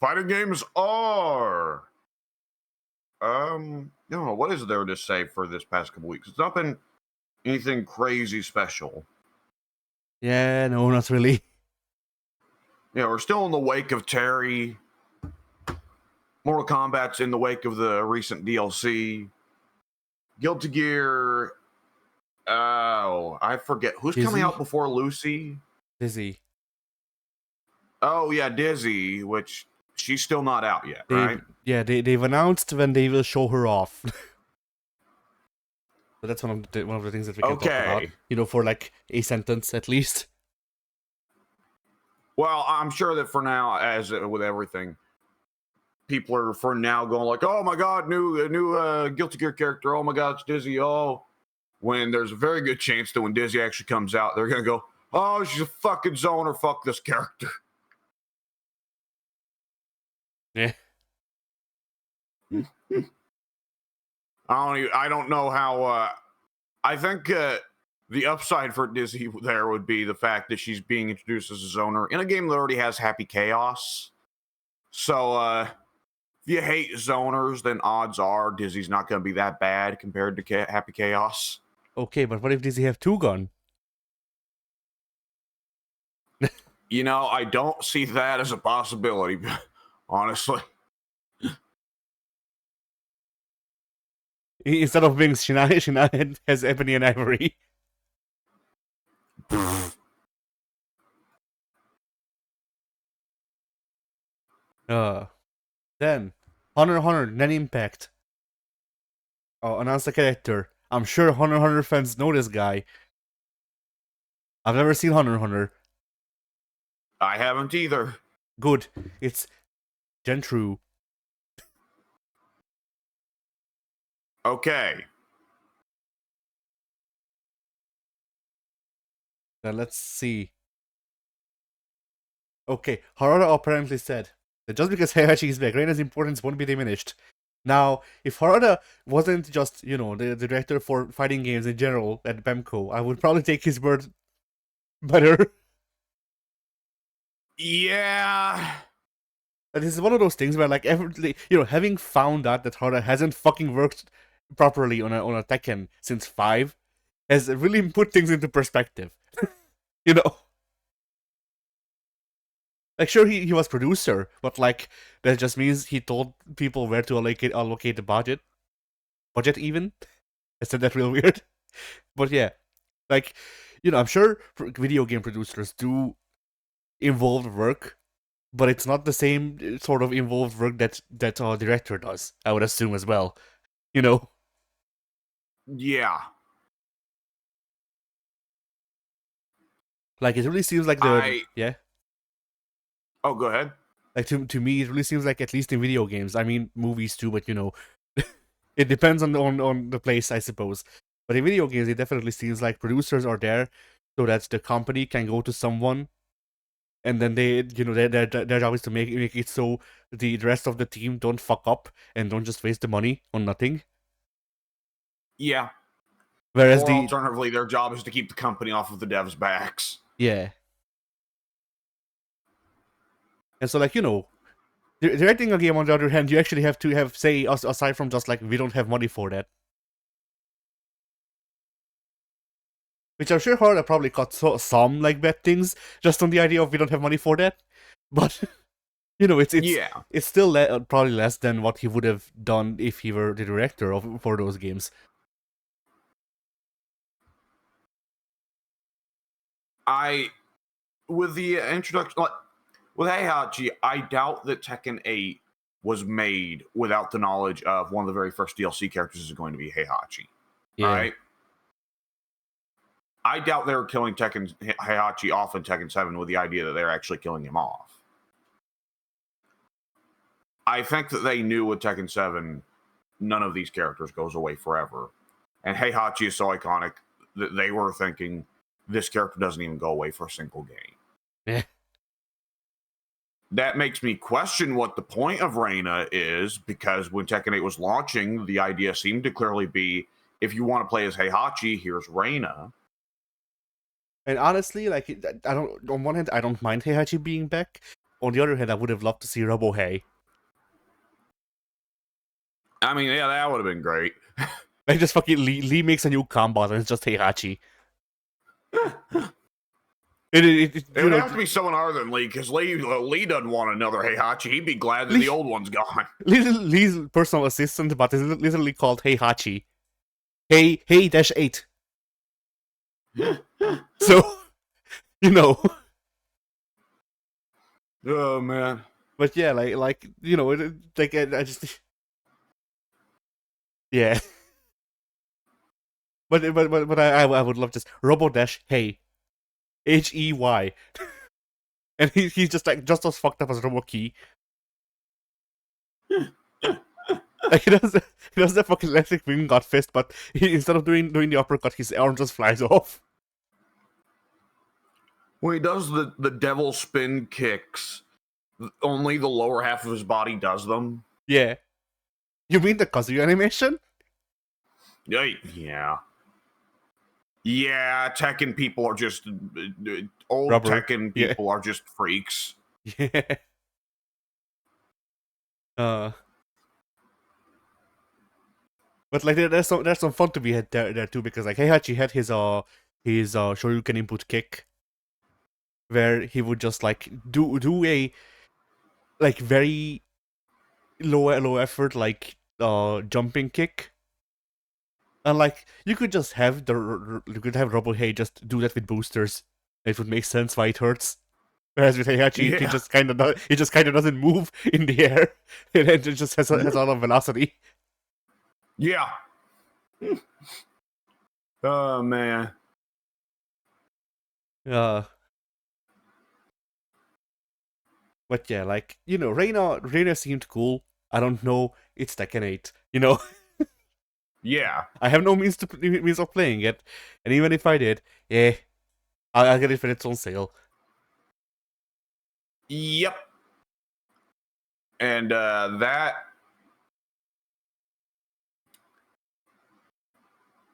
Fighting games are. What is there to say for this past couple weeks? It's not been anything crazy special. Yeah, no, not really. Yeah, we're still in the wake of Terry. Mortal Kombat's in the wake of the recent DLC. Guilty Gear. Oh, I forget who's coming out before Lucy. Dizzy. Oh yeah, Dizzy, which she's still not out yet, right? Yeah, they've announced when they will show her off. So that's one of the things that we can talk about. For like a sentence at least. Well, I'm sure that for now, as with everything, people are for now going like, "Oh my God, new Guilty Gear character! Oh my God, it's Dizzy!" Oh, when there's a very good chance that when Dizzy actually comes out, they're gonna go, "Oh, she's a fucking zoner. Fuck this character." Yeah. I don't know how. I think the upside for Dizzy there would be the fact that she's being introduced as a zoner in a game that already has Happy Chaos. So if you hate zoners, then odds are Dizzy's not going to be that bad compared to Happy Chaos. Okay, but what if Dizzy have two gun? I don't see that as a possibility, honestly. Instead of being Shania has Ebony and Ivory. Then Hunter x Hunter Net Impact. Announce the character. I'm sure Hunter x Hunter fans know this guy. I've never seen Hunter x Hunter. I haven't either. Good. It's Gentru. Okay. Now let's see. Okay, Harada apparently said that just because Heihachi is back, Reina's importance won't be diminished. Now, if Harada wasn't just, the director for fighting games in general at Bemco, I would probably take his word better. Yeah. And this is one of those things where, like, having found out that Harada hasn't fucking worked properly on a Tekken since 5 has really put things into perspective. Like, sure, he was producer, but, like, that just means he told people where to allocate the budget. Budget, even? I said that real weird. But yeah, like, I'm sure video game producers do involved work, but it's not the same sort of involved work that a director does, I would assume as well. Yeah. Like, it really seems like yeah? Oh, go ahead. Like, to me, it really seems like, at least in video games, I mean, movies too, but, it depends on the place, I suppose. But in video games, it definitely seems like producers are there so that the company can go to someone, and then they, their job is to make it so the rest of the team don't fuck up and don't just waste the money on nothing. Yeah. Whereas or alternatively, their job is to keep the company off of the devs' backs. Yeah. And so, like, directing a game, on the other hand, you actually have to have say, aside from just like, we don't have money for that. Which I'm sure Harada probably got some like bad things just on the idea of we don't have money for that. But it's still probably less than what he would have done if he were the director for those games. With the introduction, with Heihachi, I doubt that Tekken 8 was made without the knowledge of one of the very first DLC characters is going to be Heihachi. Yeah. Right? I doubt they were killing Heihachi off in Tekken 7 with the idea that they're actually killing him off. I think that they knew with Tekken 7, none of these characters goes away forever. And Heihachi is so iconic that they were thinking this character doesn't even go away for a single game. Yeah. That makes me question what the point of Reina is, because when Tekken 8 was launching, the idea seemed to clearly be, if you want to play as Heihachi, here's Reina. And honestly, like, on one hand, I don't mind Heihachi being back. on the other hand, I would have loved to see Robo Hey. I mean, yeah, that would have been great. Like, just fucking Lee makes a new combat and it's just Heihachi. It would have to be someone other than Lee, because Lee doesn't want another Heihachi. He'd be glad that the old one's gone. Lee's personal assistant, but is literally called Heihachi. Hey-8. So, you know. Oh, man. But yeah, like you know, like I just... Yeah. But I would love just Robo-Hey. Hey. And he's just like just as fucked up as Robo-Key. Like he does that fucking electric beam god fist, but instead of doing the uppercut, his arm just flies off. When he does the devil spin kicks, only the lower half of his body does them. Yeah. You mean the Kazuya animation? Yeah. Yeah, Tekken people are just old Rubber. Tekken people are just freaks. Yeah. But like there's some fun to be had there too, because like Heihachi had his Shoryuken input kick, where he would just like do a like very low effort like jumping kick, and like you could have Robo Hey just do that with boosters. It would make sense why it hurts. Whereas with Heihachi, he just kind of doesn't move in the air, and it just has a lot of velocity. Yeah. Oh man. But yeah, like, you know, Reina seemed cool. I don't know. It's Tekken 8, you know. Yeah. I have no means of playing it, and even if I did, I'll get it when it's on sale. Yep. And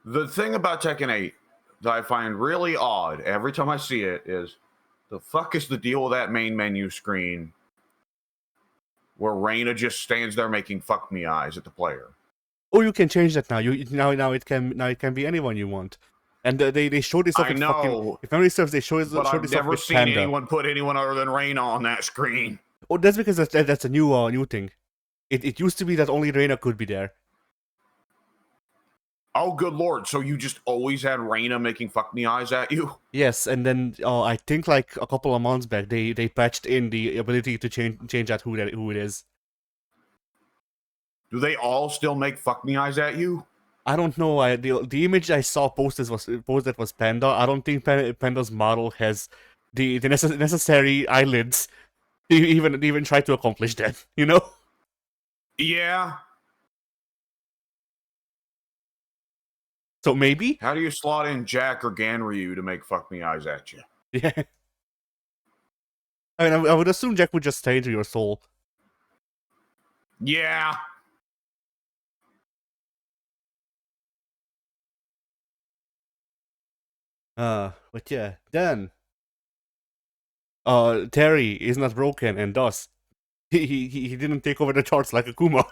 the thing about Tekken 8 that I find really odd every time I see it is, the fuck is the deal with that main menu screen where Reina just stands there making fuck me eyes at the player? Oh, you can change that now. Now it can be anyone you want. And they showed this off in fucking... If memory serves, they showed this off with Panda. But I've never seen anyone put anyone other than Reina on that screen. Oh, that's because that's a new thing. It used to be that only Reina could be there. Oh, good lord. So you just always had Reina making fuck me eyes at you? Yes, and then I think like a couple of months back, they patched in the ability to change that who it is. Do they all still make fuck me eyes at you? I don't know. The image I saw posted was Panda. I don't think Panda's model has the necessary eyelids to even try to accomplish that. You know? Yeah. So maybe? How do you slot in Jack or Ganryu to make fuck me eyes at you? Yeah. I mean, I would assume Jack would just stay into your soul. Yeah. But yeah, then Terry is not broken, and thus he didn't take over the charts like Akuma.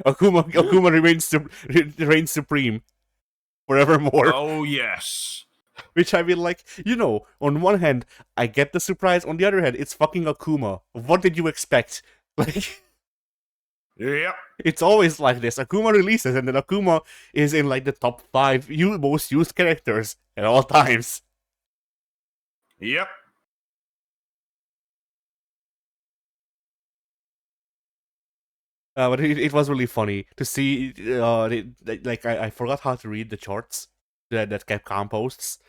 Akuma reigns supreme forevermore. Oh yes. Which I mean, like, you know, on one hand, I get the surprise. On the other hand, it's fucking Akuma. What did you expect? Like, yep. It's always like this. Akuma releases, and then Akuma is in like the top 5 most used characters at all times. Yep. But it was really funny to see. Like I forgot how to read the charts that Capcom posts,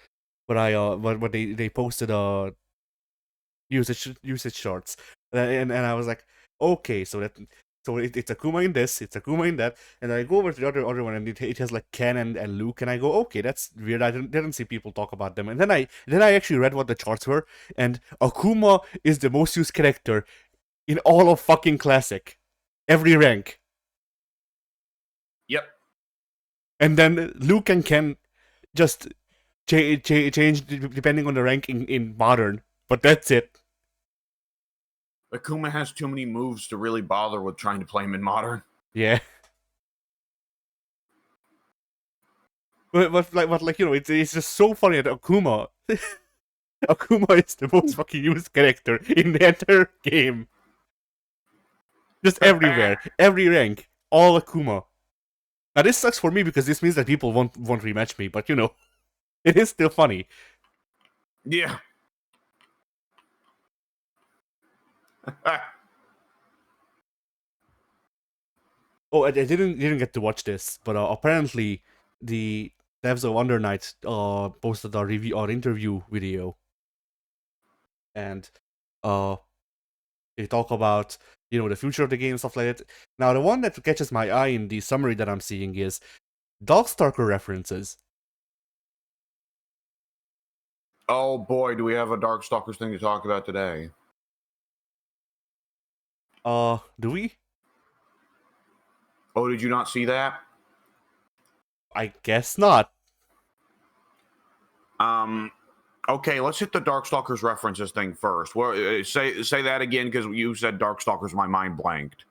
but but they posted usage charts, and I was like, okay, so it's Akuma in this, it's Akuma in that, and I go over to the other one, and it has like Ken and Luke, and I go, okay, that's weird. I didn't see people talk about them, and then I actually read what the charts were, and Akuma is the most used character in all of fucking Classic. Every rank. Yep. And then Luke and Ken just change depending on the rank in Modern. But that's it. Akuma has too many moves to really bother with trying to play him in modern. Yeah. But like, you know, it's just so funny that Akuma Akuma is the most fucking used character in the entire game. Just everywhere, every rank, all Akuma. Now this sucks for me because this means that people won't rematch me, but you know, it is still funny. Yeah. Oh, I didn't get to watch this, but apparently the devs of Under Night posted a review or interview video, and they talk about, you know, the future of the game and stuff like that. Now the one that catches my eye in the summary that I'm seeing is Darkstalker references. Oh boy, do we have a Darkstalkers thing to talk about today? Do we? Oh, did you not see that? I guess not. Okay, let's hit the Darkstalkers references thing first. Well, say that again because you said Darkstalkers, my mind blanked.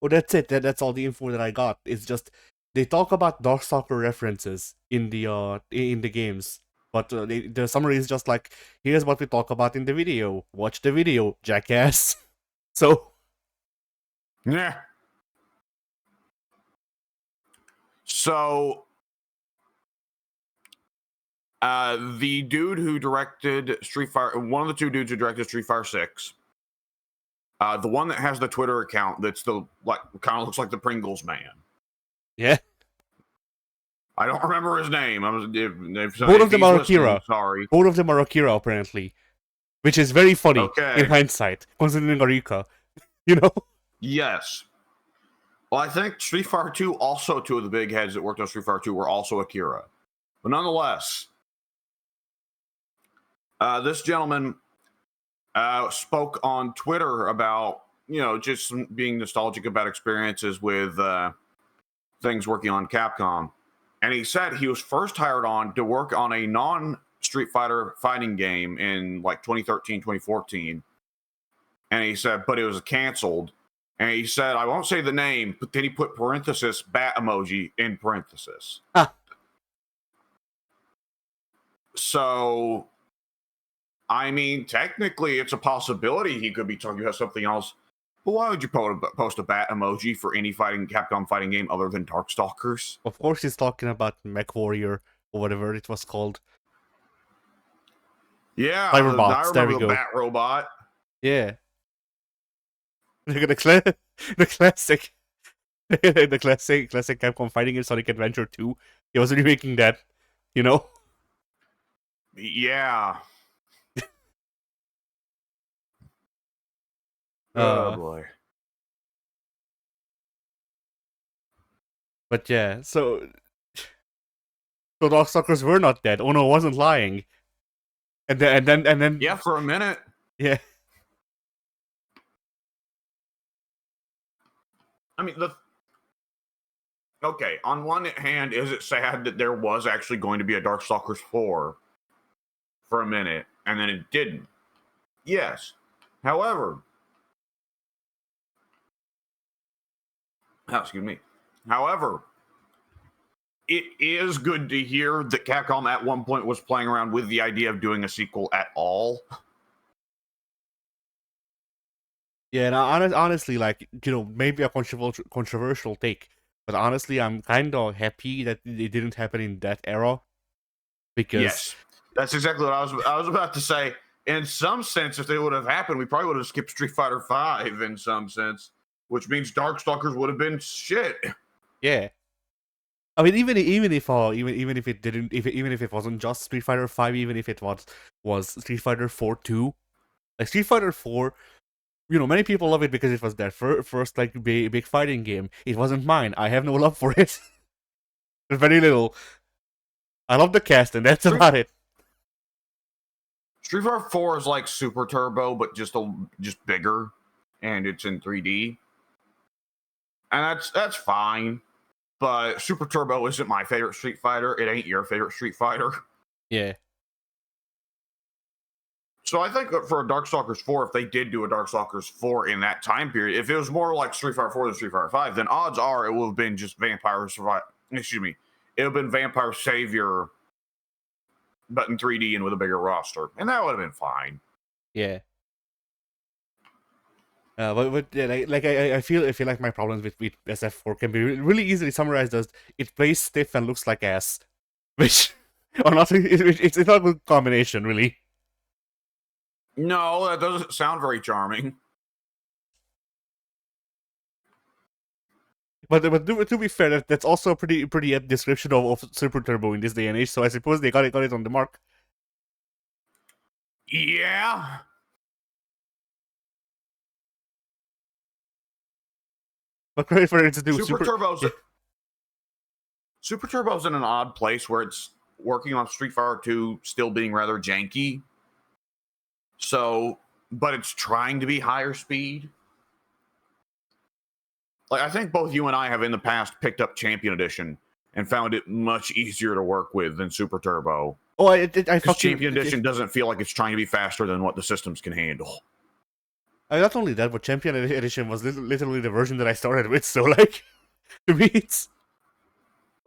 Well, that's it. That's all the info that I got. It's just they talk about Darkstalker references in the games, but the summary is just like, here's what we talk about in the video. Watch the video, jackass. So Yeah. So, the dude who directed Street Fighter, one of the two dudes who directed Street Fighter 6, the one that has the Twitter account that's the like kind of looks like the Pringles man. yeah, I don't remember his name. both of them are Akira. Sorry. Both of them are Akira apparently, which is very funny Okay. in hindsight, considering Arika. You know. Yes. Well, I think Street Fighter 2, also two of the big heads that worked on Street Fighter 2 were also Akira. But nonetheless, this gentleman spoke on Twitter about, you know, just being nostalgic about experiences with things working on Capcom. And he said he was first hired on to work on a non-Street Fighter fighting game in like 2013, 2014. And he said, but it was canceled. And he said, I won't say the name, but then he put parenthesis, bat emoji in parenthesis. Ah. So, I mean, technically it's a possibility he could be talking about something else. But why would you post a bat emoji for any Capcom fighting game other than Darkstalkers? Of course, he's talking about Mech Warrior or whatever it was called. Yeah, Cyberbots, I there remember we the go. bat robot. Yeah. the classic the classic Capcom fighting in Sonic Adventure 2. He was remaking that, you know? Yeah. Oh boy. But yeah, so Darkstalkers were not dead. Ono wasn't lying. And then Yeah, for a minute. Yeah. I mean, okay, on one hand, is it sad that there was actually going to be a Darkstalkers 4 for a minute, and then it didn't? Yes. However, excuse me. However, it is good to hear that Capcom at one point was playing around with the idea of doing a sequel at all. Yeah, and honestly, like, you know, maybe a controversial take, but honestly, I'm kind of happy that it didn't happen in that era, because yes, that's exactly what I was about to say. In some sense, if they would have happened, we probably would have skipped Street Fighter V in some sense, which means Darkstalkers would have been shit. Yeah, I mean, even if it didn't, even if it wasn't just Street Fighter V, even if it was Street Fighter 4 2, like Street Fighter 4. You know, many people love it because it was their first like big fighting game. It wasn't mine. I have no love for it. Very little. I love the cast, and that's about it. Street Fighter 4 is like Super Turbo, but just bigger, and it's in 3D, and that's fine. But Super Turbo isn't my favorite Street Fighter. It ain't your favorite Street Fighter. Yeah. So I think that for a Darkstalkers 4, if they did do a Darkstalkers 4 in that time period, if it was more like Street Fighter 4 than Street Fighter 5, then odds are it would have been just Vampire Survive. Excuse me, it would have been Vampire Savior, but in 3D and with a bigger roster, and that would have been fine. Yeah. But yeah, I feel like my problems with SF4 can be really easily summarized as it plays stiff and looks like ass, which or not it's not a good combination really. No, that doesn't sound very charming. But to be fair, that's also a pretty apt description of Super Turbo in this day and age. So I suppose they got it on the mark. Yeah. But credit for it's new Super Turbo's. Yeah. Super Turbo's in an odd place where it's working on Street Fighter 2 still being rather janky. So, but it's trying to be higher speed. Like, I think both you and I have in the past picked up Champion Edition and found it much easier to work with than Super Turbo. Oh, I Champion Edition doesn't feel like it's trying to be faster than what the systems can handle. Not only that, but Champion Edition was literally the version that I started with, so like, to me it's...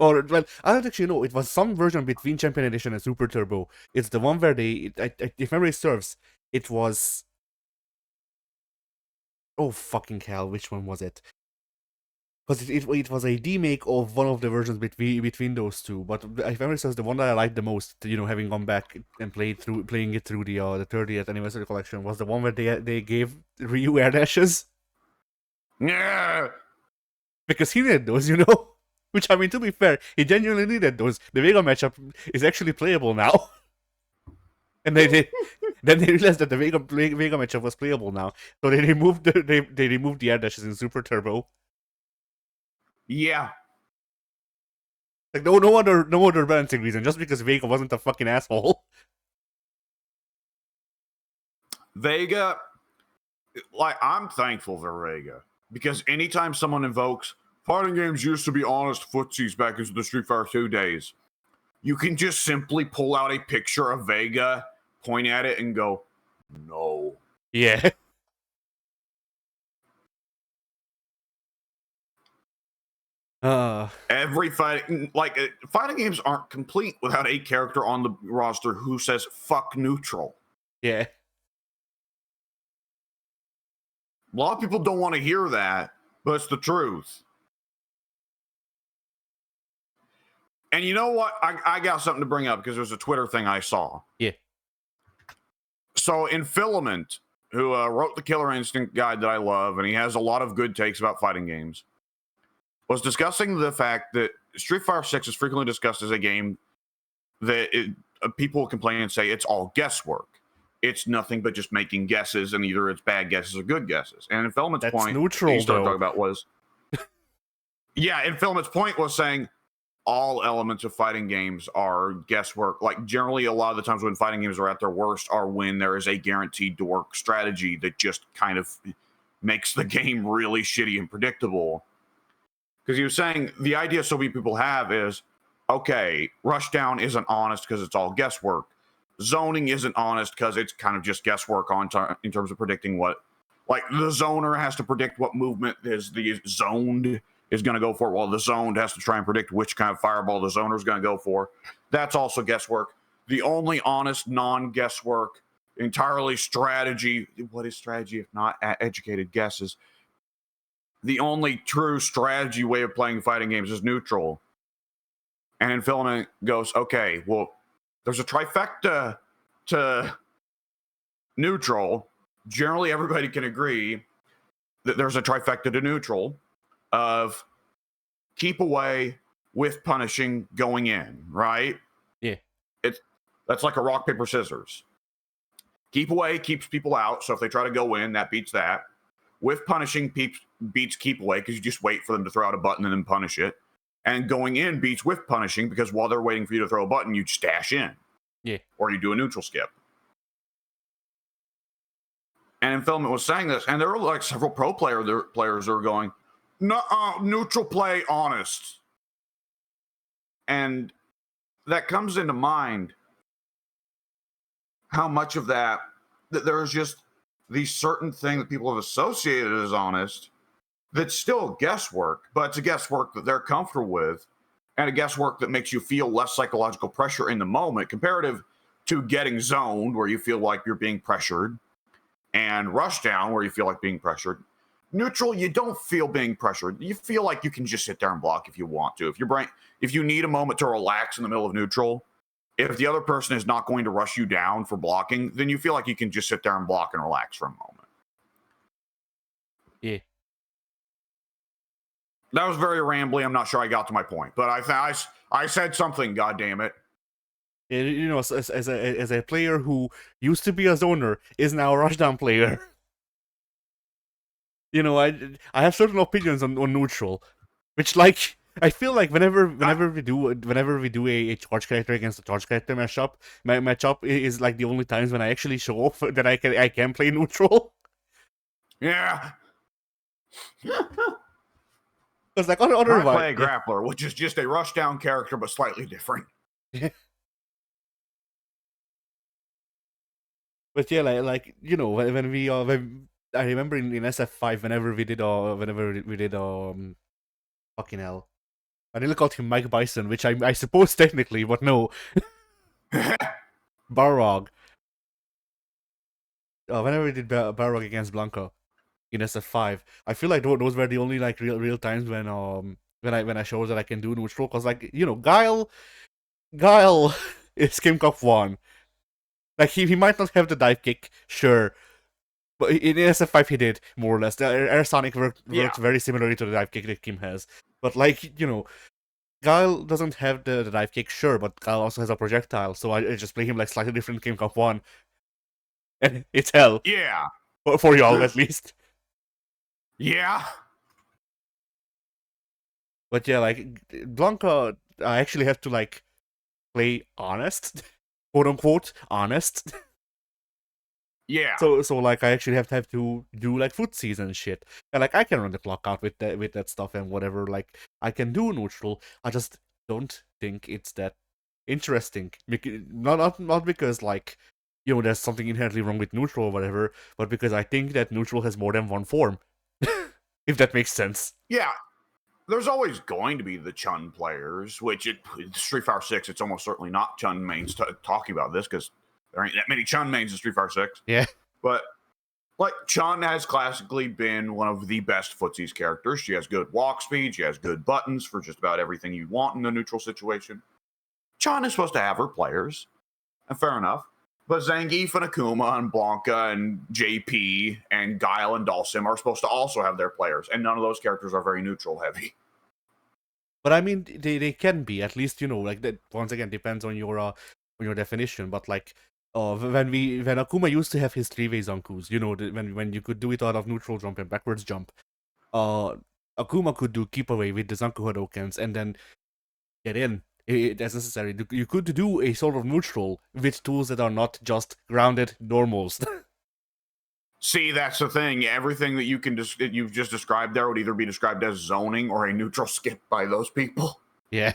Or, well, I don't actually know, it was some version between Champion Edition and Super Turbo. It's the one where if memory serves, it was... Oh, fucking hell, which one was it? Because it was a remake of one of the versions between those two, but if memory serves, the one that I liked the most, having gone back and playing it through the 30th anniversary collection, was the one where they gave Ryu air dashes. Yeah, because he needed those, Which, I mean, to be fair, he genuinely needed those. The Vega matchup is actually playable now. And then they realized that the Vega matchup was playable now, so they removed the air dashes in Super Turbo. Yeah. Like no other balancing reason, just because Vega wasn't a fucking asshole. Vega, like, I'm thankful for Vega, because anytime someone invokes fighting games used to be honest footsies back into the Street Fighter 2 days, you can just simply pull out a picture of Vega, point at it, and go, no. Yeah. Every fighting games aren't complete without a character on the roster who says fuck neutral. Yeah. A lot of people don't want to hear that, but it's the truth. And you know what? I got something to bring up because there's a Twitter thing I saw. Yeah. So in Filament, who wrote the Killer Instinct guide that I love, and he has a lot of good takes about fighting games, was discussing the fact that Street Fighter 6 is frequently discussed as a game that people complain and say it's all guesswork. It's nothing but just making guesses, and either it's bad guesses or good guesses. And in Filament's point, neutral, he started talking about was... yeah, and Filament's point was saying all elements of fighting games are guesswork. Like, generally, a lot of the times when fighting games are at their worst are when there is a guaranteed to work strategy that just kind of makes the game really shitty and predictable. Because he was saying the idea so many people have is, okay, Rushdown isn't honest because it's all guesswork. Zoning isn't honest because it's kind of just guesswork in terms of predicting what... Like, the zoner has to predict what movement is the zoned is going to go for, while the zoned has to try and predict which kind of fireball the zoner is going to go for. That's also guesswork. The only honest, non-guesswork, entirely strategy... What is strategy if not educated guesses? The only true strategy way of playing fighting games is neutral. And then Filament goes, okay, well, there's a trifecta to neutral. Generally, everybody can agree that there's a trifecta to neutral of keep away with punishing going in, right? Yeah. That's like a rock, paper, scissors. Keep away keeps people out, so if they try to go in, that beats that. With punishing beats keep away, because you just wait for them to throw out a button and then punish it. And going in beats with punishing, because while they're waiting for you to throw a button, you dash in. Yeah. Or you do a neutral skip. And Filament was saying this, and there were like several pro players who were going, neutral play, honest. And that comes into mind how much of that that there's just these certain things that people have associated as honest that's still guesswork, but it's a guesswork that they're comfortable with, and a guesswork that makes you feel less psychological pressure in the moment, comparative to getting zoned, where you feel like you're being pressured, and rushdown, where you feel like being pressured. Neutral, you don't feel being pressured. You feel like you can just sit there and block if you want to. If you need a moment to relax in the middle of neutral, if the other person is not going to rush you down for blocking, then you feel like you can just sit there and block and relax for a moment. Yeah. That was very rambly. I'm not sure I got to my point, but I said something. God damn it! You know, as a player who used to be a zoner, is now a rushdown player. You know, I have certain opinions on neutral, which, like, I feel like whenever we do a charge character against a charge character matchup is like the only times when I actually show off that I can play neutral. Yeah. Because like otherwise, I play a grappler, which is just a rushdown character but slightly different. But yeah, like you know, when we I remember in SF5 whenever we did fucking hell, I nearly called him Mike Bison, which I suppose technically, but no, Barrog. Whenever we did Barrog against Blanca in SF5, I feel like those were the only like real times when I showed that I can do neutral, because like, you know, Guile is Kim Cup 1. Like he might not have the dive kick, sure. But in SF5 he did, more or less. The Air Sonic worked very similarly to the dive kick that Kim has. But like, you know, Guile doesn't have the dive kick, sure, but Guile also has a projectile, so I just play him like slightly different Kim Cup 1. And it's hell. Yeah. For y'all, at least. Yeah. But yeah, like, Blanca, I actually have to, like, play honest. Quote unquote, honest. Yeah. So like, I actually have to do, like, footsies and shit. And, like, I can run the clock out with that stuff and whatever. Like, I can do neutral. I just don't think it's that interesting. Not because, like, you know, there's something inherently wrong with neutral or whatever, but because I think that neutral has more than one form. If that makes sense. Yeah. There's always going to be the Chun players, which Street Fighter 6, it's almost certainly not Chun mains talking about this, because there ain't that many Chun mains in Street Fighter 6. Yeah. But, like, Chun has classically been one of the best footsies characters. She has good walk speed. She has good buttons for just about everything you want in a neutral situation. Chun is supposed to have her players, and fair enough. But Zangief and Akuma and Blanca and JP and Guile and Dhalsim are supposed to also have their players, and none of those characters are very neutral heavy. But I mean, they can be, at least, you know, like, that once again depends on your definition. But like, when Akuma used to have his 3-way Zankus, you know, when you could do it out of neutral jump and backwards jump, Akuma could do keep away with the Zanku Hadokens and then get in as necessary. You could do a sort of neutral with tools that are not just grounded normals. See, that's the thing. Everything that you've just described there would either be described as zoning or a neutral skip by those people. Yeah.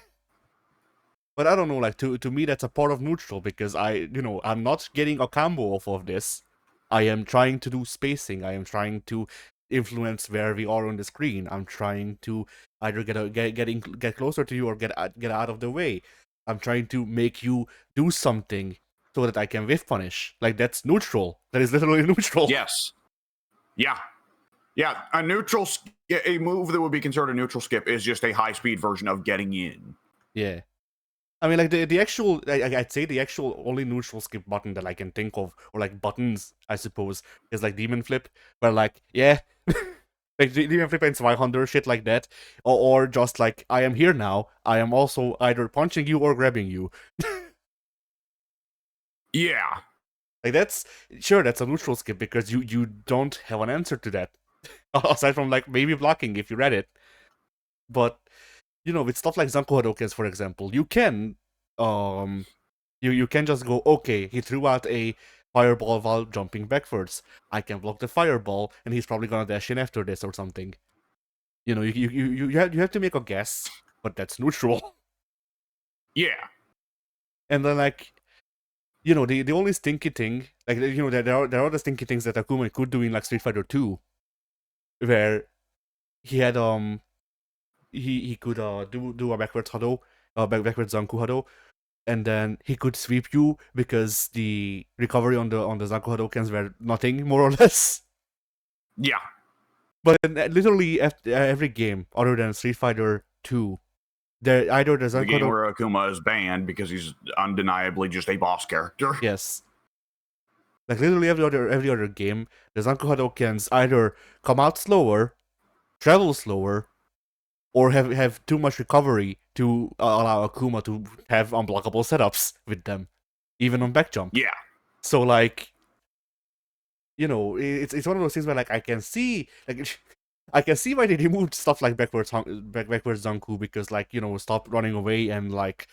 But I don't know, like, to me that's a part of neutral, because I'm not getting a combo off of this. I am trying to do spacing. I am trying to influence where we are on the screen. I'm trying to either get closer to you or get out of the way. I'm trying to make you do something so that I can whiff punish. Like, that's neutral. That is literally neutral. Yes. Yeah. Yeah. A move that would be considered a neutral skip is just a high-speed version of getting in. Yeah. I mean, like, the actual, I'd say the actual only neutral skip button that I can think of, or like buttons, I suppose, is like Demon Flip, where like, yeah, like Demon Flip and Zweihunter, shit like that, or just like, I am here now, I am also either punching you or grabbing you. Yeah. Like, that's a neutral skip, because you don't have an answer to that, aside from like maybe blocking if you read it. But you know, with stuff like Zanko Hadokens, for example, you can you can just go, okay, he threw out a fireball while jumping backwards. I can block the fireball, and he's probably gonna dash in after this or something. You know, you have to make a guess, but that's neutral. Yeah. And then, like, the only stinky thing, like there are the stinky things that Akuma could do in like Street Fighter 2, where he had he could do a backwards huddle, backwards Zanku huddle, and then he could sweep you because the recovery on the Zanku Hadokens were nothing, more or less. Yeah. But literally every game other than Street Fighter 2, either the The Zanku game where Akuma is banned because he's undeniably just a boss character. Yes. Like literally every other game, the Zanku Hadokens either come out slower, travel slower, or have too much recovery to allow Akuma to have unblockable setups with them, even on back jump. Yeah. So like, it's one of those things where like I can see I can see why they removed stuff like backwards Zanku, because like stop running away and like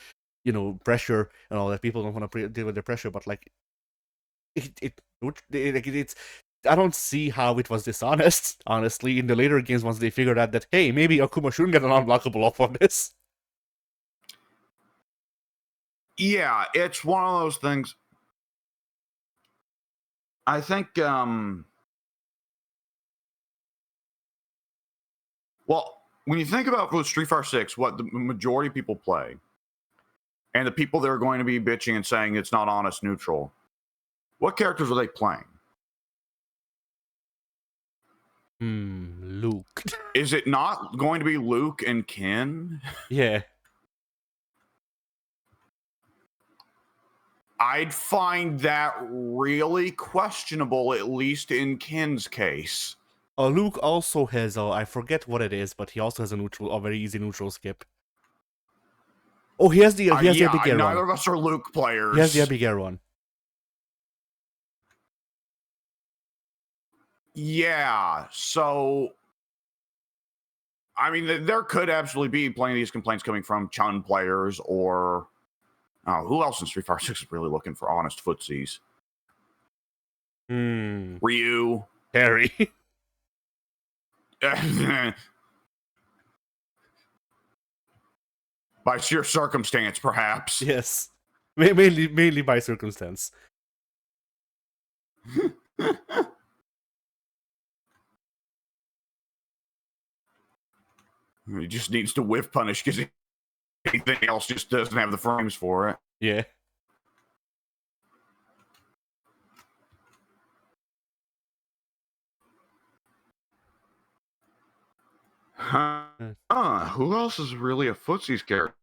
pressure and all that. People don't want to deal with the pressure, but like it's I don't see how it was dishonest, honestly, in the later games once they figured out that, hey, maybe Akuma shouldn't get an unblockable off on this. Yeah, it's one of those things. I think, well, when you think about with Street Fighter 6, what the majority of people play, and the people that are going to be bitching and saying it's not honest neutral, what characters are they playing? Luke. Is it not going to be Luke and Ken? Yeah. I'd find that really questionable, at least in Ken's case. Luke also has I forget what it is, but he also has a very easy neutral skip. Oh, he has the big air neither one. of us are Luke players. He has the big air one. Yeah, so I mean, there could absolutely be plenty of these complaints coming from Chun players, or who else in Street Fighter 6 is really looking for honest footsies? Ryu. Harry. By sheer circumstance, perhaps. Yes. Mainly by circumstance. He just needs to whiff punish because anything else just doesn't have the frames for it. Yeah. Who else is really a footsies character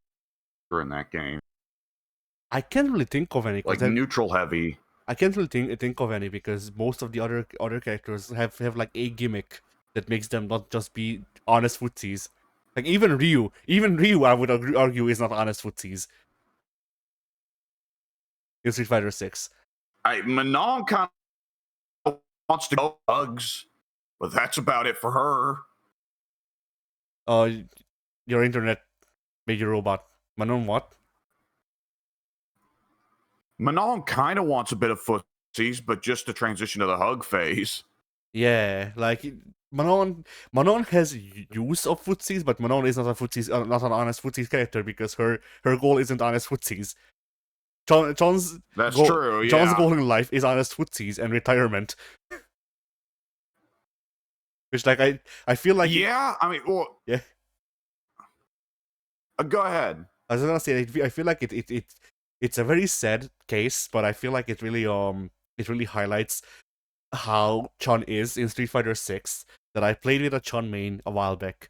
in that game? I can't really think of any. Like neutral heavy. I can't really think of any because most of the other characters have like a gimmick that makes them not just be honest footsies. Like even Ryu, I would argue is not honest footsies in Street Fighter 6. Manon kind of wants to go bugs, but that's about it for her. Your internet made your robot. Manon what? Manon kind of wants a bit of footsies, but just to transition to the hug phase. Yeah, like Manon has use of footsies, but Manon is not not an honest footsies character because her goal isn't honest footsies. John's true. Yeah. John's goal in life is honest footsies and retirement. Which, like, I feel like yeah. Go ahead. I was gonna say I feel like it's a very sad case, but I feel like it really highlights how Chun is in Street Fighter 6. That I played with a Chun main a while back.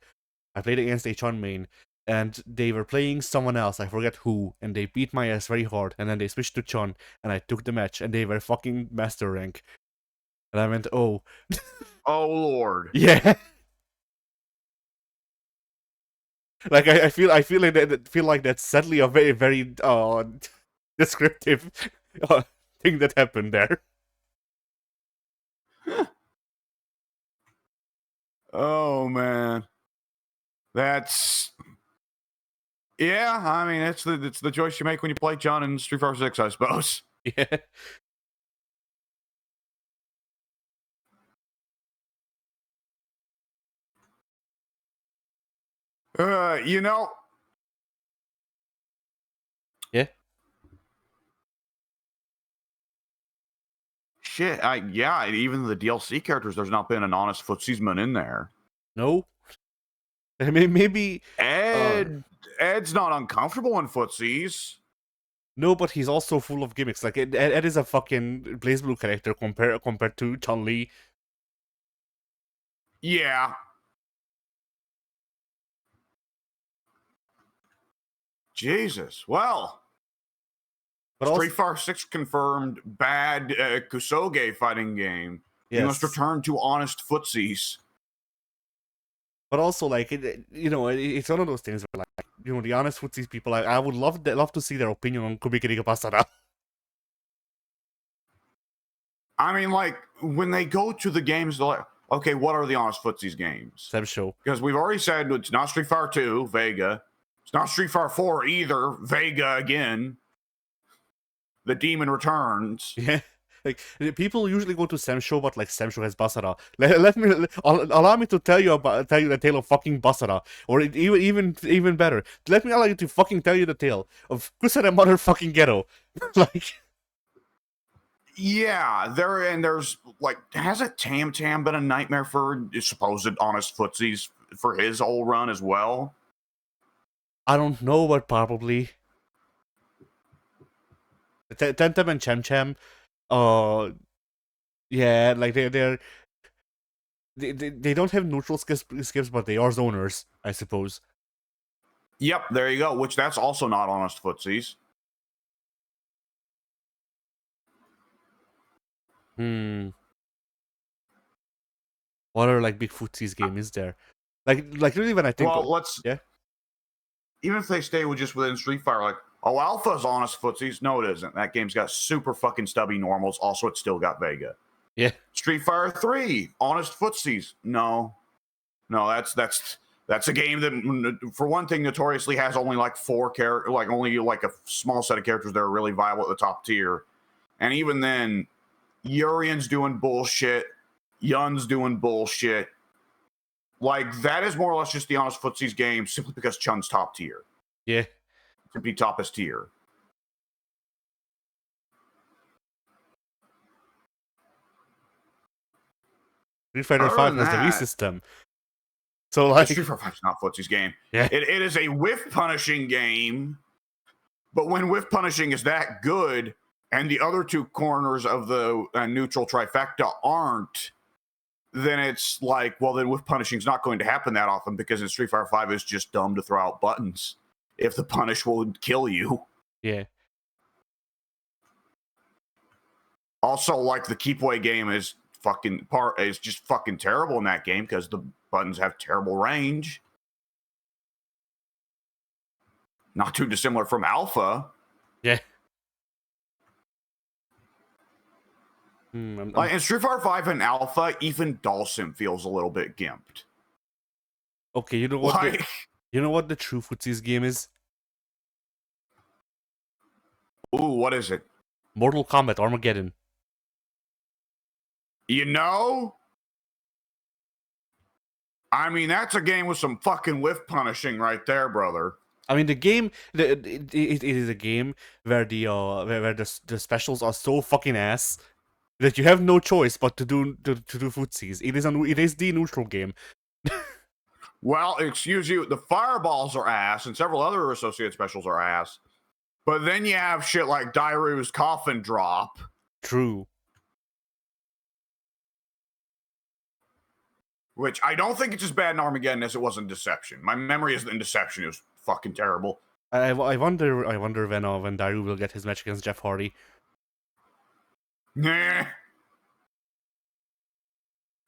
I played against a Chun main, and they were playing someone else, I forget who, and they beat my ass very hard, and then they switched to Chun, and I took the match, and they were fucking master rank. And I went, oh. Oh, Lord. Yeah. Like, I feel like that's sadly a very, very descriptive thing that happened there. Oh, man. That's... Yeah, I mean, it's the choice you make when you play Chun in Street Fighter 6, I suppose. Yeah. Yeah. shit. Yeah, even the DLC characters, there's not been an honest footsiesman in there. No? I mean, maybe... Ed's not uncomfortable in footsies. No, but he's also full of gimmicks. Like, Ed is a fucking BlazBlue character compared to Chun-Li. Yeah. Jesus. Well... But Street Fighter 6 confirmed bad Kusoge fighting game. Yes. You must return to honest footsies. But also, like, it's one of those things where, like, the honest footsies people, I would love to see their opinion on Kubikiri Basara. I mean, like, when they go to the games, they're like, okay, what are the honest footsies games? Same show. Because we've already said it's not Street Fighter 2, Vega. It's not Street Fighter 4 either, Vega again. The Demon Returns. Yeah. Like, people usually go to Semsho, but like Semsho has Basara. Allow me to tell you the tale of fucking Basara, or even better, let me allow you to fucking tell you the tale of Kusara motherfucking Ghetto. Like, yeah, there's like, hasn't Tam Tam been a nightmare for supposed honest footsies for his whole run as well? I don't know, but probably. Tentem and Chem Chem. Yeah, like they don't have neutral skips, but they are zoners, I suppose. Yep, there you go. Which that's also not honest footsies. What other like big footsies game is there? Like really when I think. Well, yeah. Even if they stay with just within Street Fighter, like, oh, Alpha's honest footsies. No, it isn't. That game's got super fucking stubby normals. Also, it's still got Vega. Yeah. Street Fighter 3, honest footsies. No, that's a game that, for one thing, notoriously has only like 4 characters, like only like a small set of characters that are really viable at the top tier. And even then, Urian's doing bullshit. Yun's doing bullshit. Like, that is more or less just the honest footsies game simply because Chun's top tier. Yeah. To be toppest tier. Street Fighter 5 has the V system. So, like, Street Fighter 5 is not footsies game. Yeah. It is a whiff punishing game. But when whiff punishing is that good, and the other 2 corners of the neutral trifecta aren't, then it's like, well, then whiff punishing is not going to happen that often, because in Street Fighter 5 it's just dumb to throw out buttons if the punish will kill you. Yeah. Also, like, the keep away game is just fucking terrible in that game because the buttons have terrible range. Not too dissimilar from Alpha. Yeah. Like, in Street Fighter 5 and Alpha, even Dhalsim feels a little bit gimped. Okay, you know what? You know what the true footsies game is? Ooh, what is it? Mortal Kombat Armageddon. You know? I mean, that's a game with some fucking whiff punishing right there, brother. I mean, the game, it is a game where the specials are so fucking ass that you have no choice but to do footsies. It is the neutral game. Well, excuse you, the fireballs are ass, and several other associated specials are ass. But then you have shit like Dairu's coffin drop. True. Which I don't think it's as bad in Armageddon as it was in Deception. My memory is that in Deception it was fucking terrible. I wonder when Dairu will get his match against Jeff Hardy. Nah.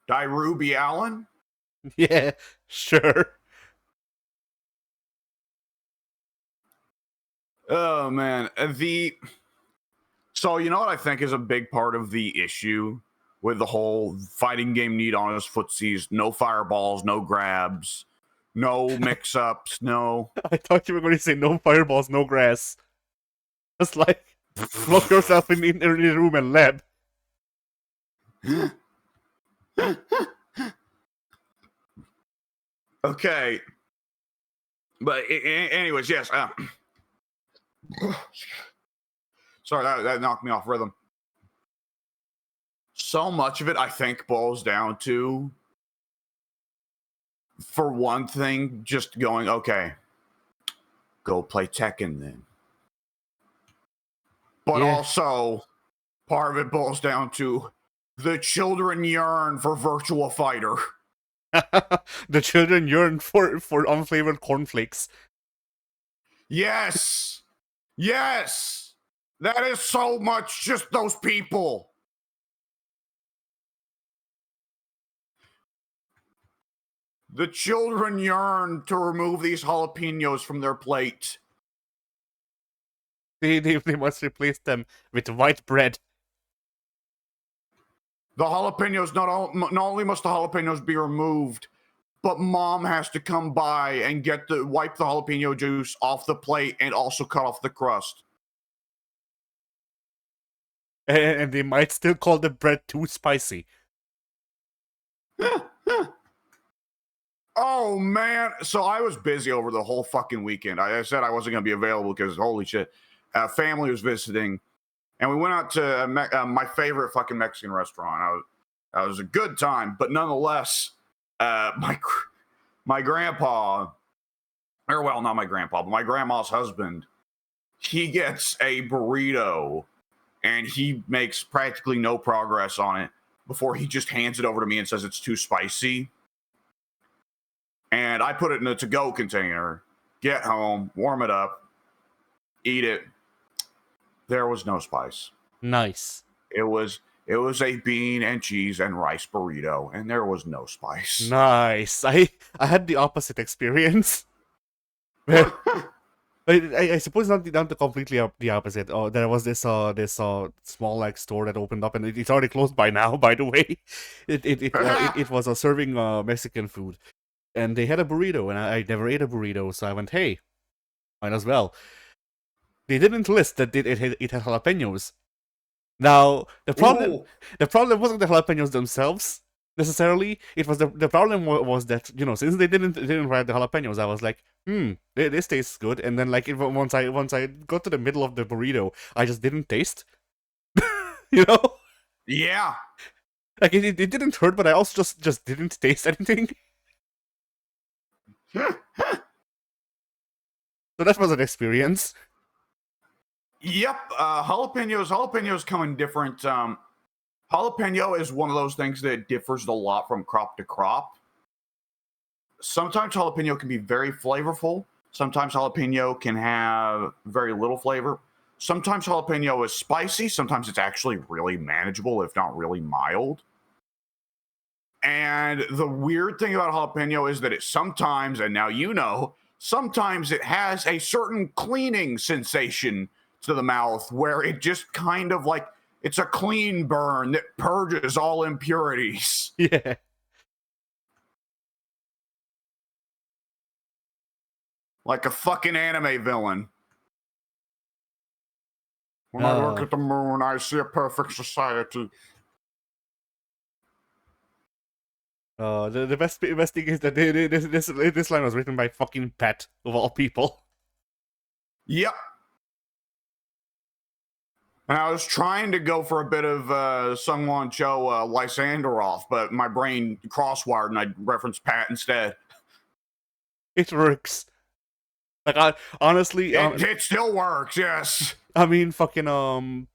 Dairu B. Allen? Yeah, sure. Oh, man. So, you know what I think is a big part of the issue with the whole fighting game need honest footsies? No fireballs, no grabs, no mix-ups, no... I thought you were going to say no fireballs, no grass. Just like, lock yourself in the room and lab. Okay. But anyways, yes. Sorry, that knocked me off rhythm. So much of it, I think, boils down to, for one thing, just going, okay, go play Tekken then. But Yeah. also, part of it boils down to the children yearn for Virtua Fighter. The children yearn for unflavored cornflakes. Yes! Yes! That is so much just those people. The children yearn to remove these jalapenos from their plate. They must replace them with white bread. The jalapenos, not only must the jalapenos be removed, but mom has to come by and wipe the jalapeno juice off the plate and also cut off the crust. And they might still call the bread too spicy. Oh man! So I was busy over the whole fucking weekend. I said I wasn't going to be available because holy shit, family was visiting, and we went out to my favorite fucking Mexican restaurant. It was a good time, but nonetheless, my grandpa, or well, not my grandpa, but my grandma's husband, he gets a burrito, and he makes practically no progress on it before he just hands it over to me and says it's too spicy. And I put it in a to-go container, get home, warm it up, eat it. There was no spice. Nice. It was a bean and cheese and rice burrito, and there was no spice. Nice. I had the opposite experience. I suppose not the completely the opposite. Oh, there was this small like store that opened up, and it's already closed by now. By the way, it was serving Mexican food, and they had a burrito, and I never ate a burrito, so I went, hey, might as well. They didn't list that it had jalapenos. Now the problem wasn't the jalapenos themselves necessarily. It was the problem was that, you know, since they didn't write the jalapenos, I was like, this tastes good. And then like once I got to the middle of the burrito, I just didn't taste. You know? Yeah. Like it didn't hurt, but I also just didn't taste anything. So that was an experience. Yep. Jalapenos come in different. Jalapeno is one of those things that differs a lot from crop to crop. Sometimes jalapeno can be very flavorful. Sometimes jalapeno can have very little flavor. Sometimes jalapeno is spicy. Sometimes it's actually really manageable, if not really mild. And the weird thing about jalapeno is that it sometimes, and now you know, sometimes it has a certain cleaning sensation to the mouth where it just kind of like, it's a clean burn that purges all impurities. Yeah. Like a fucking anime villain. When I look at the moon, I see a perfect society. The best thing is that this line was written by fucking Pat, of all people. Yep. And I was trying to go for a bit of Sungwon Cho Lysanderoff, but my brain crosswired and I referenced Pat instead. It works. Like, honestly... It still works, yes. I mean, fucking,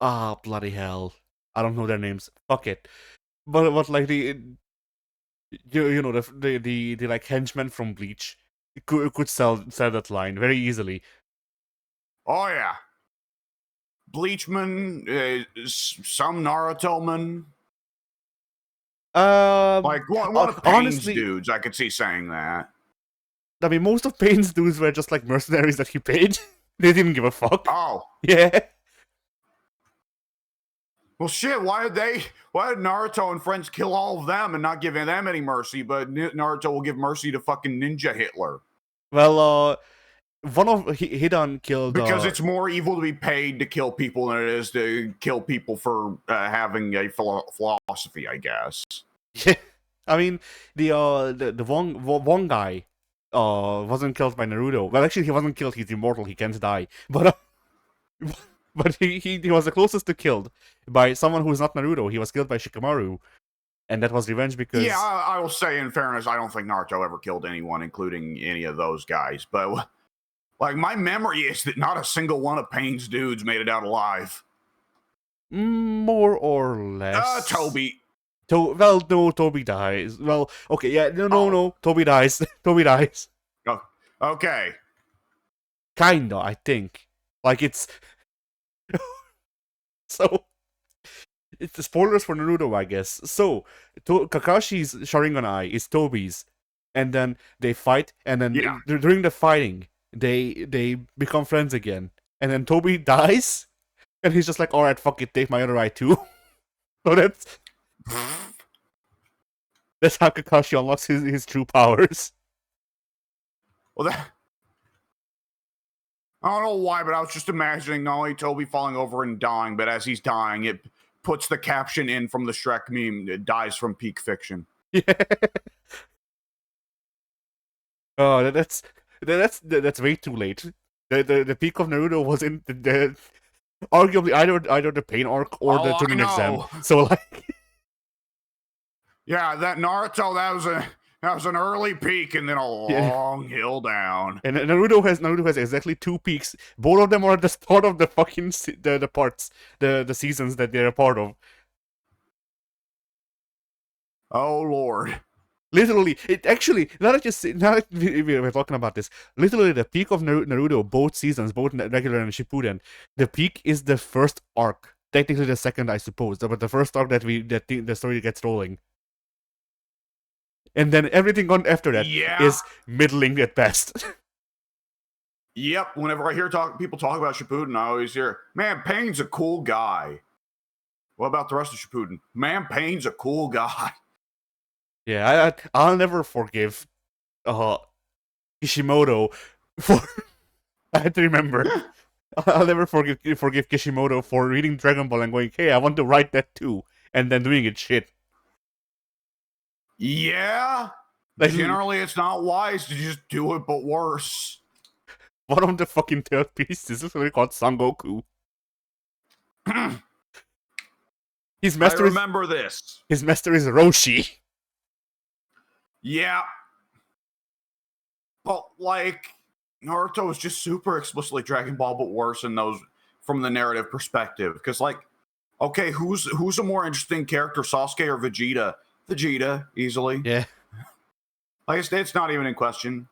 bloody hell. I don't know their names. Fuck it. But like, you know, the like, henchmen from Bleach could sell that line very easily. Oh, yeah. Bleachman, some Naruto-man. Like, one of Pain's honestly, dudes, I could see saying that. I mean, most of Pain's dudes were just like mercenaries that he paid. They didn't give a fuck. Oh. Yeah. Well, shit, why did Naruto and friends kill all of them and not give them any mercy, but Naruto will give mercy to fucking Ninja Hitler? Well, one of Hidan killed... Because it's more evil to be paid to kill people than it is to kill people for having a philosophy, I guess. Yeah. I mean, the Wong guy wasn't killed by Naruto. Well, actually, he wasn't killed. He's immortal. He can't die. But But he was the closest to killed by someone who is not Naruto. He was killed by Shikamaru, and that was revenge because Yeah, I will say in fairness, I don't think Naruto ever killed anyone, including any of those guys. But like my memory is that not a single one of Pain's dudes made it out alive. more or less. Toby. Well, no, Toby dies. Well, okay, yeah, no, Toby dies. Toby dies. Oh, okay. Kinda, I think. Like it's so. It's the spoilers for Naruto, I guess. So, Kakashi's Sharingan Eye is Toby's, and then they fight, and then during the fighting, they become friends again, and then Toby dies, and he's just like, "All right, fuck it, take my other eye too." So that's how Kakashi unlocks his true powers. Well, I don't know why, but I was just imagining not only Toby falling over and dying, but as he's dying, it puts the caption in from the Shrek meme, "It dies from peak fiction." Yeah. Oh, that's way too late. The peak of Naruto was in the arguably either the pain arc or the Chunin exam. So like, yeah, that Naruto that was an early peak and then a long hill down. And Naruto has exactly 2 peaks. Both of them are at the start of the fucking the parts, the seasons that they're a part of. Oh Lord. Literally, it actually, now that we're talking about this, literally the peak of Naruto, both seasons, both regular and Shippuden, the peak is the first arc. Technically the second, I suppose, but the first arc that the story gets rolling. And then everything on after that is middling at best. Yep, whenever I hear people talk about Shippuden, I always hear, "Man, Pain's a cool guy." What about the rest of Shippuden? "Man, Pain's a cool guy." Yeah, I'll never forgive Kishimoto for I had to remember. I'll never forgive Kishimoto for reading Dragon Ball and going, "Hey, I want to write that too," and then doing it shit. Yeah. Like, generally, it's not wise to just do it, but worse. One of the fucking third pieces is literally called Sangoku. His master I remember this. His master is Roshi. Yeah. But, like, Naruto is just super explicitly Dragon Ball, but worse in those from the narrative perspective. Because, like, okay, who's a more interesting character, Sasuke or Vegeta? Vegeta, easily. Yeah. Like, it's not even in question.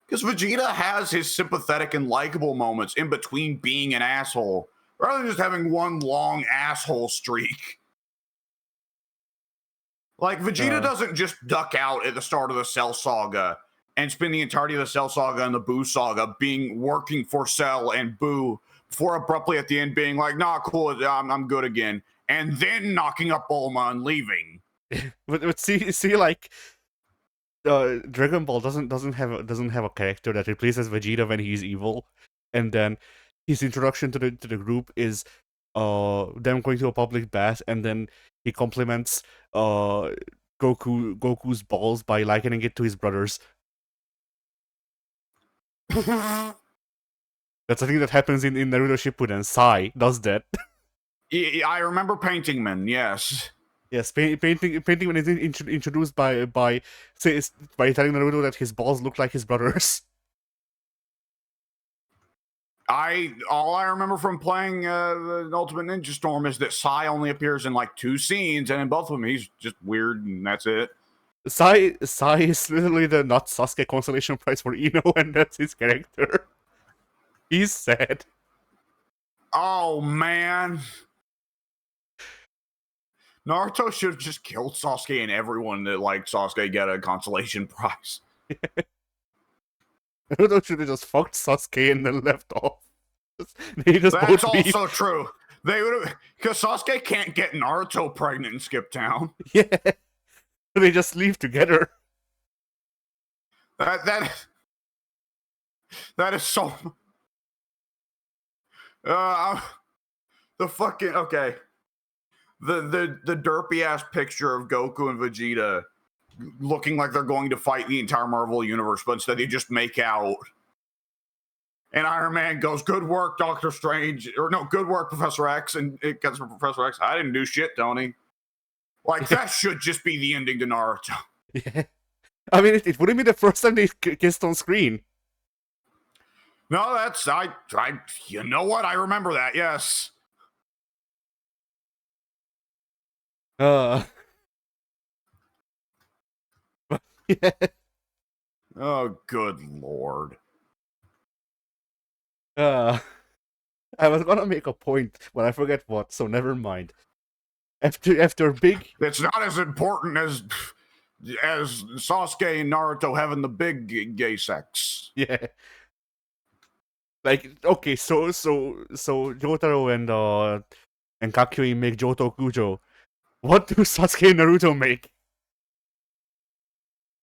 Because Vegeta has his sympathetic and likable moments in between being an asshole, rather than just having one long asshole streak. Like, Vegeta doesn't just duck out at the start of the Cell Saga and spend the entirety of the Cell Saga and the Buu Saga working for Cell and Buu, before abruptly at the end being like, "Nah, cool, I'm good again," and then knocking up Bulma and leaving. But see, like, Dragon Ball doesn't have a character that replaces Vegeta when he's evil, and then his introduction to the group is them going to a public bath, and then he compliments Goku's balls by likening it to his brothers. That's a thing that happens in Naruto Shippuden. Sai does that. Yeah, I remember Painting Man, yes. Yes, painting when is introduced by telling Naruto that his balls look like his brothers. All I remember from playing the Ultimate Ninja Storm is that Sai only appears in like 2 scenes, and in both of them he's just weird, and that's it. Sai is literally the not Sasuke consolation prize for Ino, and that's his character. He's sad. Oh man. Naruto should have just killed Sasuke, and everyone that liked Sasuke get a consolation prize. Naruto should have just fucked Sasuke and then left off. That's also true. They would have, because Sasuke can't get Naruto pregnant in Skip Town. Yeah, they just leave together. That is so. The fucking okay. The derpy ass picture of Goku and Vegeta looking like they're going to fight the entire Marvel universe, but instead they just make out. And Iron Man goes, "Good work, Doctor Strange," or no, "Good work, Professor X," and it gets from Professor X. I didn't do shit, Tony. Like that should just be the ending to Naruto. Yeah. I mean, it wouldn't be the first time they kissed on screen. No, that's I. You know what? I remember that. Yes. Yeah. Oh, good lord. I was gonna make a point, but I forget what, so never mind. After big, It's not as important as Sasuke and Naruto having the big gay sex. yeah. Like, okay, so Jotaro and Kakyoin make Johto Kujo. What do Sasuke and Naruto make?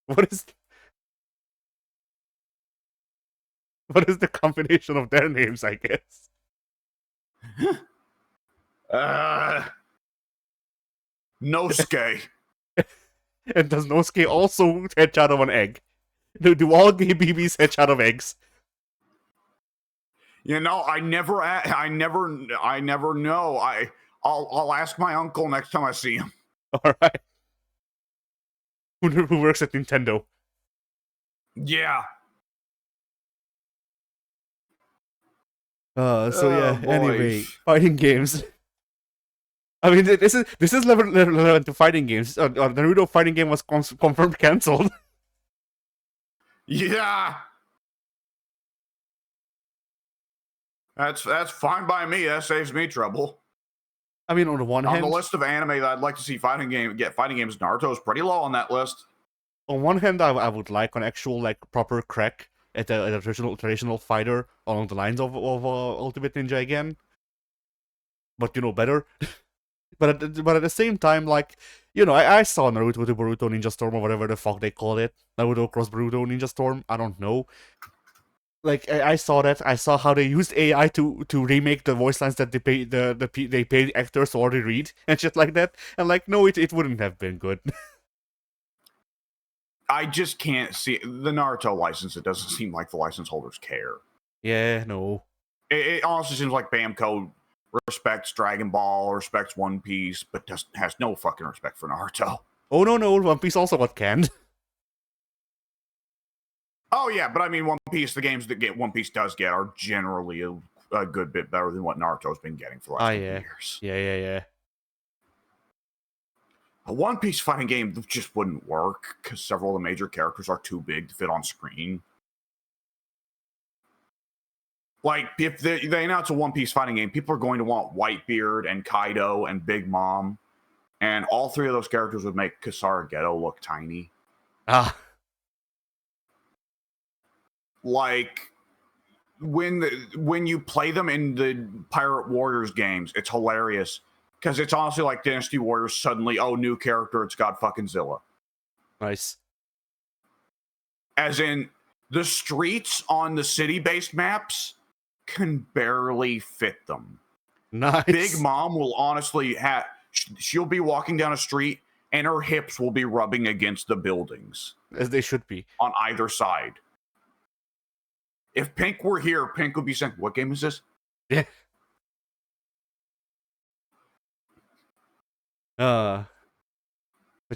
What is the combination of their names, I guess? Nosuke. And does Nosuke also hatch out of an egg? Do all gay babies hatch out of eggs? You know, I never know. I'll ask my uncle next time I see him. All right. Who works at Nintendo? Yeah. So yeah. boy. Anyway, fighting games. I mean, this is relevant to fighting games. The Naruto fighting game was confirmed cancelled. Yeah. That's fine by me. That saves me trouble. I mean, on the one hand, on the list of anime that I'd like to see fighting games, Naruto is pretty low on that list. On one hand, I would like an actual like proper crack at a traditional fighter along the lines of Ultimate Ninja again, but better. but at the same time, like I saw Naruto to Boruto Ninja Storm or whatever the fuck they call it, Naruto cross Boruto Ninja Storm. I don't know. Like I saw that. I saw how they used AI to remake the voice lines that they paid actors to already read and shit like that. And like, no, it wouldn't have been good. I just can't see the Naruto license. It doesn't seem like the license holders care. Yeah, no. It honestly seems like Bamco respects Dragon Ball, respects One Piece, but has no fucking respect for Naruto. Oh no, One Piece also got canned. Oh yeah, but I mean, One Piece, the games that One Piece does get are generally a good bit better than what Naruto's been getting for the last 2 years. Yeah. A One Piece fighting game just wouldn't work because several of the major characters are too big to fit on screen. Like, if they announce a One Piece fighting game, people are going to want Whitebeard and Kaido and Big Mom, and all three of those characters would make Kasara Geto look tiny. Like, when you play them in the Pirate Warriors games, it's hilarious. Because it's honestly like Dynasty Warriors suddenly, new character, it's got fucking Zilla. Nice. As in, the streets on the city-based maps can barely fit them. Nice. Big Mom will honestly she'll be walking down a street and her hips will be rubbing against the buildings. As they should be. On either side. If Pink were here, Pink would be saying, "What game is this?" Yeah. But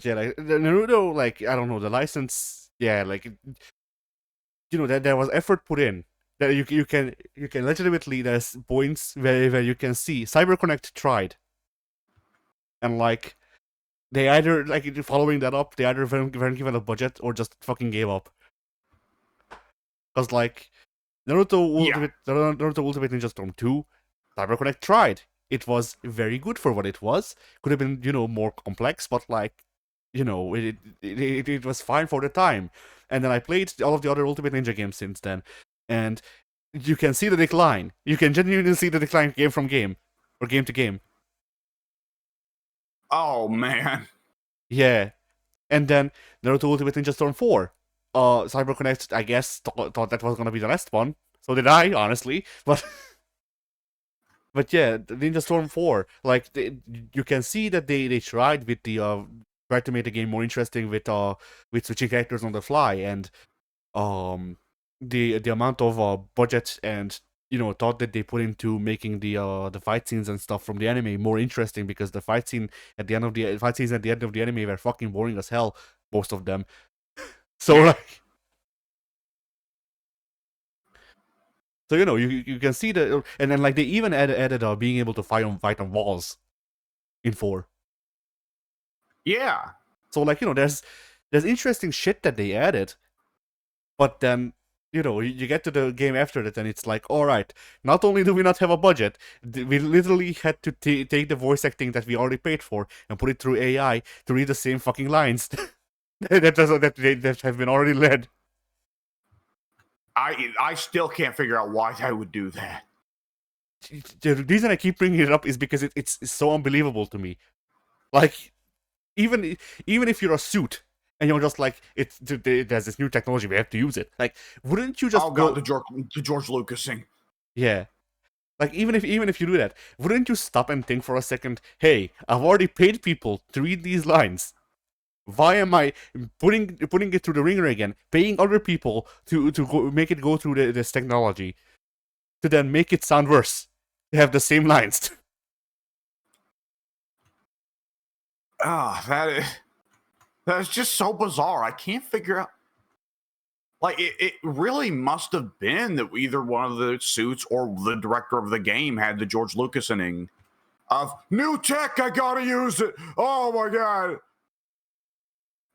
yeah, like Naruto, like I don't know, the license, yeah, like that there was effort put in. That you can legitimately, there's points where you can see CyberConnect tried, and like they either like following that up, they either weren't given a budget or just fucking gave up. Because like Naruto Ultimate Ninja Storm 2, CyberConnect tried. It was very good for what it was. Could have been, more complex, but like, it was fine for the time. And then I played all of the other Ultimate Ninja games since then, and you can see the decline. You can genuinely see the decline game from game, or game to game. Oh man. Yeah. And then Naruto Ultimate Ninja Storm 4. CyberConnect, I guess, thought that was gonna be the last one. So did I, honestly. But yeah, Ninja Storm 4, like you can see that they tried with the tried to make the game more interesting with switching characters on the fly, and the amount of budget and thought that they put into making the fight scenes and stuff from the anime more interesting, because the fight scenes at the end of the anime were fucking boring as hell, most of them. So Yeah. like, so you can see the, and then like they even added being able to fight on walls in 4. Yeah. So like there's interesting shit that they added, but then you get to the game after that and it's like, all right, not only do we not have a budget, we literally had to take the voice acting that we already paid for and put it through AI to read the same fucking lines that have been already read. I still can't figure out why I would do that. The reason I keep bringing it up is because it's so unbelievable to me. Like, even if you're a suit and you're just like, there's this new technology, we have to use it. Like, wouldn't you just Oh god, the George Lucas thing. Yeah. Like, even if you do that, wouldn't you stop and think for a second, hey, I've already paid people to read these lines. Why am I putting it through the ringer again, paying other people to make it go through this technology, to then make it sound worse, to have the same lines? That's just so bizarre. I can't figure out. Like, it really must have been that either one of the suits or the director of the game had the George Lucasoning of new tech. I gotta use it. Oh my god!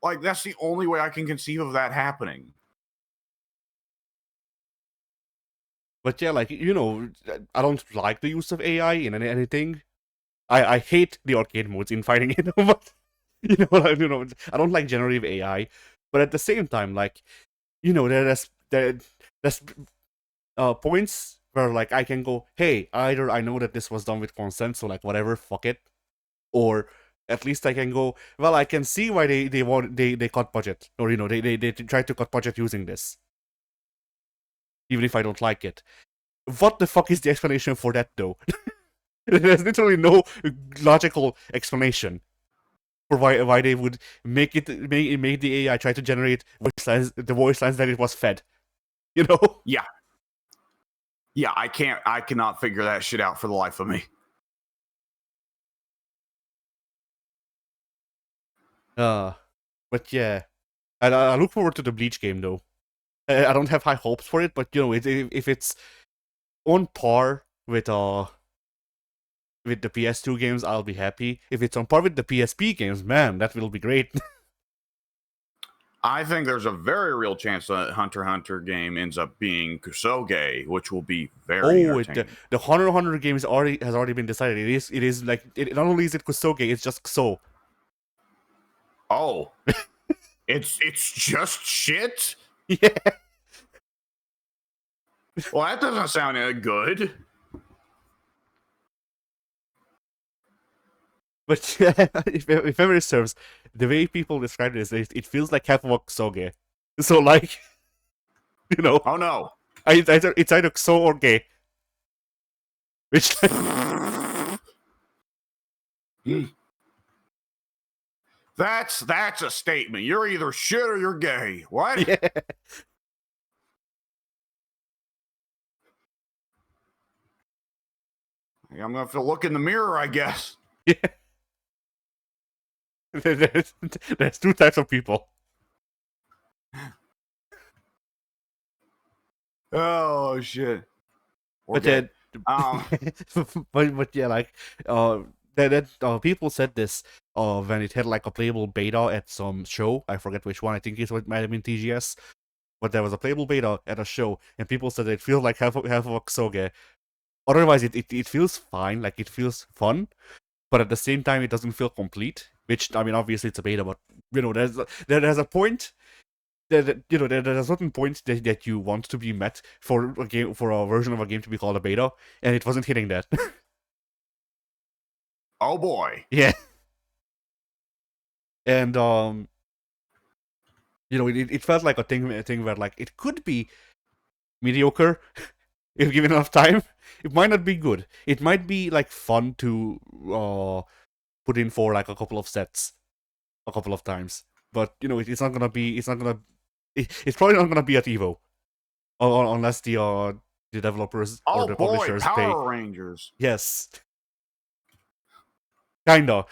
Like, that's the only way I can conceive of that happening. But yeah, like, I don't like the use of AI in anything. I hate the arcade modes in fighting it, but I don't like generative AI. But at the same time, like, there's points where like I can go, hey, either I know that this was done with consent, so like whatever, fuck it, or at least I can go, well, I can see why they cut budget, or they tried to cut budget using this, even if I don't like it. What the fuck is the explanation for that though? There's literally no logical explanation for why they would make the AI try to generate the voice lines that it was fed. Yeah. Yeah, I cannot figure that shit out for the life of me. But yeah, I look forward to the Bleach game though. I don't have high hopes for it, but if it's on par with the PS2 games, I'll be happy. If it's on par with the PSP games, man, that will be great. I think there's a very real chance that Hunter x Hunter game ends up being Kusoge, which will be very entertaining. The Hunter x Hunter game has already been decided. It is like, not only is it Kusoge, it's just Kuso. Oh, it's just shit. Yeah. Well, that doesn't sound good. But yeah, if memory serves, the way people describe it is it feels like half of a Kusoge. So like, Oh no. it's either Kuso or gay. Which That's a statement. You're either shit or you're gay. What? Yeah. I'm gonna have to look in the mirror, I guess. Yeah. There's two types of people. Oh shit. But then, Um, but yeah, like that people said this when it had like a playable beta at some show. I forget which one. I think it might have been TGS. But there was a playable beta at a show, and people said it feels like half of a Kusoge. Otherwise, it feels fine, like it feels fun, but at the same time, it doesn't feel complete. Which, I mean, obviously it's a beta, but there's a point there's a certain point that you want to be met for a game, for a version of a game to be called a beta, and it wasn't hitting that. Oh boy. Yeah. And it felt like a thing where like it could be mediocre if given enough time. It might not be good. It might be like fun to put in for like a couple of sets, a couple of times. But it's not gonna be. It's probably not gonna be at Evo. Unless the developers or Oh the boy, publishers pay. Power Rangers. Yes, kinda.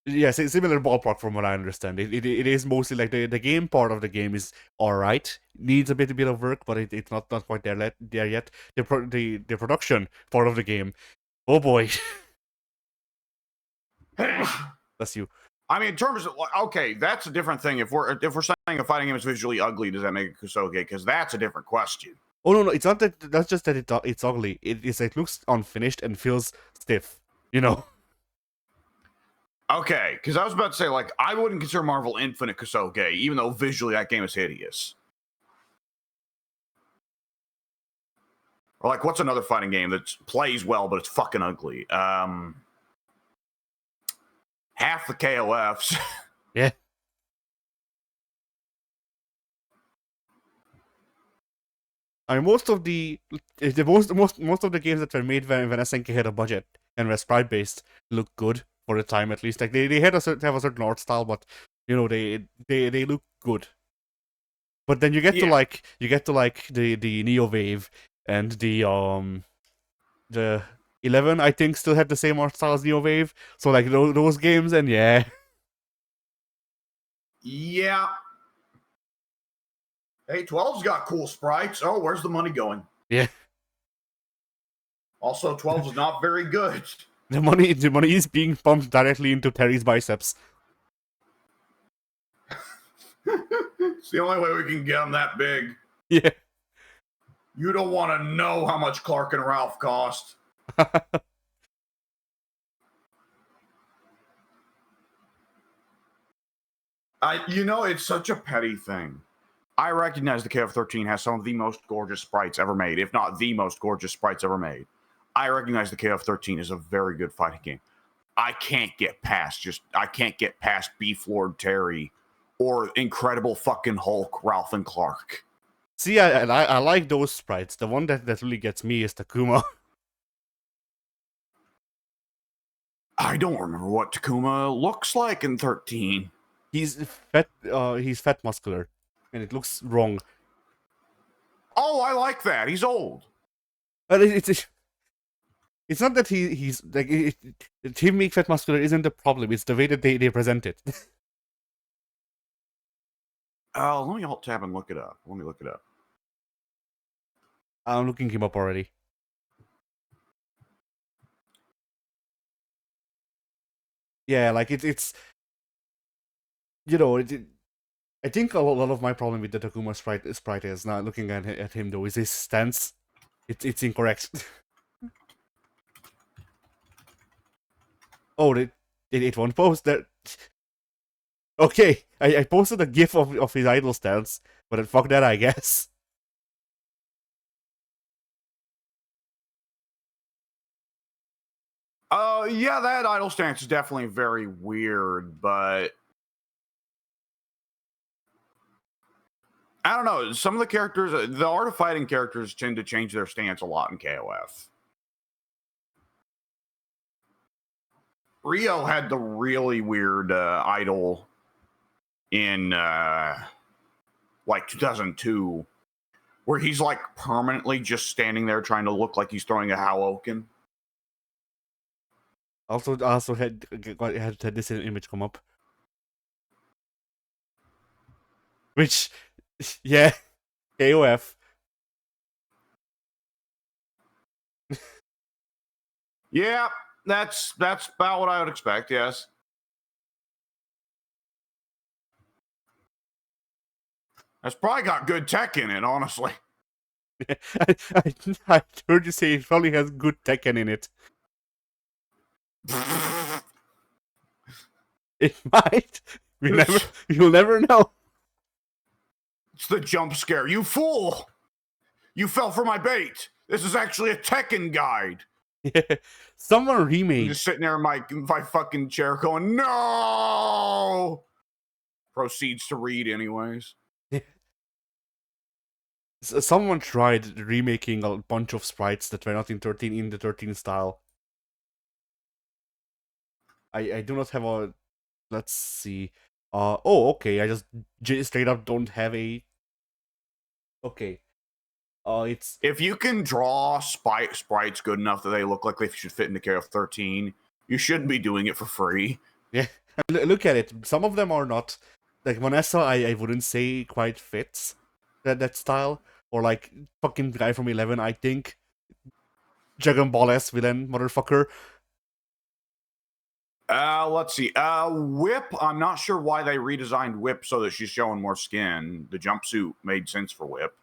Yes, it's similar ballpark from what I understand. It is mostly like the game part of the game is alright. Needs a bit of work, but it's not quite there yet. The production part of the game. Oh boy. That's you. I mean, in terms of okay, that's a different thing. If we're saying a fighting game is visually ugly, does that make it Kusoge? Because that's a different question. Oh no, it's not that. That's just that it's ugly. It looks unfinished and feels stiff. You know. Okay, because I was about to say, like, I wouldn't consider Marvel Infinite Kusoge, even though visually that game is hideous. Or like, what's another fighting game that plays well but it's fucking ugly? Half the KOFs. Yeah. I mean, most of the most of the games that were made when SNK had a budget and were sprite based look good for the time at least. Like they had have a certain art style, but you know they look good. But then you get to like the Neo Wave and the 11, I think, still had the same art style as Neo Wave. So like those games, and yeah. Yeah. Hey, 12's got cool sprites. Oh, where's the money going? Yeah. Also, 12 is not very good. The money is being pumped directly into Terry's biceps. It's the only way we can get them that big. Yeah. You don't want to know how much Clark and Ralph cost. It's such a petty thing. I recognize the KF-13 has some of the most gorgeous sprites ever made, if not the most gorgeous sprites ever made. I recognize the KF-13 is a very good fighting game. I can't get past Beef Lord Terry or Incredible fucking Hulk Ralph and Clark. See, I like those sprites. The one that really gets me is Takuma. I don't remember what Takuma looks like in 13. He's fat muscular, and it looks wrong. Oh, I like that. He's old. But it's not that he's like him being fat muscular isn't the problem. It's the way that they present it. Let me alt tab and look it up. Let me look it up. I'm looking him up already. Yeah, like it's you know I think a lot of my problem with the Takuma sprite is not looking at him though is his stance. It's incorrect. Oh, it won't post that. Okay, I posted a gif of his idol stance, but then fuck that, I guess. Yeah, that idle stance is definitely very weird, but I don't know. Some of the characters, the Art of Fighting characters, tend to change their stance a lot in KOF. Rio had the really weird idol in like 2002, where he's like permanently just standing there trying to look like he's throwing a Howoken. Also had this image come up, which, yeah, KOF. Yeah, that's about what I would expect. Yes. That's probably got good tech in it, honestly. I heard you say it probably has good Tekken in it. It might. You'll never know. It's the jump scare. You fool! You fell for my bait. This is actually a Tekken guide. Yeah. Someone remade. I'm just sitting there in my fucking chair going, no! Proceeds to read anyways. Someone tried remaking a bunch of sprites that were not in 13 in the 13 style. I do not have a... Let's see. Oh, okay. I just straight up don't have a Okay. It's If you can draw sprites good enough that they look like they should fit into KF13, you shouldn't be doing it for free. yeah. Look at it. Some of them are not like Vanessa. I wouldn't say quite fits that style. Or like fucking guy from 11. I think Dragon Ball S villain motherfucker. Let's see. Whip. I'm not sure why they redesigned Whip so that she's showing more skin. The jumpsuit made sense for Whip.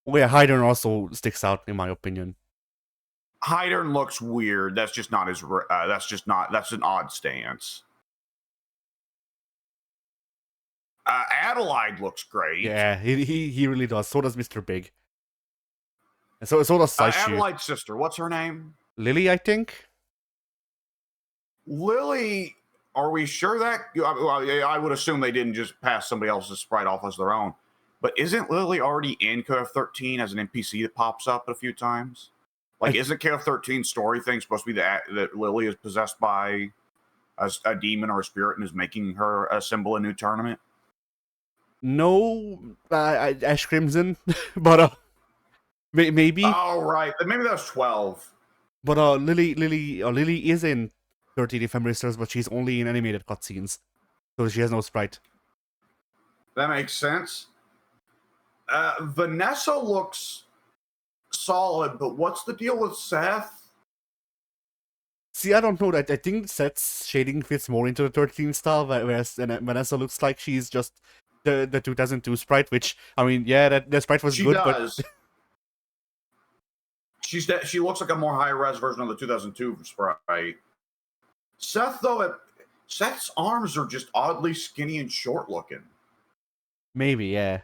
Oh yeah, Hyden also sticks out in my opinion. Hydern looks weird. That's just not his. That's an odd stance. Adelaide looks great. Yeah, he really does. So does Mr. Big. And so does Saishu. Adelaide's sister. What's her name? Lily, I think. Lily. Are we sure that? I would assume they didn't just pass somebody else's sprite off as their own. But isn't Lily already in KF13 as an NPC that pops up a few times? Like, isn't KF13 story thing supposed to be that Lily is possessed by a demon or a spirit and is making her assemble a new tournament? No, Ash Crimson, but maybe. Oh right, maybe that was 12. But Lily is in 13 if memory serves, but she's only in animated cutscenes, so she has no sprite. That makes sense. Vanessa looks solid, but what's the deal with Seth? See, I don't know that. I think Seth's shading fits more into the 13 style, whereas Vanessa looks like she's just the 2002 sprite, which, I mean, yeah, that sprite was good, does. but... She looks like a more high-res version of the 2002 sprite. Seth, though, Seth's arms are just oddly skinny and short-looking. Maybe, yeah.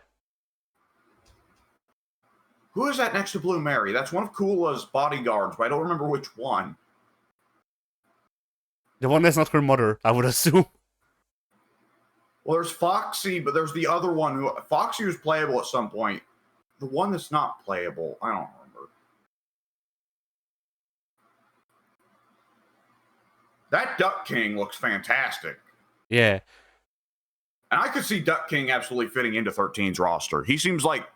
Who is that next to Blue Mary? That's one of Kula's bodyguards, but I don't remember which one. The one that's not her mother, I would assume. Well, there's Foxy, but there's the other one. Foxy was playable at some point. The one that's not playable, I don't remember. That Duck King looks fantastic. Yeah. And I could see Duck King absolutely fitting into 13's roster. He seems like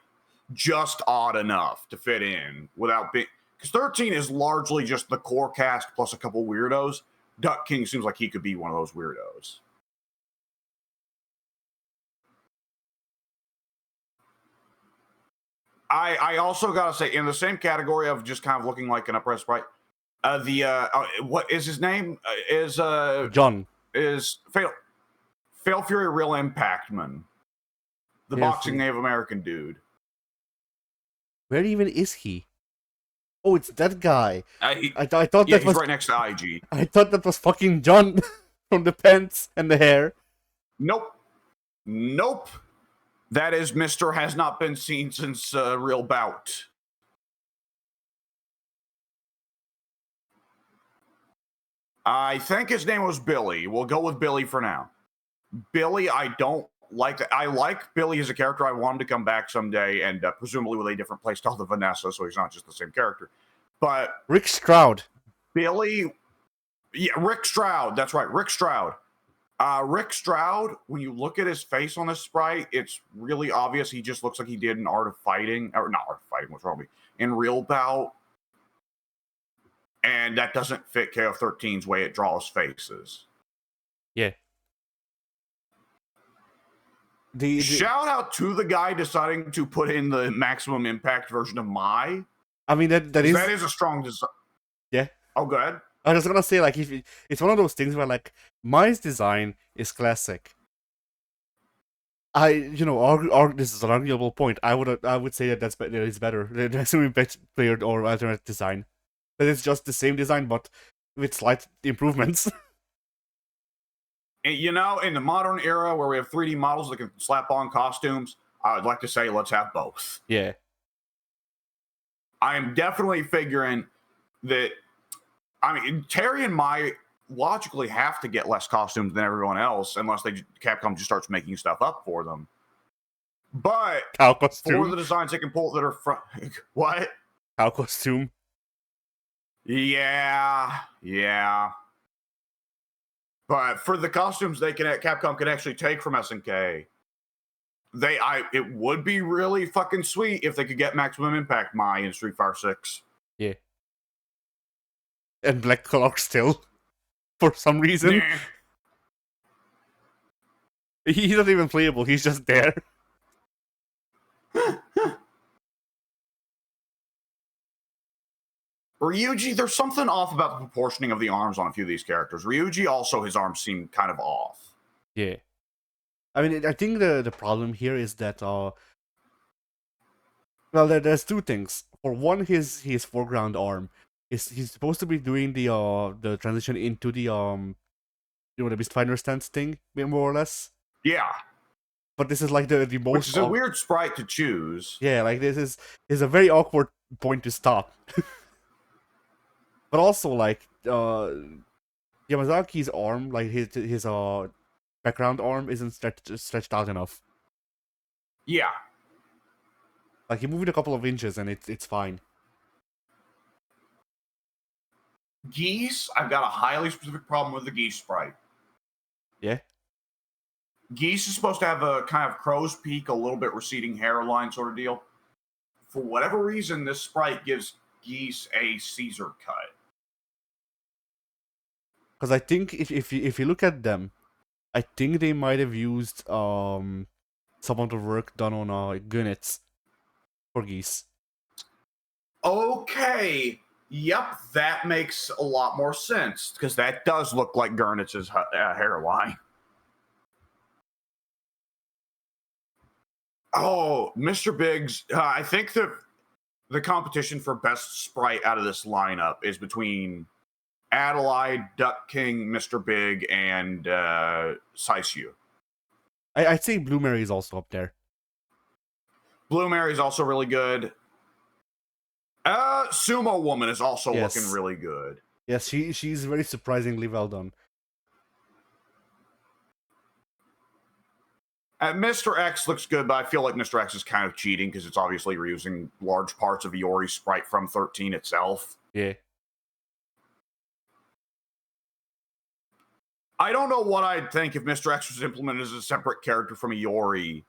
just odd enough to fit in without being... Because 13 is largely just the core cast plus a couple weirdos. Duck King seems like he could be one of those weirdos. I also gotta say, in the same category of just kind of looking like an upright sprite, what is his name? John. Is Fail Fury Real Impactman. The boxing Native American dude. Where even is he? Oh, it's that guy. I thought yeah, that was right next to IG. I thought that was fucking John from the pants and the hair. Nope. That is Mr. Has Not Been Seen Since Real Bout. I think his name was Billy. We'll go with Billy for now. Billy, I don't like. I like Billy as a character. I want him to come back someday, and presumably with a different playstyle than Vanessa, so he's not just the same character. But Rick Stroud. Billy, yeah, Rick Stroud. That's right, Rick Stroud. Rick Stroud, when you look at his face on this sprite, it's really obvious he just looks like he did in Art of Fighting. Or not Art of Fighting, what's wrong with me? In Real Bout. And that doesn't fit KF13's way it draws faces. Yeah. Shout out to the guy deciding to put in the maximum impact version of Mai. I mean, that is a strong design. Yeah. Oh, go ahead. I was gonna say, like, if it's one of those things where, like, Mai's design is classic. This is an arguable point. I would say that that is better. That's a best player or alternate design. That it's just the same design, but with slight improvements. In the modern era where we have 3D models that can slap on costumes, I would like to say let's have both. Yeah. I am definitely figuring that, I mean, Terry and Mai logically have to get less costumes than everyone else unless Capcom just starts making stuff up for them. But Cow costume. For the designs they can pull that are what? Cow costume. Yeah. But for the costumes Capcom can actually take from SNK, It would be really fucking sweet if they could get Maximum Impact Mai in Street Fighter 6. Yeah. And Black Clock still, for some reason. Nah. He's not even playable, he's just there. Ryuji, there's something off about the proportioning of the arms on a few of these characters. Ryuji also, his arms seem kind of off. Yeah. I mean, I think the problem here is that, well, there's two things. For one, his foreground arm he's supposed to be doing the transition into the the Beast Finder stance thing, more or less. Yeah. But this is like the most, which is a weird sprite to choose. Yeah, like this is a very awkward point to stop. But also, like, Yamazaki's arm, like his background arm, isn't stretched out enough. Yeah. Like, he moved a couple of inches and it's fine. Geese, I've got a highly specific problem with the Geese sprite. Yeah. Geese is supposed to have a kind of crow's peak, a little bit receding hairline sort of deal. For whatever reason, this sprite gives Geese a Caesar cut. Because I think if you look at them, I think they might have used some of the work done on Gunnets for Geese. Okay. Yep, that makes a lot more sense, because that does look like Gurnitz's hairline. Oh, Mr. Biggs, I think the competition for best sprite out of this lineup is between Adelaide, Duck King, Mr. Big, and Saisyu. I'd say Blue Mary is also up there. Blue Mary is also really good. Sumo Woman is also looking really good. Yes, she's very surprisingly well done. Mr. X looks good, but I feel like Mr. X is kind of cheating because it's obviously reusing large parts of Iori's sprite from 13 itself. Yeah. I don't know what I'd think if Mr. X was implemented as a separate character from Iori,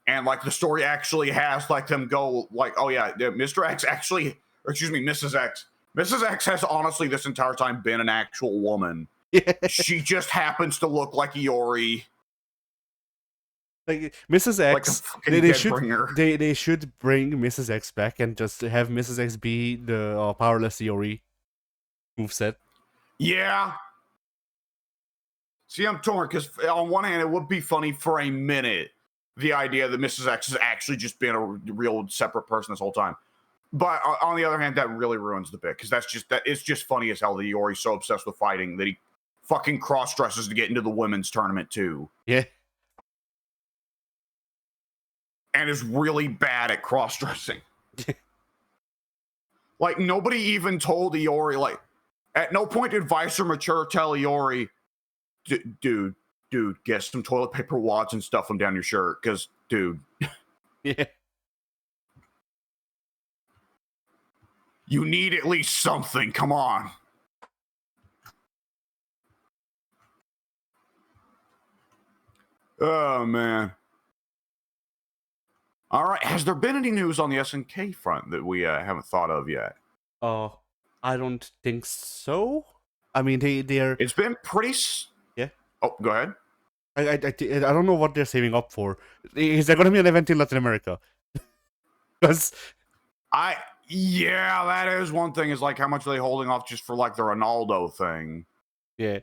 and like the story actually has like them go like, oh yeah, Mr. X actually, or excuse me, Mrs. X. Mrs. X has honestly this entire time been an actual woman. Yeah. She just happens to look like Iori. Like Mrs. X, like they should bring Mrs. X back and just have Mrs. X be the powerless Iori moveset. Yeah. See, I'm torn because on one hand, it would be funny for a minute, the idea that Mrs. X has actually just been a real separate person this whole time. But on the other hand, that really ruins the bit because it's just funny as hell that Iori's so obsessed with fighting that he fucking cross dresses to get into the women's tournament too. Yeah. And is really bad at cross dressing. Like nobody even told Iori. Like at no point did Vice or Mature tell Iori, dude, get some toilet paper wads and stuff them down your shirt, because, dude. Yeah. You need at least something. Come on. Oh, man. All right. Has there been any news on the SNK front that we haven't thought of yet? I don't think so. I mean, they're... It's been pretty... Yeah. Oh, go ahead. I don't know what they're saving up for. Is there going to be an event in Latin America? Because... Yeah, that is one thing, is like how much are they holding off just for like the Ronaldo thing. Yeah.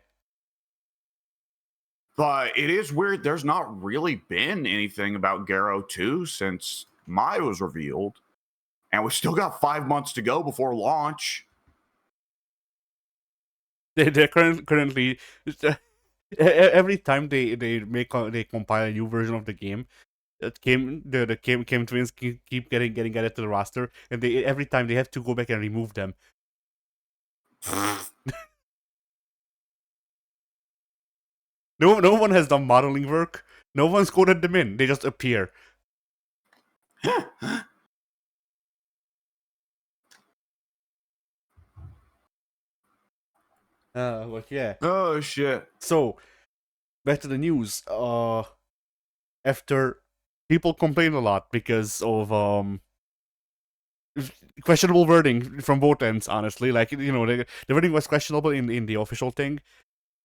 But it is weird. There's not really been anything about Garo 2 since Mai was revealed. And we still got 5 months to go before launch. They're currently... every time they compile a new version of the game, the Kim twins keep getting added to the roster, and every time they have to go back and remove them. No one has done modeling work. No one's coded them in. They just appear. But yeah. Oh shit. So, back to the news. After people complain a lot because of questionable wording from both ends. Honestly, like the wording was questionable in the official thing,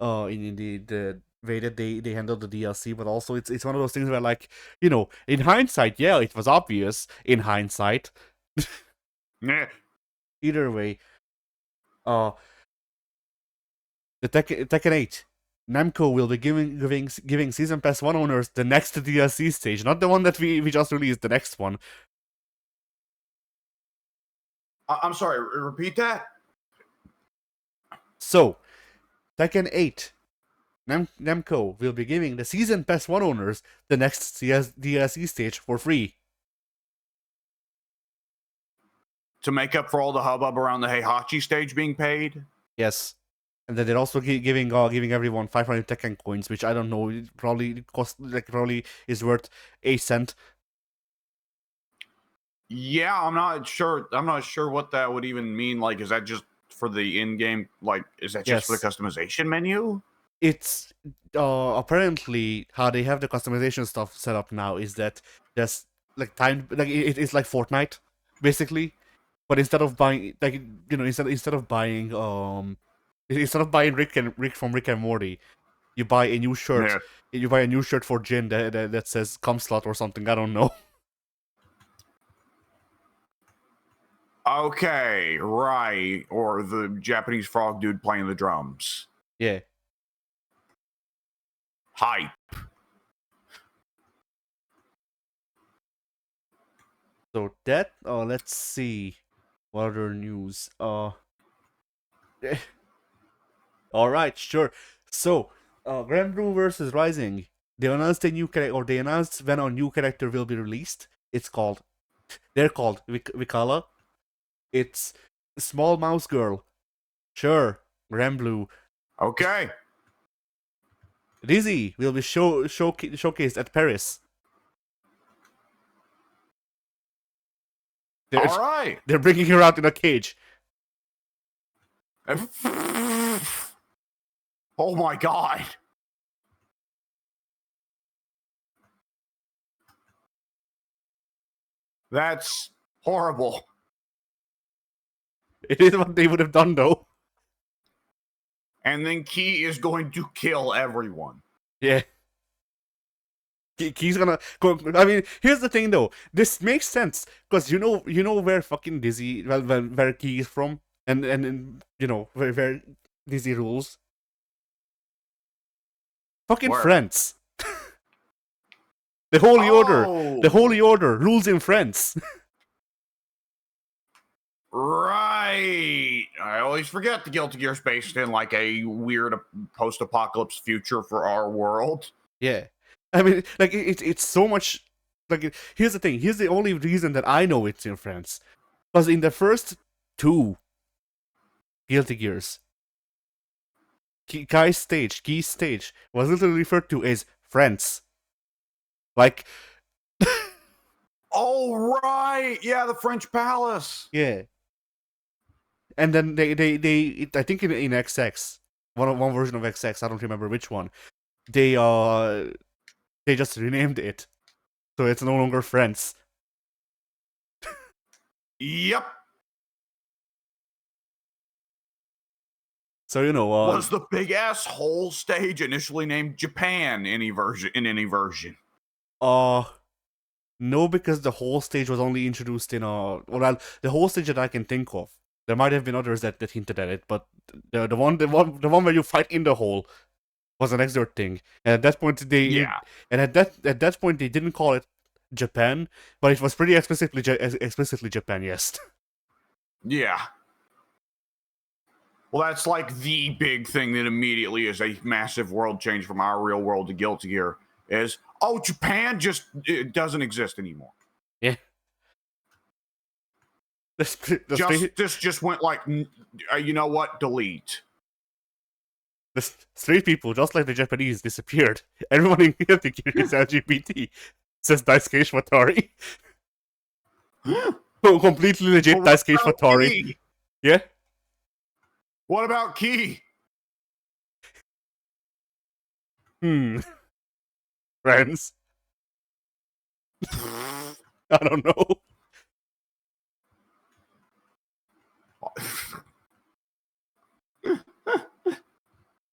in the way that they handled the DLC, but also it's one of those things where, like, in hindsight, yeah, it was obvious in hindsight. Yeah. Either way, uh, the Tekken 8. Namco will be giving Season Pass 1 owners the next DLC stage, not the one that we just released, the next one. I'm sorry, repeat that? So, Tekken 8. Namco will be giving the Season Pass 1 owners the next DLC stage for free. To make up for all the hubbub around the Heihachi stage being paid? Yes. And then they're also giving everyone 500 Tekken coins, which I don't know, it probably is worth a cent. Yeah, I'm not sure. I'm not sure what that would even mean. Like, is that just for the in-game? Like, is that just for the customization menu? It's apparently how they have the customization stuff set up now is that there's like time, like it's like Fortnite basically, but instead of buying, like, instead of buying Rick from Rick and Morty, you buy a new shirt. Yeah. You buy a new shirt for Jin that says "cum slut" or something. I don't know. Okay, right. Or the Japanese frog dude playing the drums. Yeah. Hype. So that, let's see, what other news? All right, sure. So, Grand Blue versus Rising. They announced a new character, or they announced when a new character will be released. They're called Vikala. It's Small Mouse Girl. Sure, Grand Blue. Okay. Dizzy will be showcased at Paris. All right. They're bringing her out in a cage. Oh my god. That's horrible. It is what they would have done, though. And then Key is going to kill everyone. Yeah. He's gonna go. I mean, here's the thing, though. This makes sense because you know where fucking Dizzy, where Key is from, and where Dizzy rules. Fucking Where? France. The Holy Order. The Holy Order rules in France. Right. I always forget the Guilty Gear is based in like a weird post-apocalypse future for our world. Yeah. I mean, like, it's so much. Like, here's the thing. Here's the only reason that I know it's in France. Because in the first two Guilty Gears, Key's stage was literally referred to as France. Like, Oh right, yeah, the French Palace. yeah. And then they I think in XX, one version of XX, I don't remember which one. They just renamed it, so it's no longer France. Yep. So was the big ass whole stage initially named Japan in any version? No, because the whole stage was only introduced in well, the whole stage that I can think of. There might have been others that hinted at it, but the one where you fight in the hole was an exert thing. And at that point at that point they didn't call it Japan, but it was pretty explicitly Japan, yes. Yeah. Well, that's like the big thing that immediately is a massive world change from our real world to Guilty Gear is, oh, Japan it doesn't exist anymore. Yeah. This just went like, you know what? Delete. The straight people, just like the Japanese, disappeared. Everyone in Guilty Gear is LGBT, says Daisuke Shwatori. Completely legit Daisuke Shwatori. Yeah? What about Key? Friends. I don't know.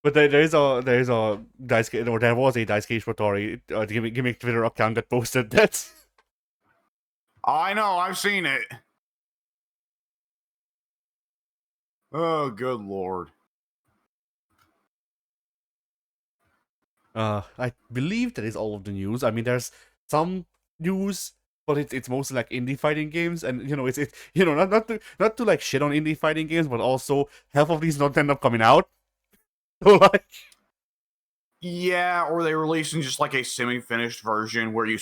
But there is a dice or there was a Dice Cage Rotori gimmick Twitter account that posted that. I know, I've seen it. Oh, good lord. I believe that is all of the news. I mean, there's some news, but it's mostly like indie fighting games, and it's not to like shit on indie fighting games, but also half of these not end up coming out. So like, Yeah, or they releasing just like a semi-finished version where you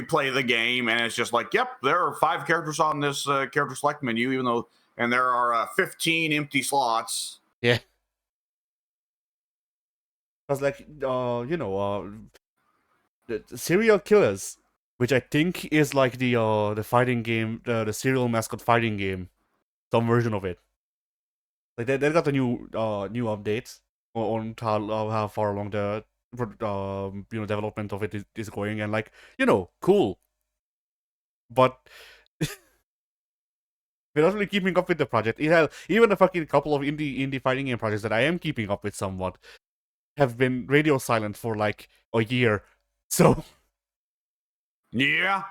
play the game and it's just like, yep, there are 5 characters on this character select menu, even though, and there are 15 empty slots. yeah, because like the Serial Killers, which I think is like the fighting game, the serial mascot fighting game, some version of it. Like they got a new update on how far along the development of it is going, and like cool, but we're not really keeping up with the project. Even a fucking couple of indie fighting game projects that I am keeping up with somewhat have been radio silent for like a year. So Yeah.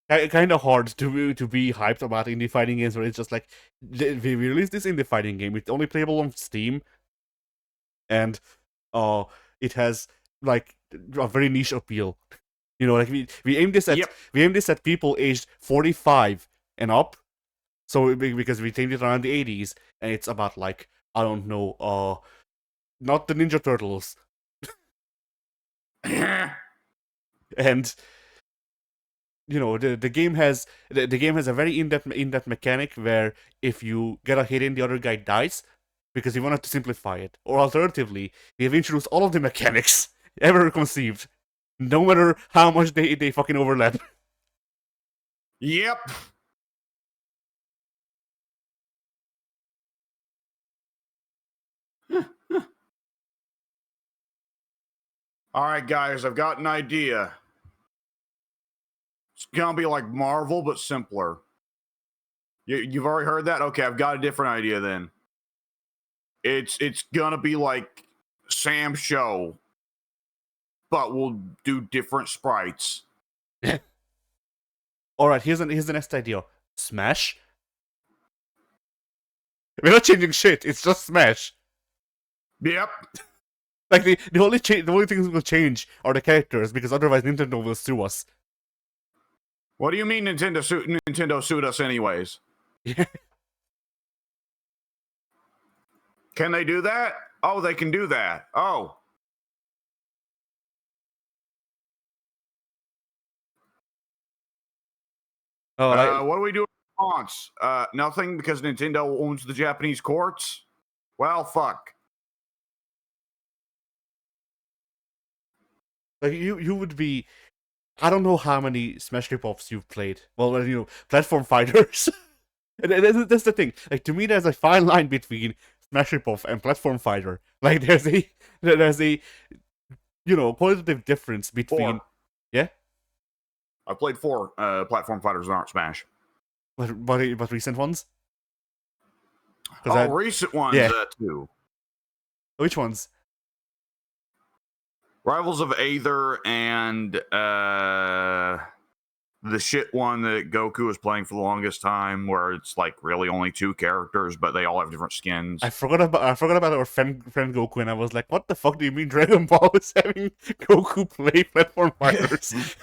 kind of hard to be hyped about indie fighting games where it's just like we released this indie fighting game. It's only playable on Steam, and it has like a very niche appeal. Like we aim this at people aged 45 and up. So because we themed it around the 80s, and it's about like I don't know, not the Ninja Turtles, and the game has a very in-depth mechanic where if you get a hit in, the other guy dies, because we wanted to simplify it. Or alternatively, we have introduced all of the mechanics ever conceived, no matter how much they fucking overlap. Yep. All right, guys, I've got an idea. It's gonna be like Marvel, but simpler. You've already heard that? Okay, I've got a different idea then. It's gonna be like Sam's show, but we'll do different sprites. Alright, here's the next idea. Smash? We're not changing shit, it's just Smash. Yep. Like the only things will change are the characters, because otherwise Nintendo will sue us. What do you mean Nintendo sued us anyways? Yeah. Can they do that? Oh, they can do that. Oh. What do we do in response? Nothing, because Nintendo owns the Japanese courts? Well, fuck. Like you would be, I don't know how many Smash ripoffs you've played. Well, platform fighters. That's the thing. Like to me, there's a fine line between Smash ripoff and platform fighter. Like there's a qualitative difference between. 4. Yeah. I played 4 platform fighters that aren't Smash. But recent ones. Recent ones too. Which ones? Rivals of Aether and the shit one that Goku was playing for the longest time, where it's like really only 2 characters, but they all have different skins. I forgot about our friend Goku, and I was like, what the fuck do you mean Dragon Ball is having Goku play platform fighters?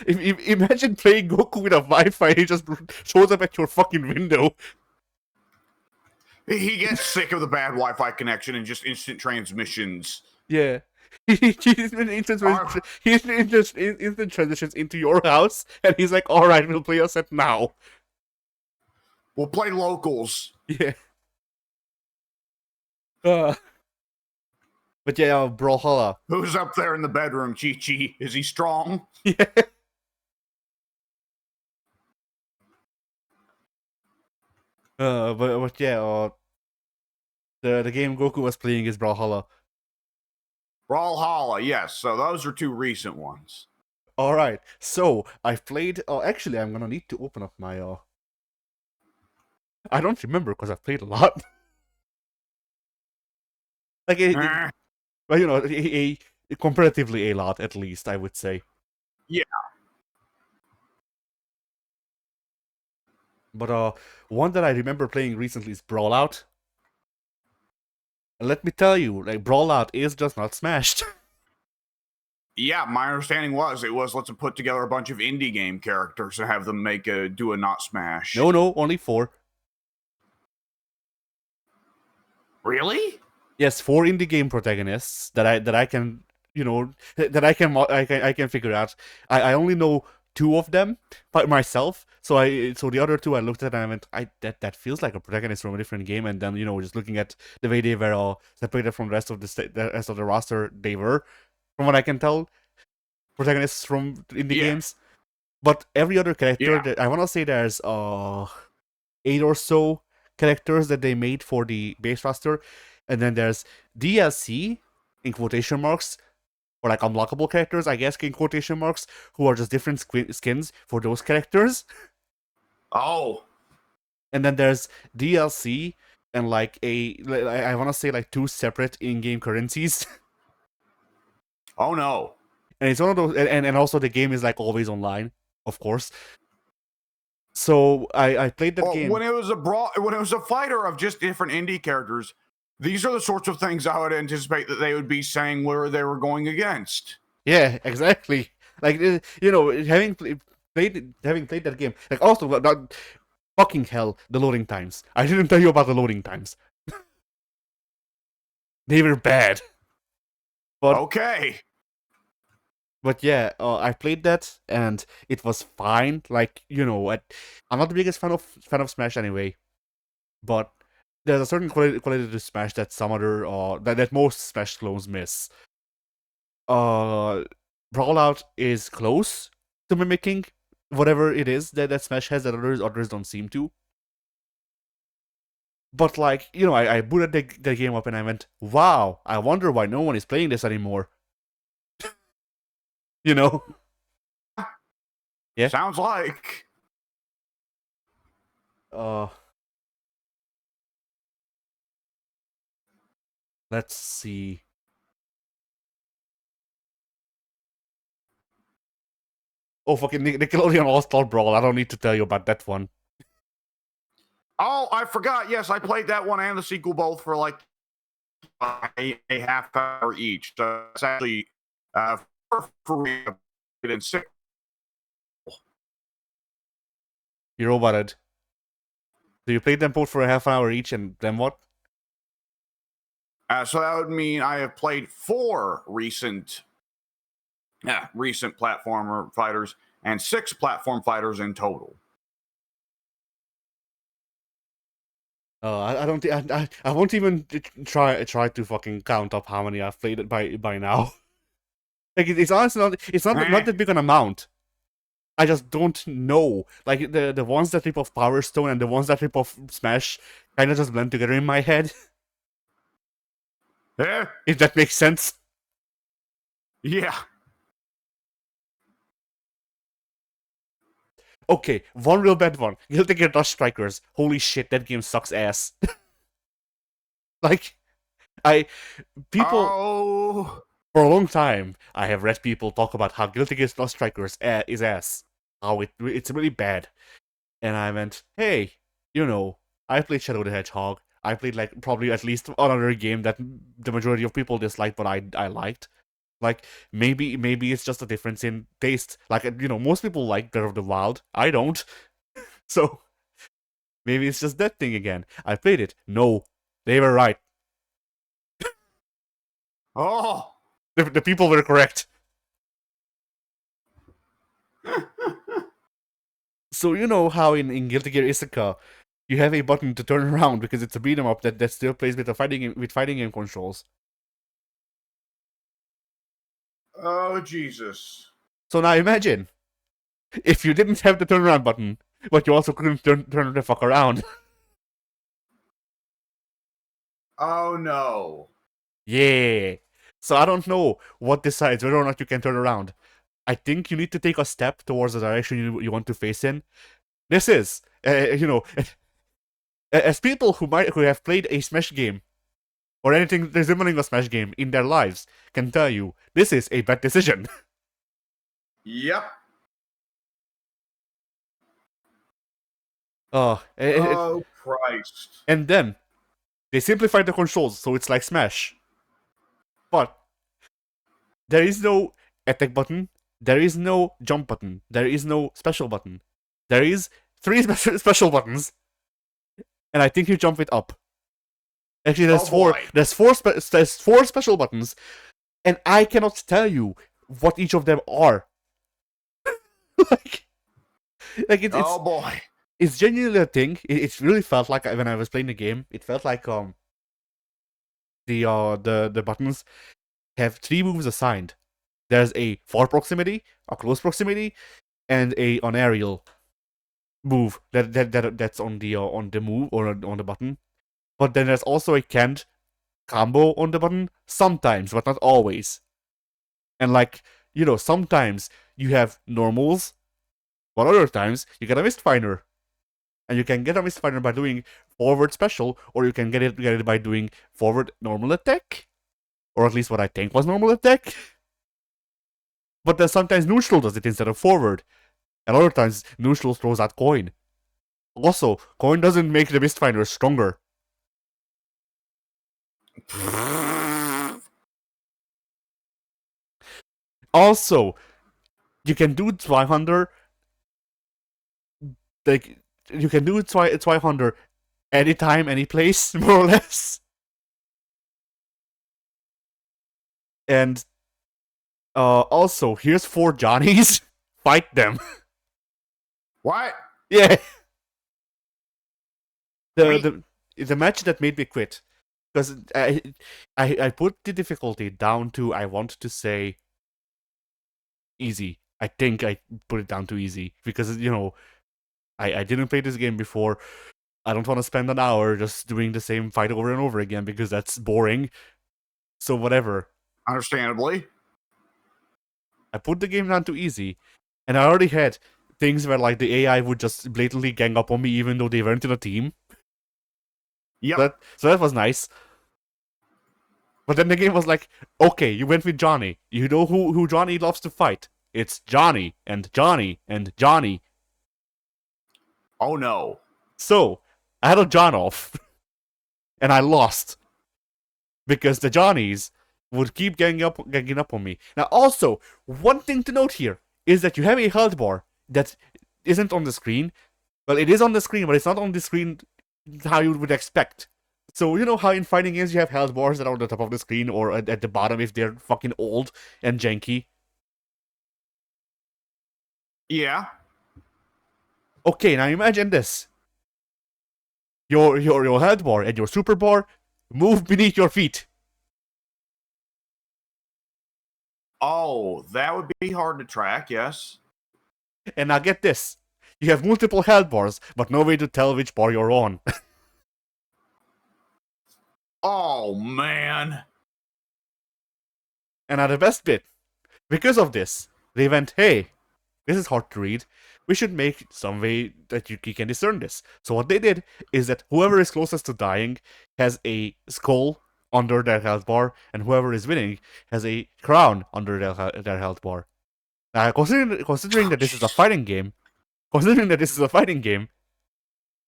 Imagine playing Goku with a Wi-Fi, he just shows up at your fucking window. He gets sick of the bad Wi-Fi connection and just instant transmissions. Yeah. He's instant transitions into your house, and he's like, alright, we'll play a set now. We'll play locals. Yeah. But yeah, Brawlhalla. Who's up there in the bedroom, Chi-Chi? Is he strong? Yeah. But yeah, the game Goku was playing is Brawlhalla. Brawlhalla, yes. So those are two recent ones. All right, so I've played. Actually, I'm gonna need to open up my. I don't remember because I've played a lot. Like, well, you know, comparatively a lot, at least I would say. Yeah. But one that I remember playing recently is Brawlout. And let me tell you, like Brawlout is just not smashed. Yeah, my understanding was let's put together a bunch of indie game characters and have them do a not smash. No, only 4. Really? Yes, 4 indie game protagonists that I can, you know, that I can figure out. I only know 2 of them by myself. So the other 2 I looked at and I went, that feels like a protagonist from a different game. And then, you know, just looking at the way they were all separated from the rest of the rest of the roster, they were, from what I can tell, protagonists from indie games. But every other character that I want to say there's 8 or so characters that they made for the base roster, and then there's DLC in quotation marks, or like unlockable characters, I guess, in quotation marks, who are just different skins for those characters. Oh. And then there's DLC and like I want to say like 2 separate in-game currencies. Oh no. And it's one of those, and also the game is like always online, of course. So I played that game when it was a fighter of just different indie characters. These are the sorts of things I would anticipate that they would be saying where they were going against. Yeah, exactly. Like, you know, having played that game, like also not fucking hell, the loading times. I didn't tell you about the loading times. They were bad. But okay. But yeah, I played that and it was fine. Like, you know, I'm not the biggest fan of Smash anyway, but there's a certain quality to Smash that some other that most Smash clones miss. Brawlout is close to mimicking whatever it is that Smash has that others don't seem to. But like, you know, I booted the game up and I went, wow, I wonder why no one is playing this anymore. You know? Yeah. Sounds like. Let's see. Oh, fucking Nickelodeon All-Star Brawl. I don't need to tell you about that one. Oh, I forgot. Yes, I played that one and the sequel both for like a half hour each. So it's actually for in 6. You roboted. So you played them both for a half hour each, and then what? So that would mean I have played 4 recent platformer fighters and 6 platform fighters in total. I don't. I won't even try to fucking count up how many I've played it by now. Like it's honestly not that big an amount. I just don't know. Like the ones that rip off Power Stone and the ones that rip off Smash kind of just blend together in my head. Yeah. If that makes sense. Yeah. Okay, one real bad one. Guilty Gear Rush Strikers. Holy shit, that game sucks ass. Like, Oh. For a long time, I have read people talk about how Guilty Gear Rush Strikers is ass. How it's really bad. And I went, hey, you know, I played Shadow the Hedgehog. I played like probably at least another game that the majority of people disliked, but I liked. Like maybe it's just a difference in taste. Like, you know, most people like Breath of the Wild. I don't. So maybe it's just that thing again. I played it. No, they were right. Oh. The people were correct. So you know how in Guilty Gear Issaka, you have a button to turn around because it's a beat 'em up that still plays with fighting game controls. Oh, Jesus. So now imagine if you didn't have the turnaround button, but you also couldn't turn the fuck around. Oh no. Yeah. So I don't know what decides whether or not you can turn around. I think you need to take a step towards the direction you want to face in. This is, as people who have played a Smash game or anything resembling a Smash game in their lives can tell you, this is a bad decision. Yep. Oh, Oh Christ. and then they simplified the controls so it's like Smash. But there is no attack button, there is no jump button, there is no special button. There is 3 special buttons, and I think you jump it up. Actually, there's four. Boy. There's four special buttons, and I cannot tell you what each of them are. like, Oh boy. it's genuinely a thing. It really felt like when I was playing the game, it felt like the buttons have 3 moves assigned. There's a far proximity, a close proximity, and an aerial move that's on the move or on the button. But then there's also a canned combo on the button sometimes, but not always. And sometimes you have normals, but other times you get a mist finder. And you can get a mist finder by doing forward special, or you can get it by doing forward normal attack. Or at least what I think was normal attack. But then sometimes neutral does it instead of forward. And other times neutral throws out coin. Also, coin doesn't make the mist finder stronger. Also, you can do Zweihander. Like, you can do Zweihander anytime, any place, more or less. And also, here's 4 Johnnies. Fight them. What? Yeah. The match that made me quit, because I put the difficulty down to, I want to say, easy. I think I put it down to easy because I didn't play this game before. I don't want to spend an hour just doing the same fight over and over again because that's boring. So whatever. Understandably. I put the game down to easy, and I already had things where the AI would just blatantly gang up on me even though they weren't in a team. Yep. So that was nice. But then the game was like, okay, you went with Johnny. You know who Johnny loves to fight. It's Johnny and Johnny and Johnny. Oh no. So, I had a John off. And I lost. Because the Johnnies would keep ganging up on me. Now also, one thing to note here is that you have a health bar that isn't on the screen. Well, it is on the screen, but it's not on the screen how you would expect. So, you know how in fighting games you have health bars that are on the top of the screen or at the bottom if they're fucking old and janky? Yeah. Okay, now imagine this. Your health bar and your super bar move beneath your feet. Oh, that would be hard to track, yes. And now get this. You have multiple health bars, but no way to tell which bar you're on. Oh, man. And now the best bit. Because of this, they went, hey, this is hard to read. We should make some way that you can discern this. So what they did is that whoever is closest to dying has a skull under their health bar, and whoever is winning has a crown under their health bar. Now, considering that this is a fighting game,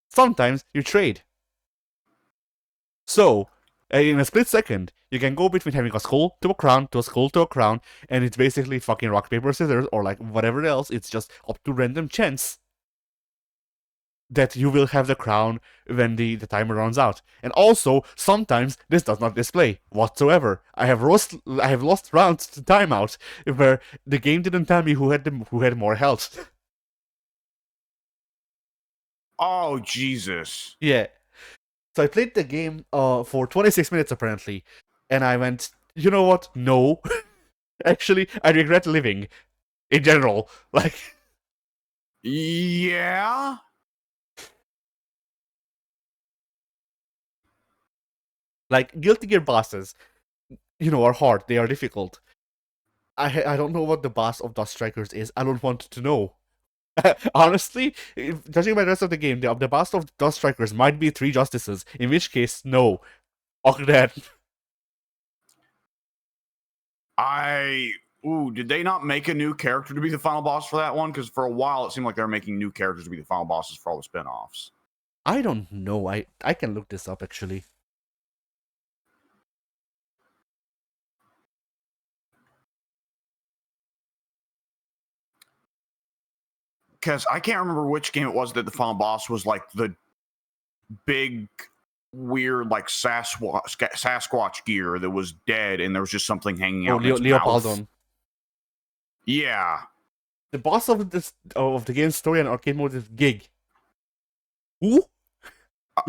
sometimes you trade. So, in a split second, you can go between having a skull to a crown to a skull to a crown, and it's basically fucking rock, paper, scissors, or whatever else. It's just up to random chance that you will have the crown when the timer runs out. And also, sometimes this does not display whatsoever. I have lost rounds to timeout where the game didn't tell me who had more health. Oh, Jesus. Yeah. So I played the game for 26 minutes apparently, and I went, you know what? No. Actually, I regret living. In general. Yeah? Like Guilty Gear bosses, are hard. They are difficult. I don't know what the boss of Dust Strikers is. I don't want to know. Honestly, judging by the rest of the game, the boss of Dust Strikers might be 3 justices. In which case, no. Fuck that. Did they not make a new character to be the final boss for that one? Because for a while it seemed like they were making new characters to be the final bosses for all the spin-offs. I don't know. I can look this up actually. Because I can't remember which game it was that the final boss was like the big, weird, like Sasquatch gear that was dead, and there was just something hanging out. Leopoldon. Yeah. The boss of the game's story and arcade mode is Gig. Who?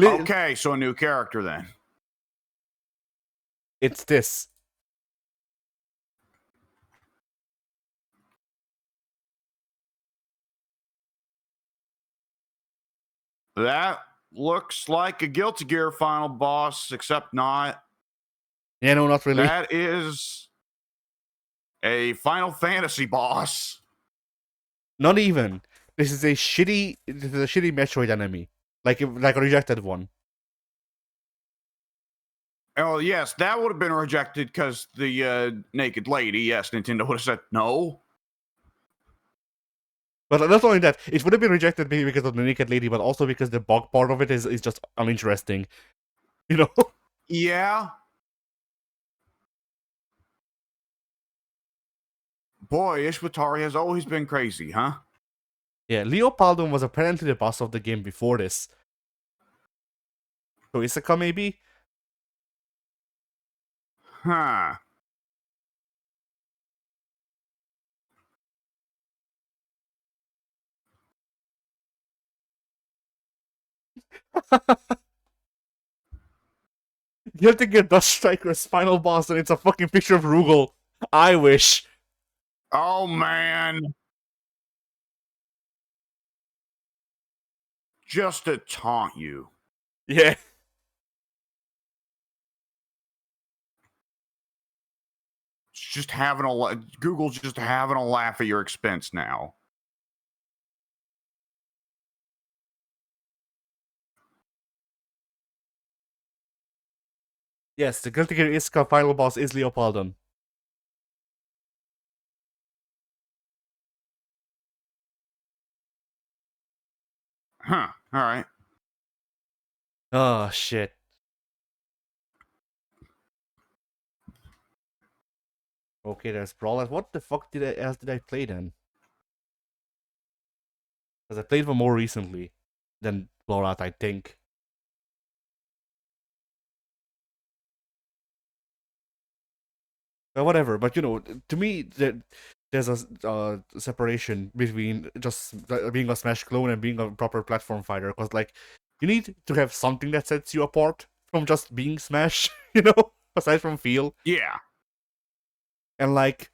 Okay, so a new character then. It's this. That looks like a Guilty Gear final boss, except not. Yeah, no, not really. That is a Final Fantasy boss. Not even. This is a shitty Metroid enemy. Like a rejected one. Oh, yes, that would have been rejected because the naked lady, yes, Nintendo would have said no. But not only that, it would have been rejected maybe because of the naked lady, but also because the bug part of it is just uninteresting. You know? Yeah. Boy, Ishwatari has always been crazy, huh? Yeah, Leopoldon was apparently the boss of the game before this. So Isaka maybe? Huh. You have to get Dust Striker's final boss and it's a fucking picture of Rugal. I wish. Oh, man. Just to taunt you. Yeah. Just having Google's just having a laugh at your expense now. Yes, the Guilty Gear Isaka final boss is Leopoldon. Huh. All right. Oh, shit. Okay, there's Brawl. What the fuck did I play then? Because I played one more recently than Blowout, I think. But whatever. But to me, there's a separation between just being a Smash clone and being a proper platform fighter. Because like, you need to have something that sets you apart from just being Smash. Aside from feel. Yeah. And like,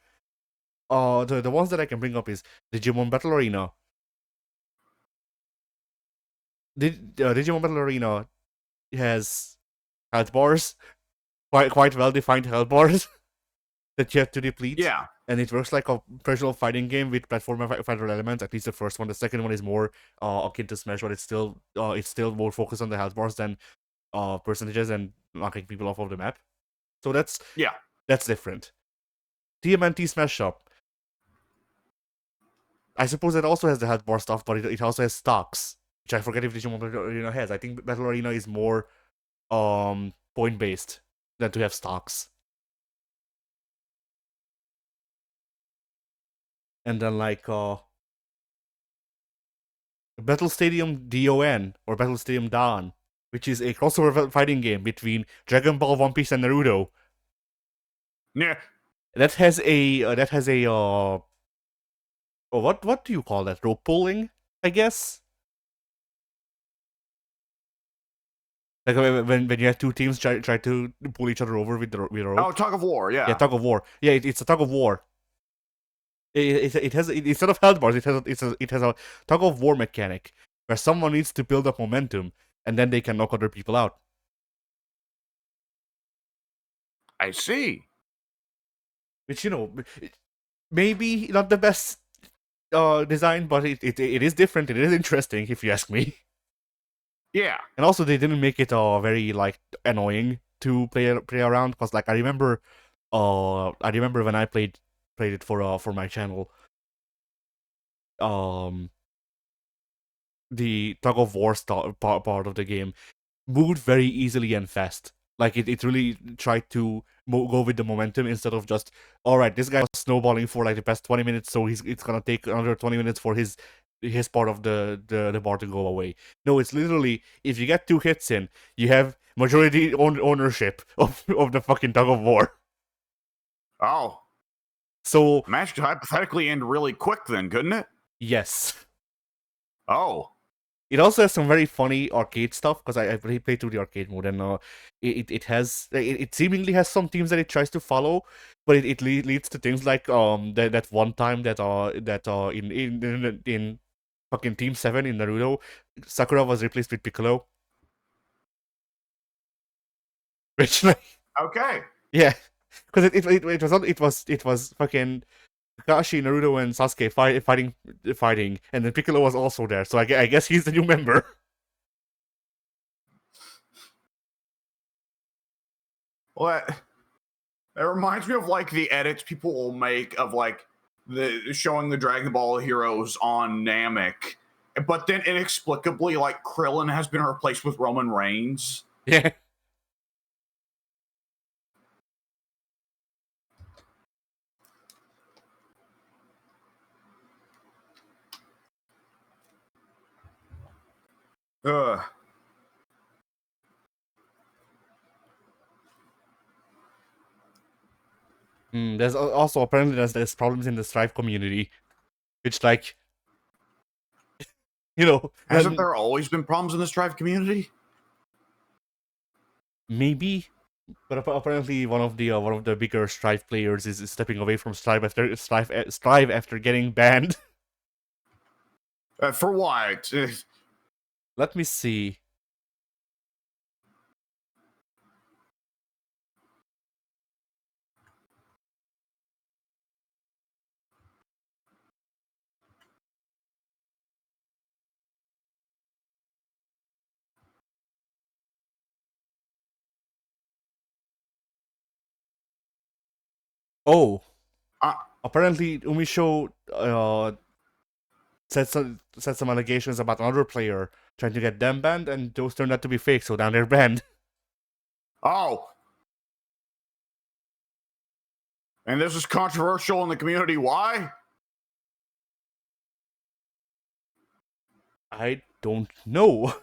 the ones that I can bring up is Digimon Battle Arena. Digimon Battle Arena has health bars, quite well defined health bars that you have to deplete. Yeah. And it works like a personal fighting game with platform and fighter elements. At least the first one. The second one is more akin to Smash, but it's still more focused on the health bars than percentages and knocking people off of the map. So that's different. TMNT Smash Up. I suppose it also has the health bar stuff, but it also has stocks, which I forget if Digimon Battle Arena has. I think Battle Arena is more point based than to have stocks. And then like Battle Stadium DON or Battle Stadium Dawn, which is a crossover fighting game between Dragon Ball, One Piece, and Naruto. Yeah. That has a what do you call that? Rope pulling, I guess. Like when you have two teams try to pull each other over with the rope. Oh, tug of war, yeah. Yeah, tug of war. Yeah, it's a tug of war. It has instead of health bars, it has a tug of war mechanic where someone needs to build up momentum and then they can knock other people out. I see. Which, you know, maybe not the best design, but it is different. It is interesting, if you ask me. Yeah. And also, they didn't make it very like annoying to play around, because like I remember when I played it for my channel. The tug of war part of the game moved very easily and fast. Like it really tried to go with the momentum instead of just, all right, this guy was snowballing for like the past 20 minutes, so it's gonna take another 20 minutes for his part of the bar to go away. No, it's literally, if you get 2 hits in, you have majority ownership of the fucking tug of war. Oh, So match could hypothetically end really quick then, couldn't it? yes. Oh. It also has some very funny arcade stuff, because I played through the arcade mode, and it seemingly has some themes that it tries to follow, but it leads to things like that one time that in fucking Team 7 in Naruto, Sakura was replaced with Piccolo, which like, Okay. yeah, because it was fucking Kakashi, Naruto, and Sasuke fighting, and then Piccolo was also there, so I guess he's the new member. Well, that reminds me of like the edits people will make of like the showing the Dragon Ball heroes on Namek, but then inexplicably like Krillin has been replaced with Roman Reigns. Yeah. Ugh. There's also apparently there's problems in the Strive community, which like, you know, Hasn't there always been problems in the Strive community? maybe, but apparently one of the bigger Strive players is stepping away from Strive after getting banned. For what? Let me see. Oh, apparently Umisho said some allegations about another player trying to get them banned, and those turned out to be fake, so now they're banned. Oh. And this is controversial in the community. Why? I don't know.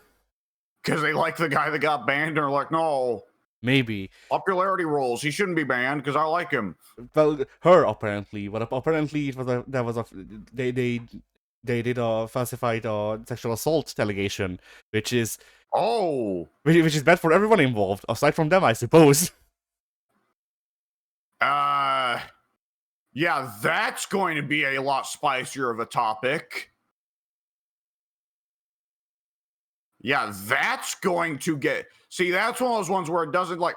Because they like the guy that got banned and are like, no, Maybe. popularity rules. He shouldn't be banned because I like him. Well, her apparently, but apparently it was they did a falsified sexual assault allegation, which is which is bad for everyone involved, aside from them, I suppose. Yeah, that's going to be a lot spicier of a topic. Yeah, that's going to get. See, that's one of those ones where it doesn't like.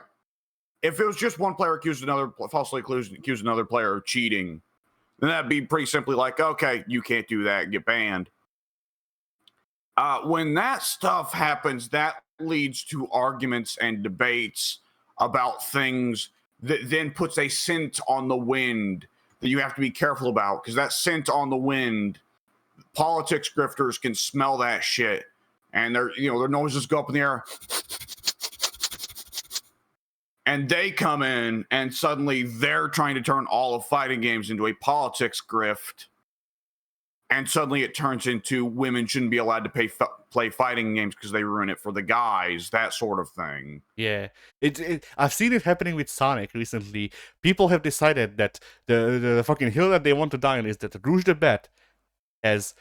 If it was just one player falsely accused another player of cheating, then that'd be pretty simply like, okay, you can't do that, get banned. When that stuff happens, that leads to arguments and debates about things that then puts a scent on the wind that you have to be careful about, because that scent on the wind, politics grifters can smell that shit, and their noses go up in the air, and they come in, and suddenly they're trying to turn all of fighting games into a politics grift. And suddenly it turns into women shouldn't be allowed to play fighting games because they ruin it for the guys, that sort of thing. Yeah, I've seen it happening with Sonic recently. People have decided that the fucking hill that they want to die on is that Rouge de Bet has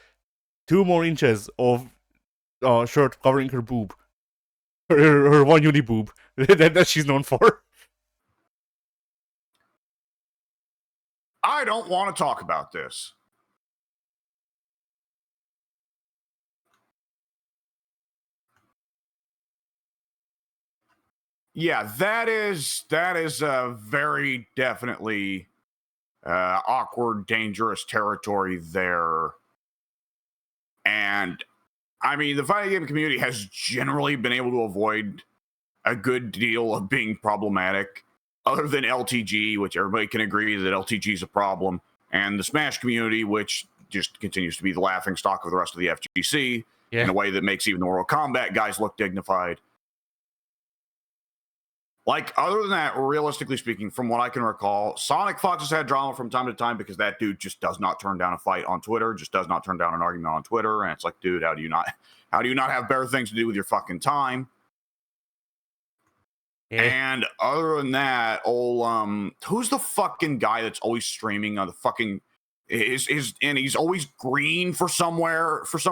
2 more inches of shirt covering her boob, her one uni boob that she's known for. I don't want to talk about this. Yeah, that is very definitely awkward, dangerous territory there. And I mean, the fighting game community has generally been able to avoid a good deal of being problematic, other than LTG, which everybody can agree that LTG is a problem, and the Smash community, which just continues to be the laughing stock of the rest of the FGC in a way that makes even the Mortal Kombat guys look dignified. Like, other than that, realistically speaking, from what I can recall, Sonic Fox has had drama from time to time because that dude just does not turn down a fight on Twitter, just does not turn down an argument on Twitter. And it's like, dude, how do you not have better things to do with your fucking time? Yeah. And other than that, who's the fucking guy that's always streaming on the fucking and he's always green for some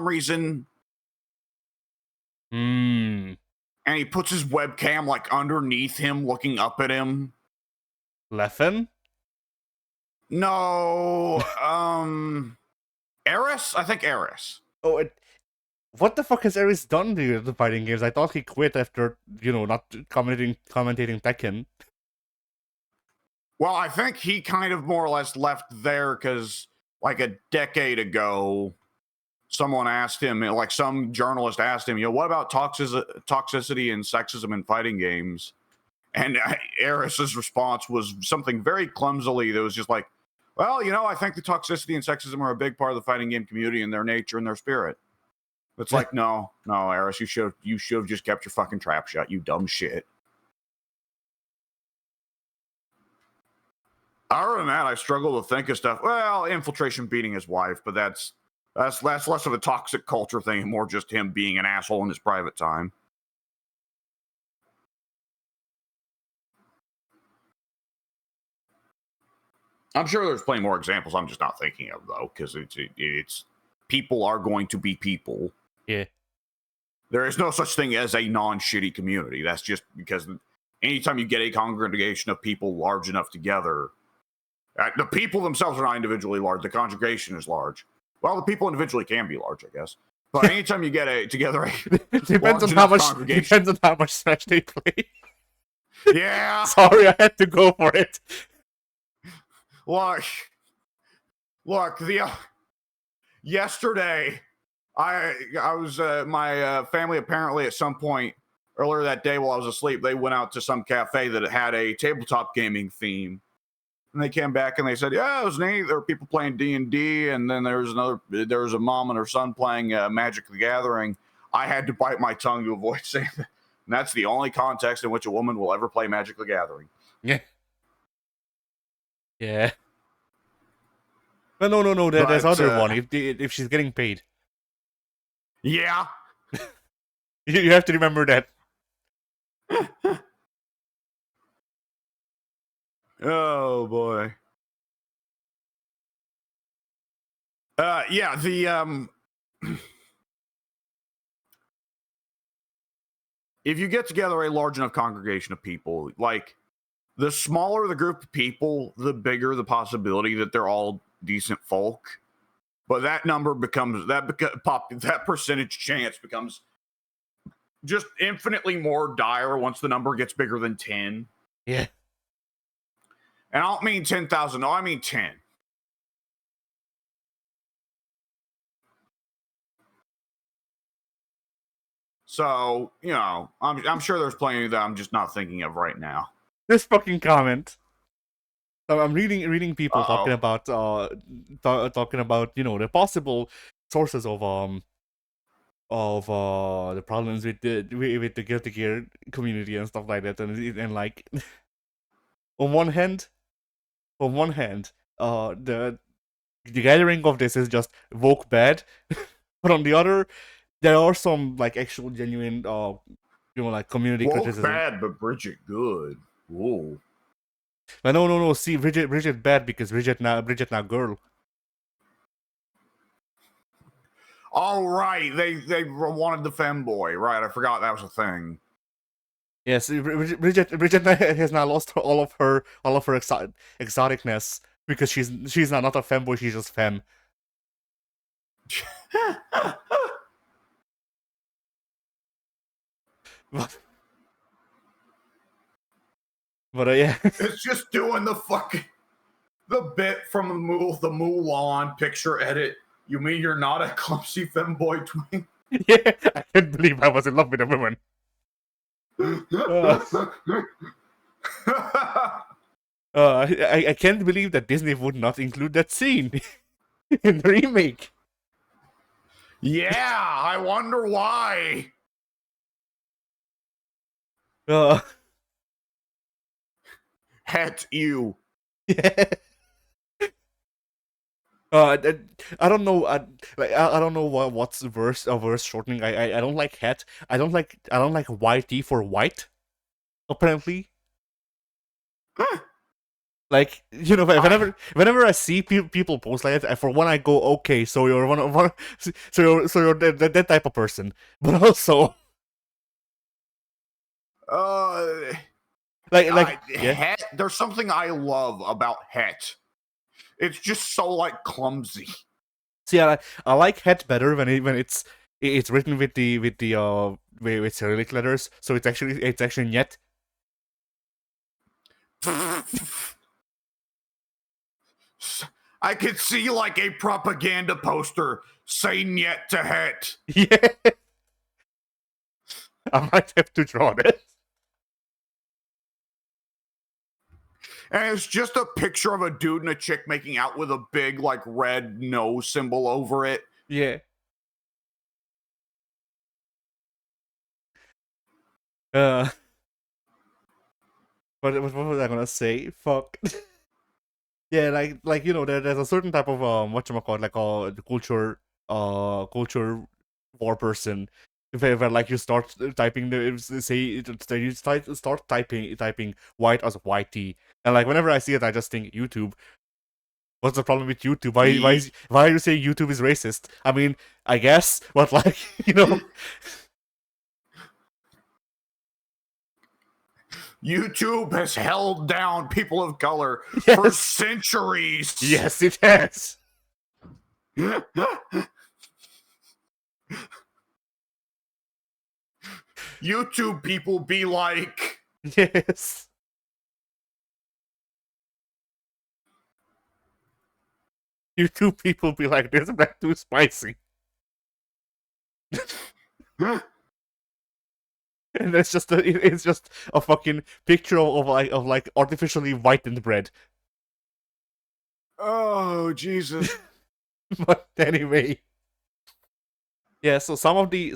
reason. Hmm. And he puts his webcam like underneath him, looking up at him. Leffen? No, Eris? I think Eris. Oh, what the fuck has Eris done to the fighting games? I thought he quit after, not commentating Tekken. Well, I think he kind of more or less left there because, like, a decade ago, someone asked him, like, some journalist asked him, what about toxicity and sexism in fighting games? And Eris's response was something very clumsily that was just like, well, I think the toxicity and sexism are a big part of the fighting game community and their nature and their spirit. It's like, no, Eris, you should have just kept your fucking trap shut, you dumb shit. Other than that, I struggle to think of stuff. Well, infiltration beating his wife, but that's less of a toxic culture thing and more just him being an asshole in his private time. I'm sure there's plenty more examples I'm just not thinking of, though, because it's people are going to be people. Yeah. There is no such thing as a non-shitty community. That's just because anytime you get a congregation of people large enough together, the people themselves are not individually large. The congregation is large. Well, the people individually can be large, I guess. But anytime you get together, depends on how much Smash they play. Yeah. Sorry, I had to go for it. Look, yesterday, I was my family apparently at some point earlier that day while I was asleep, they went out to some cafe that had a tabletop gaming theme. And they came back and they said, yeah, it was neat. There were people playing D&D, and then there was a mom and her son playing Magic the Gathering. I had to bite my tongue to avoid saying that. And that's the only context in which a woman will ever play Magic the Gathering. Yeah. Yeah. But no. There's other one. If she's getting paid. Yeah. You have to remember that. Oh boy. Yeah, if you get together a large enough congregation of people, like, the smaller the group of people, the bigger the possibility that they're all decent folk. But that number that percentage chance becomes just infinitely more dire once the number gets bigger than 10. Yeah. And I don't mean 10,000. No, I mean 10. So, I'm sure there's plenty that I'm just not thinking of right now. This fucking comment. So I'm reading people talking about the possible sources of the problems with the Guilty Gear community and stuff like that, and like on one hand, the gathering of this is just woke bad, but on the other, there are some like actual genuine like community woke criticism. Bad, but Bridget good. Whoa. But no. See, Bridget bad because Bridget now girl. Oh right, they wanted the femboy. Right, I forgot that was a thing. Yes, Bridget has now lost all of her exoticness because she's not a femboy, she's just femme. But yeah. It's just doing the bit from the Mulan picture edit. You mean you're not a clumsy femboy twink? Yeah, I can't believe I was in love with a woman. I can't believe that Disney would not include that scene in the remake. Yeah, I wonder why. Het you. Yeah. I don't know. I don't know what's worse. Worse shortening. I don't like het. I don't like YT for white. Apparently, like whenever I see people post like that, for one I go, okay, so you're one so you're that type of person. But also, yeah. Het, there's something I love about het. It's just so like clumsy. See, I like het better when it's written with with Cyrillic letters, so it's actually net. I could see like a propaganda poster saying "yet" to het. Yeah, I might have to draw that. And it's just a picture of a dude and a chick making out with a big like red no symbol over it. Yeah. What was I gonna say? Fuck. Yeah, like there's a certain type of whatchamacallit, like culture war person, where like you start typing start typing white as YT, and like whenever I see it, I just think YouTube. What's the problem with YouTube? Why are you saying YouTube is racist? I mean, I guess, but like YouTube has held down people of color for centuries. Yes, it has. YouTube people be like, yes. YouTube people be like, this is not too spicy. And it's just a fucking picture of like artificially whitened bread. Oh Jesus! But anyway, yeah. So some of the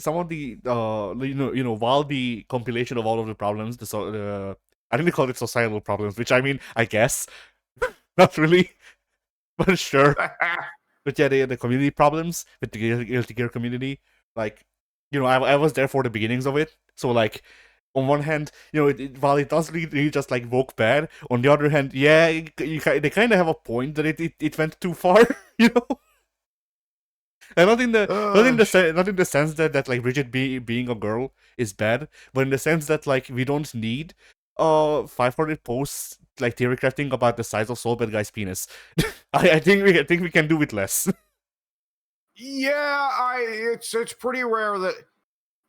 while the compilation of all of the problems, I think they call it societal problems, which I mean, I guess, not really, but sure. But yeah, the community problems with the Guilty Gear community, like I was there for the beginnings of it, so like. On one hand, while it does really just like woke bad, on the other hand, yeah, they kind of have a point that it went too far, And not in the sense that like Bridget being a girl is bad, but in the sense that like we don't need 500 posts like theory crafting about the size of Soul Bad Guy's penis. I think we can do with less. Yeah, it's pretty rare that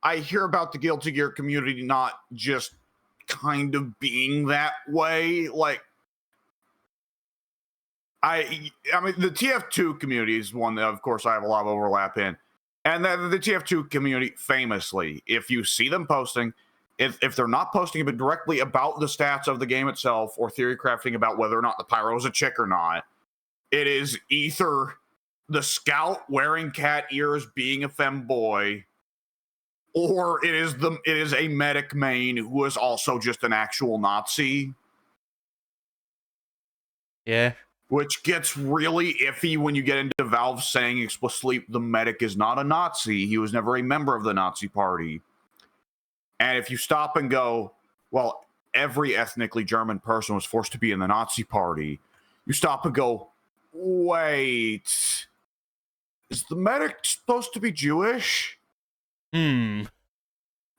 I hear about the Guilty Gear community not just kind of being that way. Like, I mean, the TF2 community is one that, of course, I have a lot of overlap in. And the TF2 community, famously, if you see them posting, if they're not posting it directly about the stats of the game itself or theory crafting about whether or not the pyro is a chick or not, it is either the scout wearing cat ears being a femboy, or it is a medic main who is also just an actual Nazi. Yeah. Which gets really iffy when you get into Valve saying explicitly the medic is not a Nazi. He was never a member of the Nazi party. And if you stop and go, well, every ethnically German person was forced to be in the Nazi party, you stop and go, wait, is the medic supposed to be Jewish?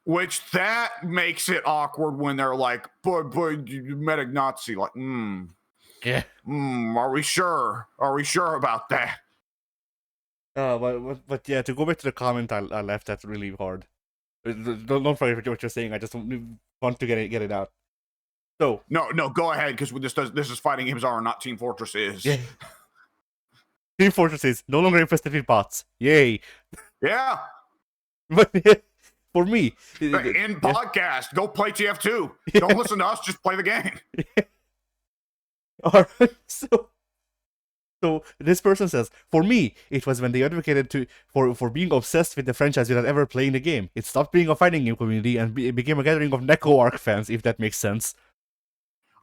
Which that makes it awkward when they're like, boy, medic Nazi. Like, Yeah. Are we sure? Are we sure about that? But yeah, to go back to the comment I left, that's really hard. Don't forget what you're saying. I just want to get it out. So No, go ahead, because this is Fighting Games are, not Team Fortress is. yeah. Team Fortress is no longer infested with bots. Yay. Yeah. But for me, In yeah. podcast, go play TF2. Yeah. Don't listen to us, just play the game. Alright, so this person says, for me, it was when they advocated for being obsessed with the franchise without ever playing the game. It stopped being a fighting game community and it became a gathering of Neko Arc fans, if that makes sense.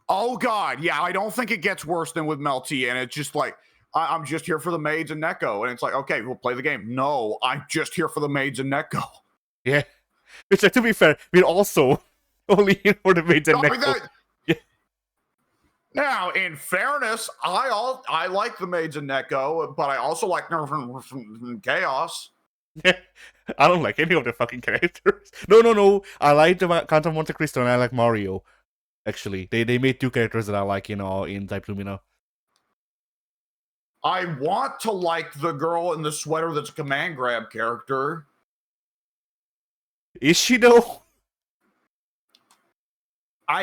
Oh god, yeah, I don't think it gets worse than with Melty, and it's just like, I'm just here for the maids and Neko, and it's like, okay, we'll play the game. No, I'm just here for the maids and Neko. Yeah. Which, to be fair, we're also only here for the maids and Neko. Now, in fairness, I like the maids and Neko, but I also like Nerf from Chaos. Yeah, I don't like any of the fucking characters. No. I like the Count of Monte Cristo and I like Mario. Actually, they made 2 characters that I like, in Type Lumina. I want to like the girl in the sweater that's a command grab character. Is she though?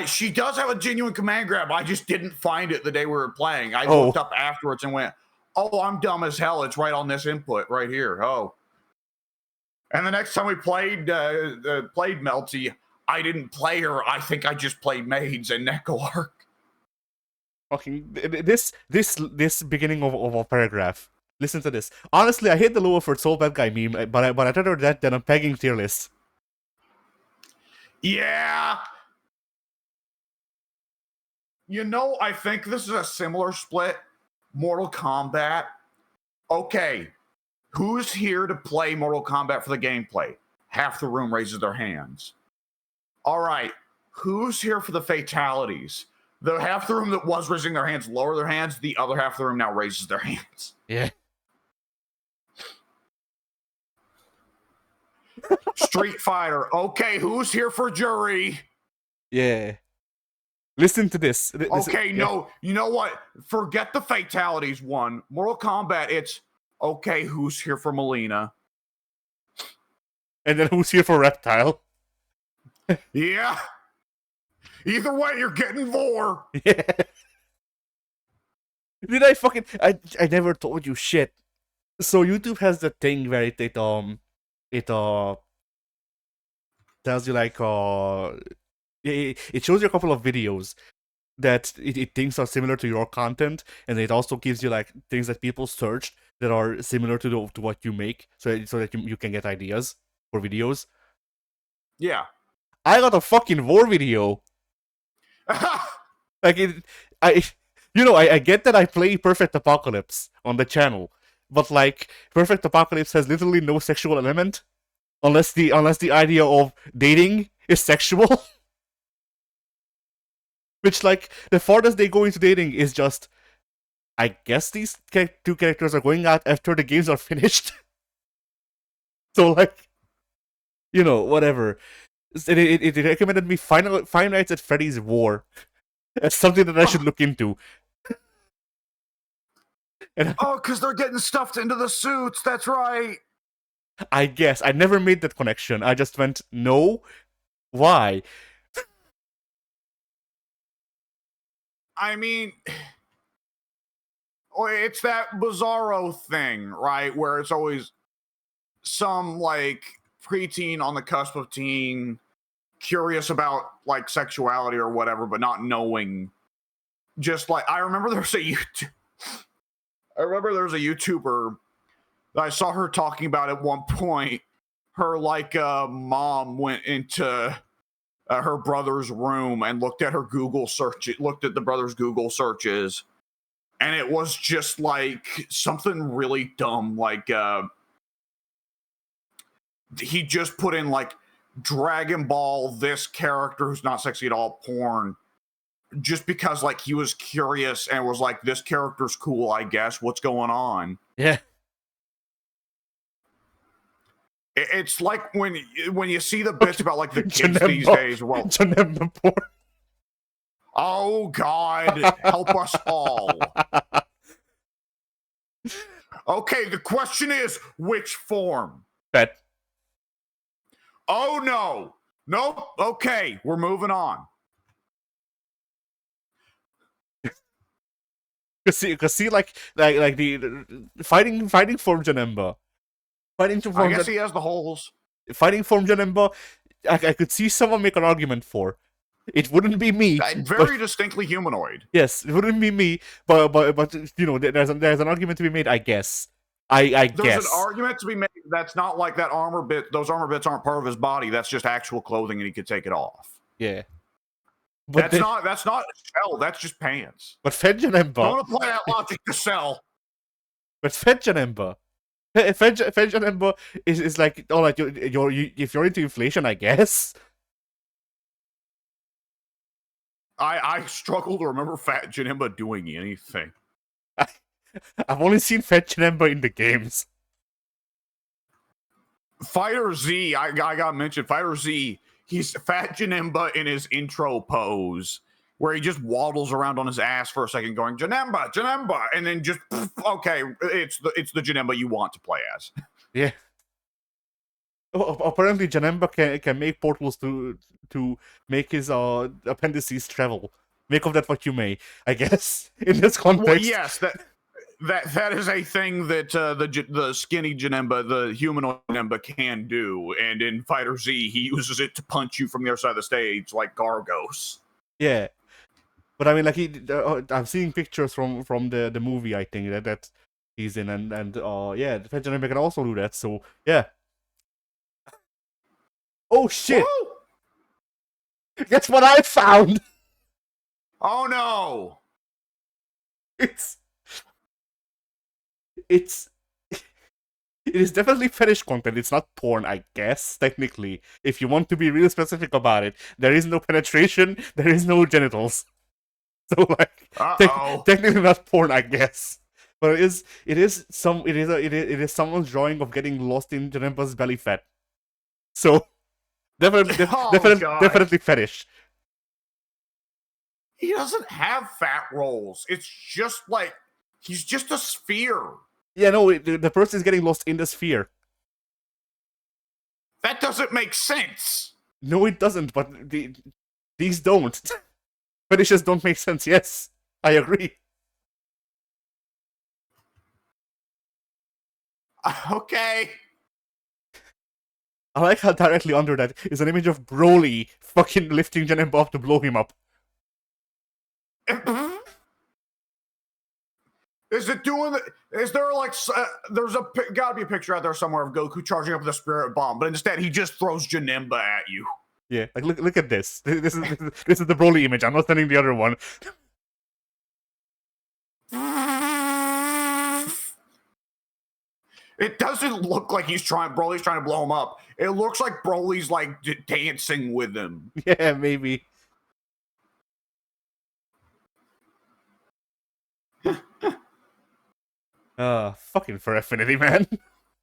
She does have a genuine command grab. I just didn't find it the day we were playing. I looked up afterwards and went, oh, I'm dumb as hell. It's right on this input right here. Oh. And the next time we played Melty, I didn't play her. I think I just played maids and Neko Arc. Fucking this beginning of a paragraph. Listen to this. Honestly, I hate the Lower for Soul Bad Guy meme, but I'd rather that than a pegging tier list. Yeah. You know, I think this is a similar split. Mortal Kombat. Okay. Who's here to play Mortal Kombat for the gameplay? Half the room raises their hands. All right. Who's here for the fatalities? The half the room that was raising their hands lower their hands. The other half of the room now raises their hands. Yeah. Street Fighter. Okay, who's here for jury? Yeah. Listen to this. Okay, no. You know what? Forget the fatalities one. Mortal Kombat, it's, okay, who's here for Melina? And then who's here for Reptile? Yeah. Either way, you're getting Vor. Yeah. Did I fucking... I never told you shit. So YouTube has the thing where it tells you, like, it shows you a couple of videos that it thinks are similar to your content, and it also gives you, like, things that people searched that are similar to what you make, so that you can get ideas for videos. Yeah. I got a fucking Vor video. Like, I get that I play Perfect Apocalypse on the channel, but, like, Perfect Apocalypse has literally no sexual element, unless the idea of dating is sexual. Which, like, the farthest they go into dating is just, I guess these 2 characters are going out after the games are finished. So, like, whatever. It recommended me Five Nights at Freddy's War as something that I should look into. Because they're getting stuffed into the suits. That's right. I guess. I never made that connection. I just went, no? Why? I mean, it's that Bizarro thing, right? Where it's always some, like, preteen on the cusp of teen, curious about, like, sexuality or whatever, but not knowing. Just like, I remember there was a YouTuber that I saw her talking about at one point. Her, like, mom went into her brother's room and looked at the brother's Google searches, and it was just like something really dumb, like he just put in, like, Dragon Ball, this character who's not sexy at all, porn, just because, like, he was curious and was like, this character's cool, I guess, what's going on? Yeah. It's like when you see the bits about, like, the kids these days. Well, oh God, help us all. Okay, the question is, which form? Bet. Oh no, nope. Okay, we're moving on. Cause see, like the fighting for Janemba, I guess he has the holes. fighting for Janemba, I could see someone make an argument for. It wouldn't be me, but Very distinctly humanoid. yes, it wouldn't be me. But you know, there's an argument to be made. I guess. There's guess. an argument to be made that's not like that armor bit. Those armor bits aren't part of his body. That's just actual clothing, and he could take it off. Yeah. But That's not shell. That's just pants. But Fed Janemba. Don't apply that logic to Cell. But Fed Janemba. Fed Janemba is like, all right, if you're into inflation, I guess. I struggle to remember Fat Janemba doing anything. I've only seen Fat Janemba in the games. Fighter Z, I got mentioned. Fighter Z, he's Fat Janemba in his intro pose, where he just waddles around on his ass for a second, going Janemba, Janemba, and then just okay, it's the Janemba you want to play as. Yeah. Apparently, Janemba can make portals to make his appendices travel. Make of that what you may, I guess. In this context, well, yes, that is a thing that the skinny Janemba, the humanoid Janemba, can do, and in Fighter Z, he uses it to punch you from the other side of the stage like Gargos. Yeah, but I mean, like I'm seeing pictures from the movie. I think that he's in, and yeah, the Fat Janemba can also do that. So yeah. Oh shit! Woo! Guess what I found? Oh no! It is definitely fetish content. It's not porn, I guess, technically. If you want to be real specific about it, there is no penetration, there is no genitals. So like, technically not porn, I guess. But it is someone's drawing of getting lost in Janemba's belly fat. So definitely fetish. He doesn't have fat rolls. It's just like he's just a sphere. Yeah, no, the person is getting lost in the sphere. That doesn't make sense. No, it doesn't. But these don't. Fetishes don't make sense. Yes, I agree. Okay. I like how directly under that is an image of Broly fucking lifting Janemba up to blow him up. Is it doing the, is there like there's gotta be a picture out there somewhere of Goku charging up with a spirit bomb, but instead he just throws Janemba at you. Yeah, like look at this. This is the Broly image. I'm not sending the other one. It doesn't look like Broly's trying to blow him up. It looks like Broly's like dancing with him. Yeah, maybe. Fucking for Affinity, man.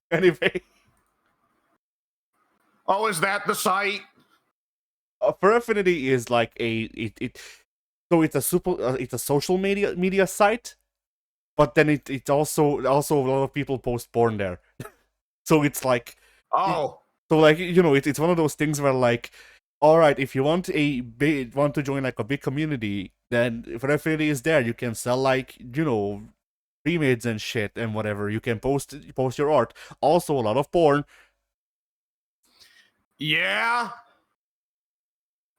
Anyway. Oh, is that the site? For Affinity is like so it's a social media site, but then it also a lot of people post porn there. So it's like so like, you know, it's one of those things where like, all right, if you want to join like a big community, then for Affinity is there. You can sell like, you know, remades and shit and whatever. You can post your art. Also a lot of porn. Yeah.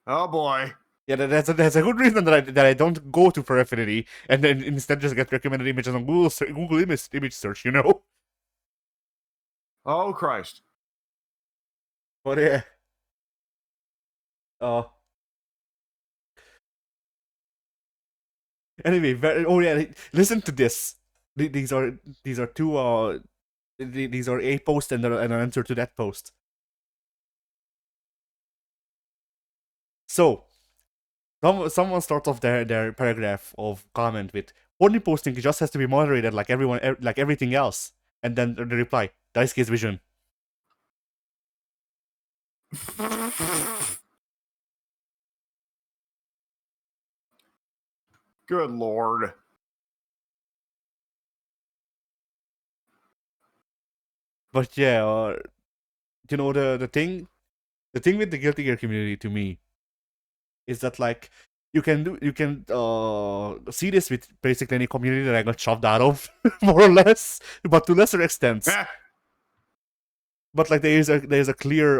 Oh boy. Yeah, that's a good reason that I don't go to for Affinity and then instead just get recommended images on Google image search, you know. Oh Christ. But yeah. Anyway, oh yeah, listen to this. These are two these are a post and an answer to that post. So, someone starts off their paragraph of comment with, "Only posting just has to be moderated like everything else," and then the reply, "Daisuke's vision." Good lord. But yeah, you know, the thing with the Guilty Gear community to me is that like you can see this with basically any community that I got shoved out of, more or less, but to lesser extents. But like there's a clear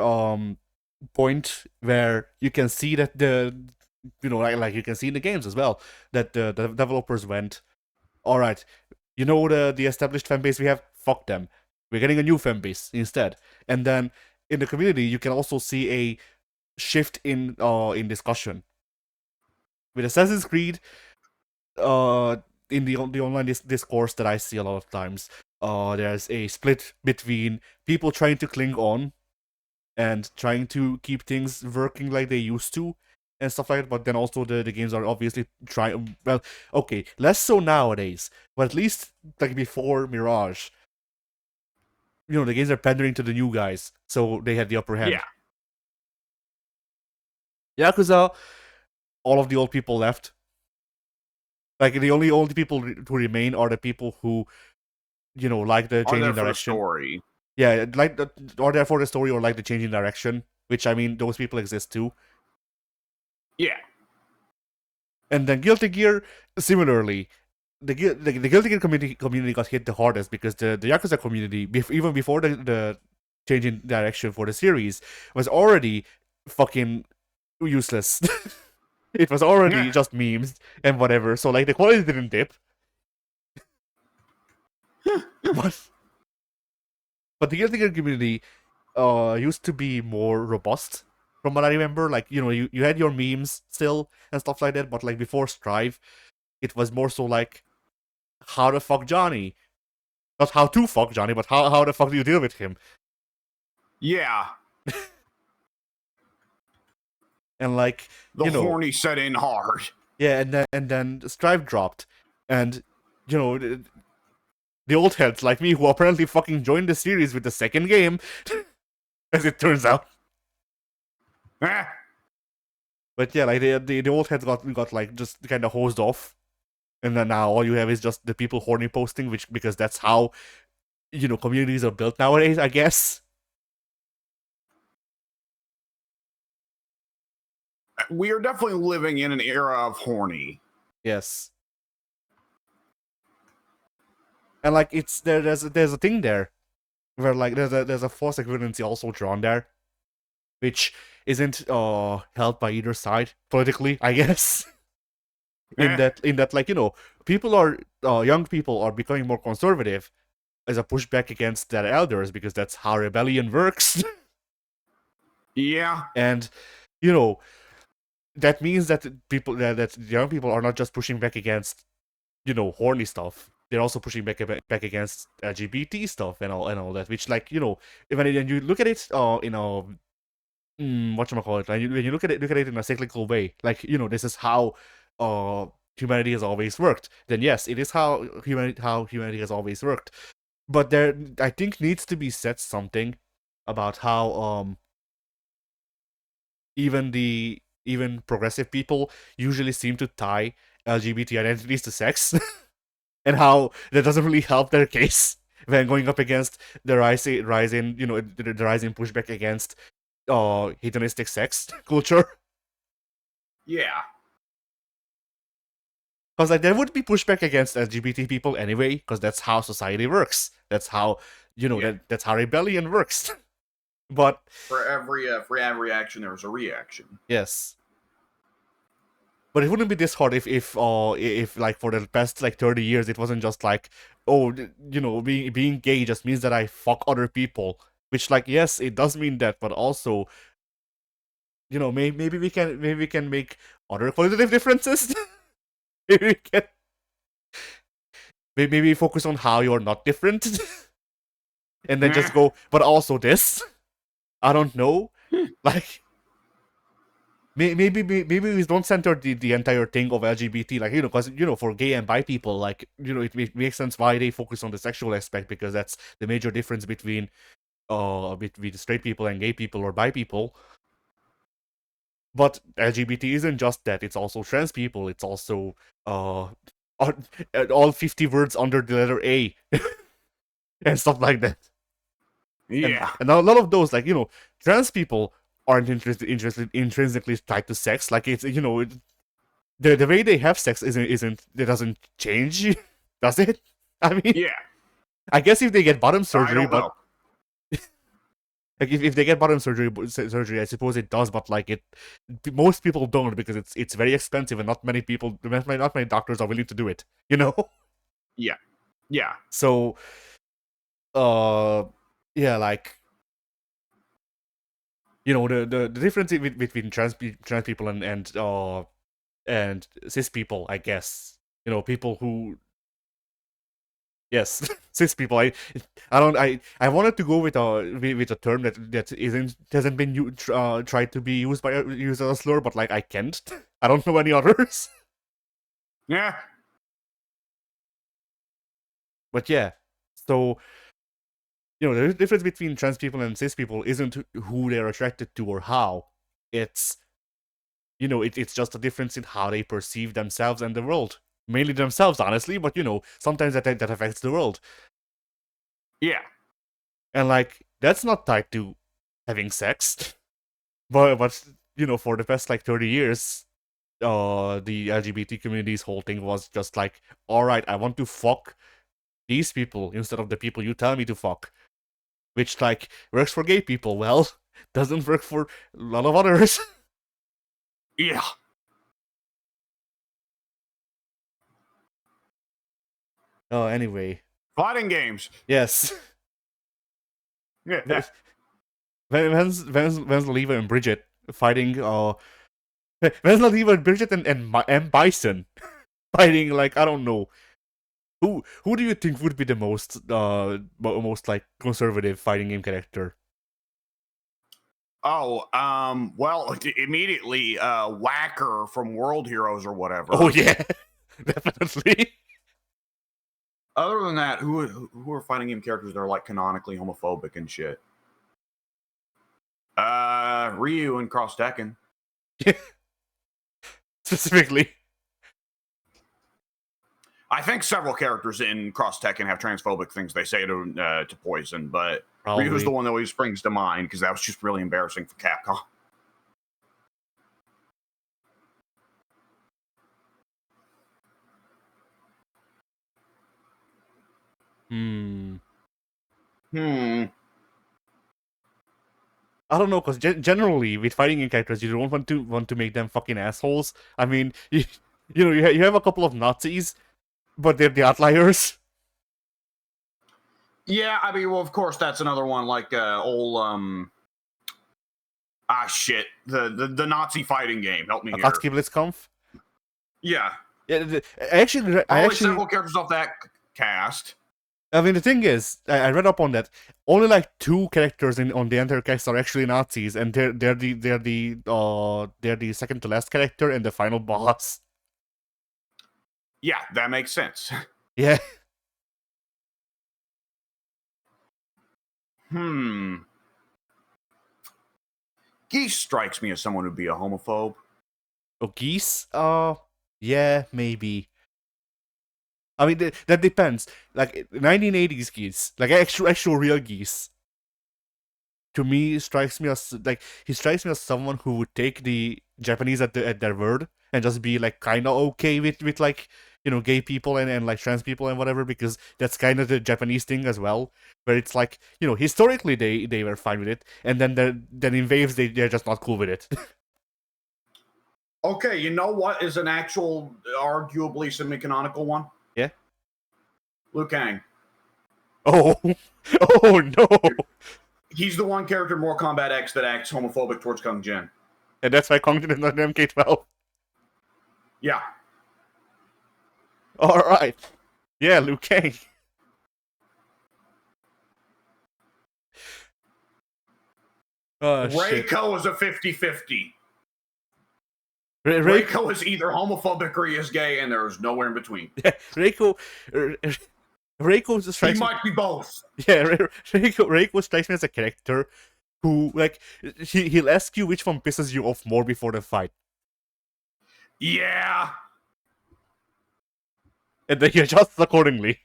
point where you can see that like you can see in the games as well that the developers went, all right, the established fan base we have, fuck them, we're getting a new fan base instead. And then in the community you can also see a shift in discussion with Assassin's Creed. In the online discourse that I see a lot of times, there's a split between people trying to cling on and trying to keep things working like they used to and stuff like that, but then also the games are obviously trying, well, okay, less so nowadays, but at least like before Mirage, the games are pandering to the new guys, so they had the upper hand. Yakuza, all of the old people left. Like the only old people who remain are the people who, like the changing direction. Story. Yeah, like or there for the story, or like the changing direction. Which, I mean, those people exist too. Yeah. And then Guilty Gear, similarly, the Guilty Gear community got hit the hardest because the Yakuza community, even before the changing direction for the series, was already fucking useless. It was already just memes and whatever, so like the quality didn't dip. But the Guilty Gear community used to be more robust, from what I remember. Like, you had your memes still and stuff like that, but like before Strive, it was more so like, how the fuck Johnny? Not how to fuck Johnny, but how the fuck do you deal with him? Yeah. And like the horny set in hard. Yeah, and then Strive dropped, and the old heads like me who apparently fucking joined the series with the second game, as it turns out. But yeah, like the old heads got like just kind of hosed off, and then now all you have is just the people horny posting, because that's how communities are built nowadays, I guess. We are definitely living in an era of horny. Yes. And like there's a thing there where like there's a false equivalency also drawn there, which isn't held by either side politically, I guess. in that like people are young people are becoming more conservative as a pushback against their elders, because that's how rebellion works. Yeah. And that means that that young people are not just pushing back against horny stuff. They're also pushing back against LGBT stuff and all that, which, like, when you look at it whatchamacallit, when you look at it in a cyclical way, like, this is how humanity has always worked, then yes, it is how humanity has always worked. But there, I think, needs to be said something about how even progressive people usually seem to tie LGBT identities to sex, and how that doesn't really help their case when going up against the rising pushback against hedonistic sex culture. Yeah. Because like there would be pushback against LGBT people anyway, because that's how society works. That's how that's how rebellion works. But for every reaction, there was a reaction. Yes. But it wouldn't be this hard if like for the past like 30 years it wasn't just like, oh, being gay just means that I fuck other people, which, like, yes, it does mean that, but also, maybe we can make other qualitative differences. maybe focus on how you're not different, and then just go, but also this. I don't know, like. Maybe we don't center the entire thing of LGBT, like, because for gay and bi people, like, it makes sense why they focus on the sexual aspect, because that's the major difference between straight people and gay people or bi people. But LGBT isn't just that; it's also trans people. It's also all 50 words under the letter A and stuff like that. Yeah, and a lot of those, like, trans people aren't intrinsically tied to sex. Like, it's the way they have sex isn't it doesn't change, does it? I mean, Yeah, I guess if they get bottom I surgery, don't but know. like if they get bottom surgery, I suppose it does. But like most people don't because it's very expensive and not many people, not many doctors are willing to do it. You know. Yeah, yeah, So, uh, yeah, like the difference between trans people and cis people, I guess. People who yes, cis people. I don't. I wanted to go with a term that hasn't been tried to be used as a slur, but like I can't. I don't know any others. yeah, But yeah, so the difference between trans people and cis people isn't who they're attracted to or how. It's it's just a difference in how they perceive themselves and the world. Mainly themselves, honestly, but sometimes that affects the world. yeah. And like that's not tied to having sex. But for the past like 30 years, the LGBT community's whole thing was just like, all right, I want to fuck these people instead of the people you tell me to fuck, which like works for gay people. Well, doesn't work for a lot of others. Yeah. Oh, anyway, Fighting games. yes. Yeah. When's Oliva and Bridget fighting? When's Oliva and Bridget and Bison fighting? Like I don't know. Who do you think would be the most like conservative fighting game character? Oh, well, immediately, Whacker from World Heroes or whatever. Oh yeah, definitely. Other than that, who are fighting game characters that are like canonically homophobic and shit? Ryu and Cross Tekken. Specifically. I think several characters in Cross Tekken have transphobic things they say to Poison, but Probably. Ryu's the one that always springs to mind because that was just really embarrassing for Capcom. Hmm. Hmm. I don't know, because generally with fighting game characters, you don't want to make them fucking assholes. I mean, you have a couple of Nazis, but they're the outliers. Yeah, I mean, well, of course, that's another one like shit, the Nazi fighting game. Help me here. Akatsuki Blitzkampf. Yeah. Yeah, I Only actually several characters off that cast. I mean, the thing is, I read up on that. Only like 2 characters on the entire cast are actually Nazis, and they're the second to last character and the final boss. Yeah, that makes sense. Yeah. Geese strikes me as someone who'd be a homophobe. Oh, Geese? Yeah, maybe. I mean, that depends. Like 1980s Geese, like actual real Geese. To me, strikes me as like he strikes me as someone who would take the Japanese at their word and just be like kind of okay with like gay people and like trans people and whatever, because that's kind of the Japanese thing as well, where it's like historically they were fine with it, and then in waves they're just not cool with it. Okay, you know what is an actual, arguably semi-canonical one? Yeah. Liu Kang. Oh, oh no! He's the one character in Mortal Kombat X that acts homophobic towards Kung Jin. And that's why Kong didn't learn MK12. Yeah. All right. Yeah, Liu Kang. Oh, shit. Reiko is a 50-50. Reiko Reiko is either homophobic or he is gay, and there is nowhere in between. Yeah, Reiko strikes He might be both. Yeah, Reiko strikes me as a character who, like, he'll ask you which one pisses you off more before the fight. Yeah. And then he adjusts accordingly.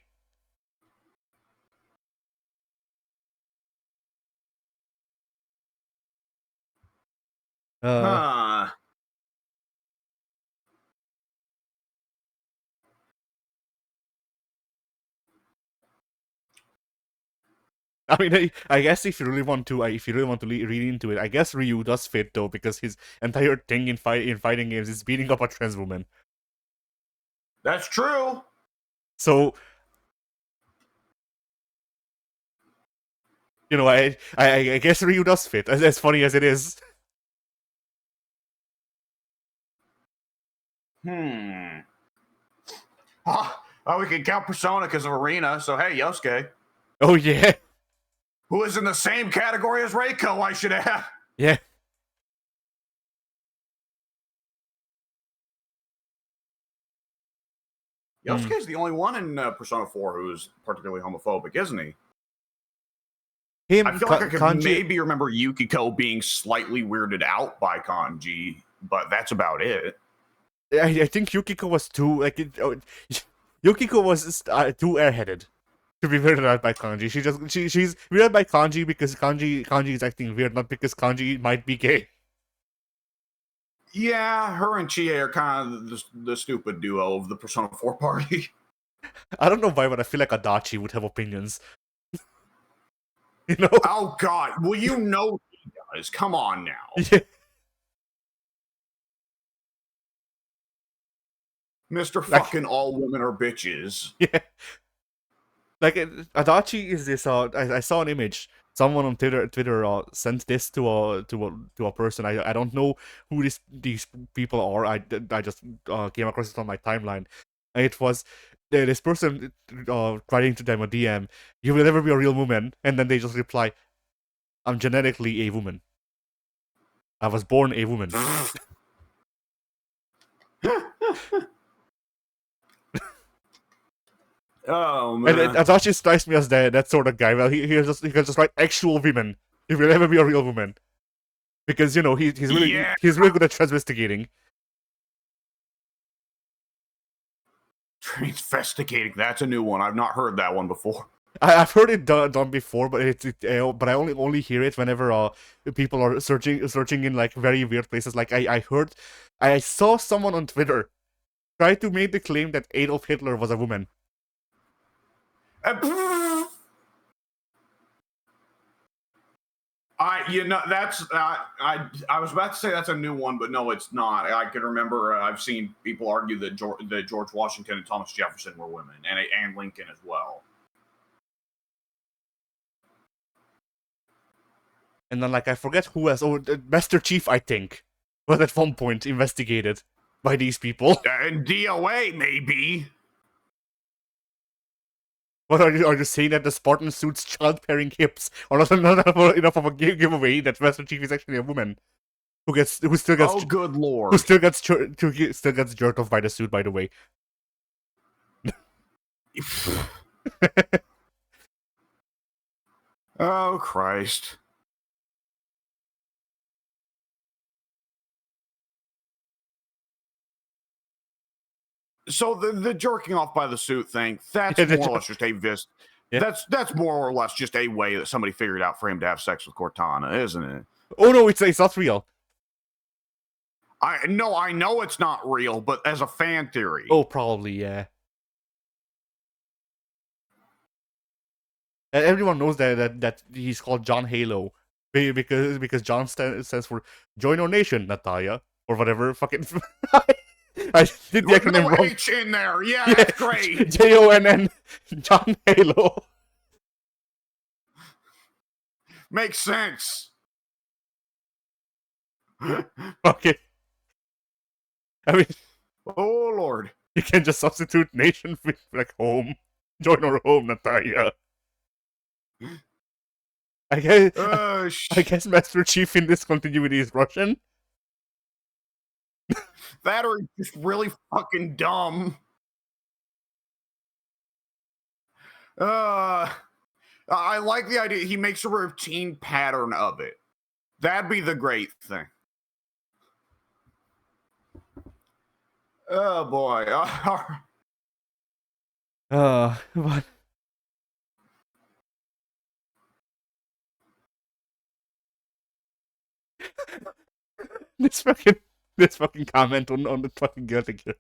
Huh. I mean, I guess if you really want to, read into it, I guess Ryu does fit though, because his entire thing in fighting games is beating up a trans woman. That's true. So, I guess Ryu does fit, as funny as it is. We can count Persona because of Arena. So hey, Yosuke, Oh yeah, who is in the same category as Reiko, I should add. yeah. Yosuke's the only one in Persona 4 who's particularly homophobic, isn't he? Him, I feel like I could Kanji. maybe remember Yukiko being slightly weirded out by Kanji, but that's about it. I think Yukiko was too Yukiko was too airheaded to be weirded out by Kanji. She's weirded by Kanji because Kanji is acting weird, not because Kanji might be gay. Yeah, her and Chie are kind of the stupid duo of the Persona 4 party. I don't know why, but I feel like Adachi would have opinions. Oh God, well he does. Come on now. Yeah. Mr. Fucking all women are bitches. Yeah. Like Adachi is this. I saw an image. Someone on Twitter sent this to a person. I don't know who these people are. I just came across it on my timeline. And it was this person writing to them a DM. You will never be a real woman, and then they just reply, "I'm genetically a woman. I was born a woman." Oh man! And Adachi strikes me as that sort of guy. Well, he can just write actual women. He will never be a real woman, because he's really good at transvestigating. Transvestigating. That's a new one. I've not heard that one before. I've heard it done before, but but I only hear it whenever people are searching in like very weird places. Like I saw someone on Twitter try to make the claim that Adolf Hitler was a woman. That's I was about to say that's a new one, but no, it's not. I can remember I've seen people argue that George Washington and Thomas Jefferson were women, and Lincoln as well. And then like I forget who else. Oh, Master Chief, I think, was at one point investigated by these people. And DOA maybe. What are you saying that the Spartan suit's child-pairing hips are not enough of a giveaway that Master Chief is actually a woman who still gets oh good lord, who still gets jerked off by the suit, by the way. Oh Christ. So the jerking off by the suit thing, that's more or less just a Yeah. That's more or less just a way that somebody figured out for him to have sex with Cortana, isn't it? Oh no, it's not real. I know it's not real, but as a fan theory. Oh, probably, yeah. And everyone knows that he's called John Halo because John stands for Join Our Nation, Natalia, or whatever. Fucking, I did the acronym wrong. H in there, yeah, that's great. JONN, John Halo. Makes sense. Okay. I mean, oh Lord, you can just substitute nation with like home. Join our home, Natalia. I guess Master Chief in this continuity is Russian. That or just really fucking dumb. I like the idea. He makes a routine pattern of it. That'd be the great thing. Oh boy. What? This fucking comment on the fucking Gothic here.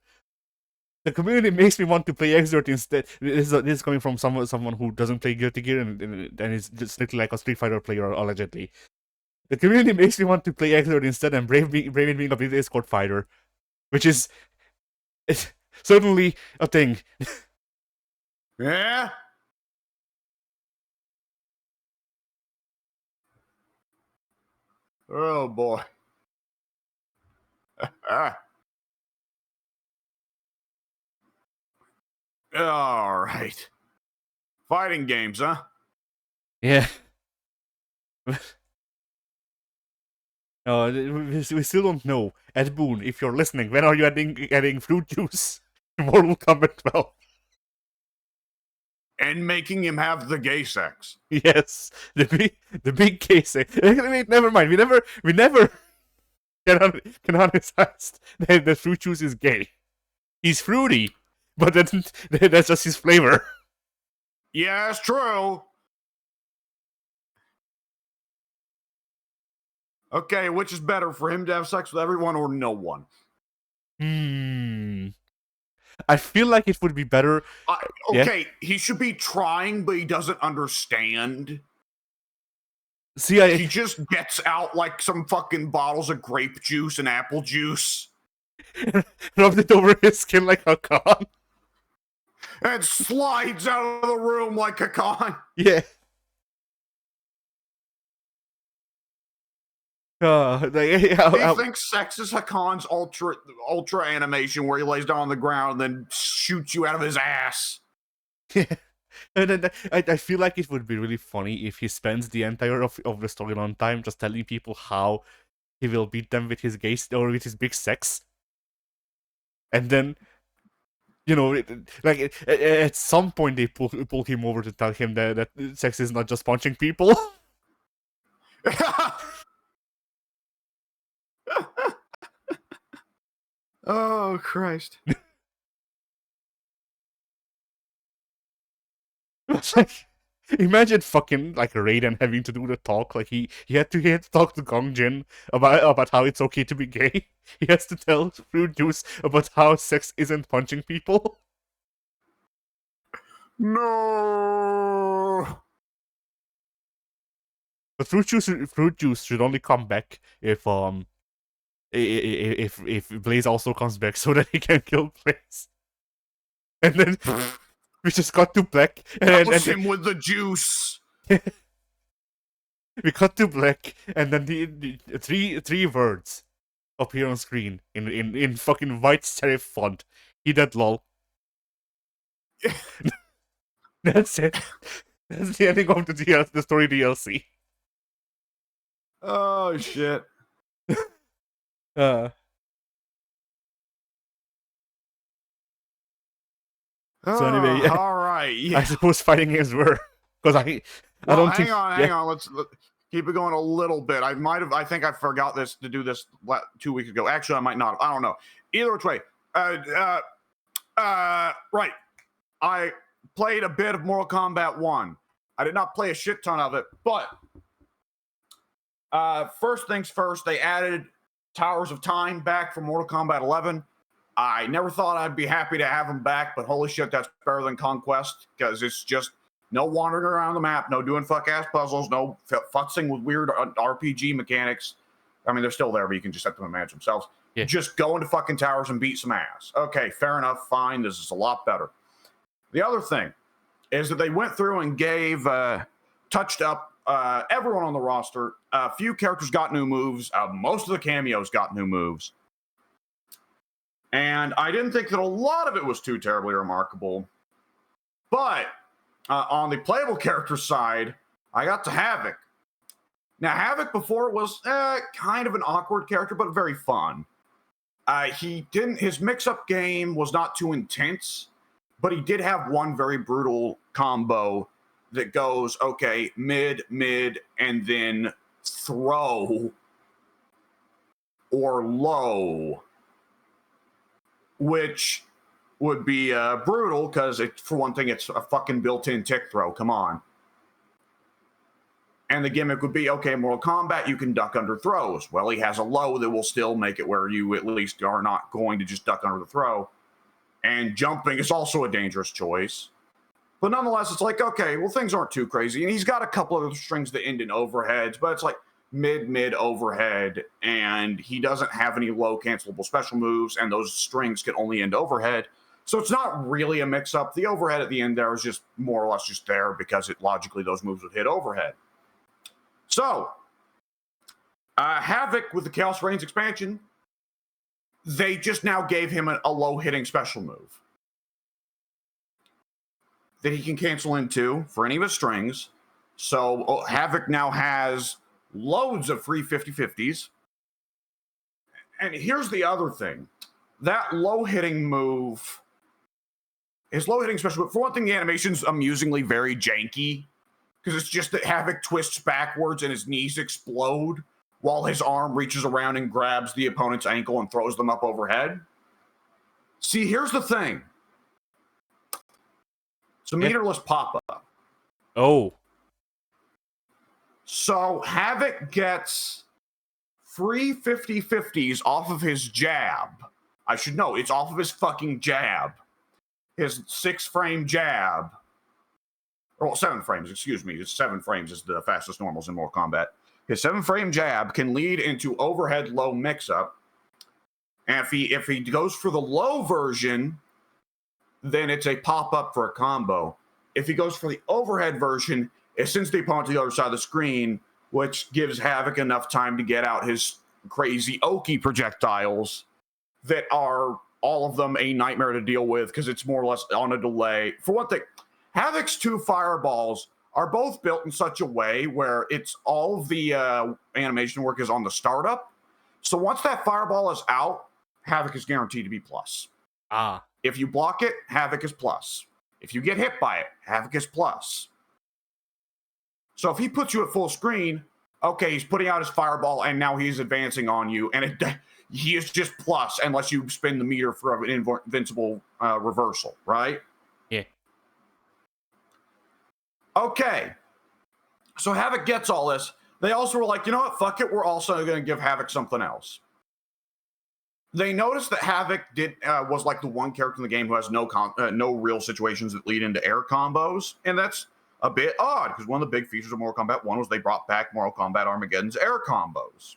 The community makes me want to play Exert instead. This is coming from someone who doesn't play Guilty Gear and is just literally like a Street Fighter player, allegedly. The community makes me want to play Exert instead and brave it being a big escort fighter, which is it's certainly a thing. Yeah. Oh boy. All right. Fighting games, huh? Yeah. We still don't know. Ed Boon, if you're listening, when are you adding fruit juice to Mortal Kombat 12? And making him have the gay sex. Yes, the big case. Wait, never mind. We never can honest that fruit juice is gay. He's fruity, but that's just his flavor. Yeah, it's true. Okay, which is better, for him to have sex with everyone or no one? I feel like it would be better. Okay, he should be trying, but he doesn't understand. See, he just gets out like some fucking bottles of grape juice and apple juice. Rubbed it over his skin like a con. And slides out of the room like a con. Yeah. He thinks sex is Hakon's ultra animation where he lays down on the ground and then shoots you out of his ass. Yeah. And then I feel like it would be really funny if he spends the entire of the storyline time just telling people how he will beat them with his gay or with his big sex. And then, you know, at some point they pull him over to tell him that sex is not just punching people. Oh, Christ. Imagine fucking like Raiden having to do the talk. Like he had to talk to Gong Jin about how it's okay to be gay. He has to tell Fruit Juice about how sex isn't punching people. No. But Fruit Juice should only come back if Blaze also comes back so that he can kill Blaze. And then we just got to Black and him with the juice. We cut to Black and then the three words appear on screen in fucking white serif font. He dead lol. That's it. That's the ending of the story DLC. Oh shit. So anyway, all right. Yeah. I suppose fighting games were because I don't think. Hang on. Let's keep it going a little bit. I think I forgot to do this 2 weeks ago. Actually, I might not. I don't know. Either which way. Right. I played a bit of Mortal Kombat 1. I did not play a shit ton of it, but first things first, they added Towers of Time back from Mortal Kombat 11. I never thought I'd be happy to have them back, but holy shit, that's better than Conquest, because it's just no wandering around the map, no doing fuck-ass puzzles, no futzing with weird RPG mechanics. I mean, they're still there, but you can just let them manage themselves. Yeah. Just go into fucking towers and beat some ass. Okay, fair enough, fine, this is a lot better. The other thing is that they went through and gave, touched up everyone on the roster. A few characters got new moves. Most of the cameos got new moves. And I didn't think that a lot of it was too terribly remarkable. But on the playable character side, I got to Havoc. Now, Havoc before was kind of an awkward character, but very fun. His mix-up game was not too intense, but he did have one very brutal combo that goes, okay, mid, and then throw or low, which would be brutal because, for one thing, it's a fucking built-in tick throw. Come on. And the gimmick would be, okay, Mortal Kombat, you can duck under throws. Well, he has a low that will still make it where you at least are not going to just duck under the throw. and jumping is also a dangerous choice. But nonetheless, it's like, okay, well, things aren't too crazy. And he's got a couple of strings that end in overheads, but it's like mid overhead, and he doesn't have any low cancelable special moves, and those strings can only end overhead. So it's not really a mix-up. The overhead at the end there is just more or less just there because logically those moves would hit overhead. So, Havoc with the Chaos Reigns expansion, they just now gave him a low-hitting special move that he can cancel into for any of his strings. So Havoc now has loads of free 50-50s. And here's the other thing. That low-hitting move, his low-hitting special move, for one thing, the animation's amusingly very janky, because it's just that Havoc twists backwards and his knees explode while his arm reaches around and grabs the opponent's ankle and throws them up overhead. See, here's the thing. It's a meterless pop-up. Oh. So Havoc gets free 50-50s off of his jab. I should know, it's off of his fucking jab. His 6-frame jab. Or 7 frames, excuse me. 7 frames is the fastest normals in Mortal Kombat. His 7-frame jab can lead into overhead low mix-up. And if he goes for the low version, then it's a pop-up for a combo. If he goes for the overhead version, it sends the opponent to the other side of the screen, which gives Havoc enough time to get out his crazy Oki projectiles that are all of them a nightmare to deal with because it's more or less on a delay. For one thing, Havoc's 2 fireballs are both built in such a way where it's all of the animation work is on the startup. So once that fireball is out, Havoc is guaranteed to be plus. Ah. If you block it, Havoc is plus. If you get hit by it, Havoc is plus. So if he puts you at full screen, okay, he's putting out his fireball, and now he's advancing on you, and he is just plus unless you spin the meter for an invincible reversal, right? Yeah. Okay. So Havoc gets all this. They also were like, you know what? Fuck it. We're also going to give Havoc something else. They noticed that Havoc was like the one character in the game who has no real situations that lead into air combos, and that's a bit odd because one of the big features of Mortal Kombat 1 was they brought back Mortal Kombat Armageddon's air combos.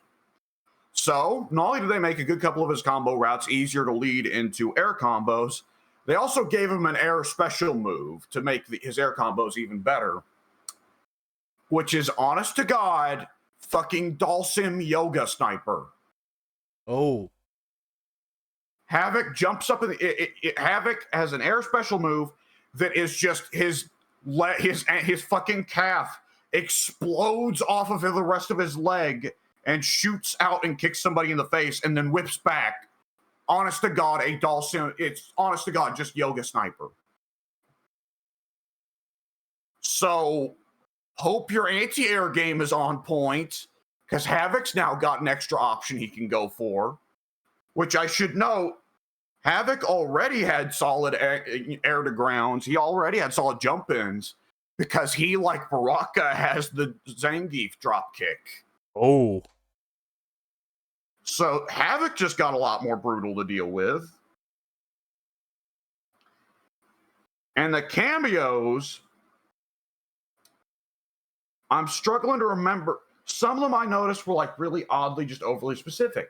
So not only did they make a good couple of his combo routes easier to lead into air combos, they also gave him an air special move to make his air combos even better, which is, honest to God, fucking Dalsim Yoga Sniper. Oh. Havoc jumps up in Havoc has an air special move that is just his fucking calf explodes off of the rest of his leg and shoots out and kicks somebody in the face and then whips back. Honest to God, it's honest to God, just Yoga Sniper. So hope your anti-air game is on point, because Havoc's now got an extra option he can go for. Which I should note, Havoc already had solid air to grounds. He already had solid jump ins because he, like Baraka, has the Zangief drop kick. Oh. So Havoc just got a lot more brutal to deal with. And the cameos, I'm struggling to remember. Some of them I noticed were like really oddly, just overly specific.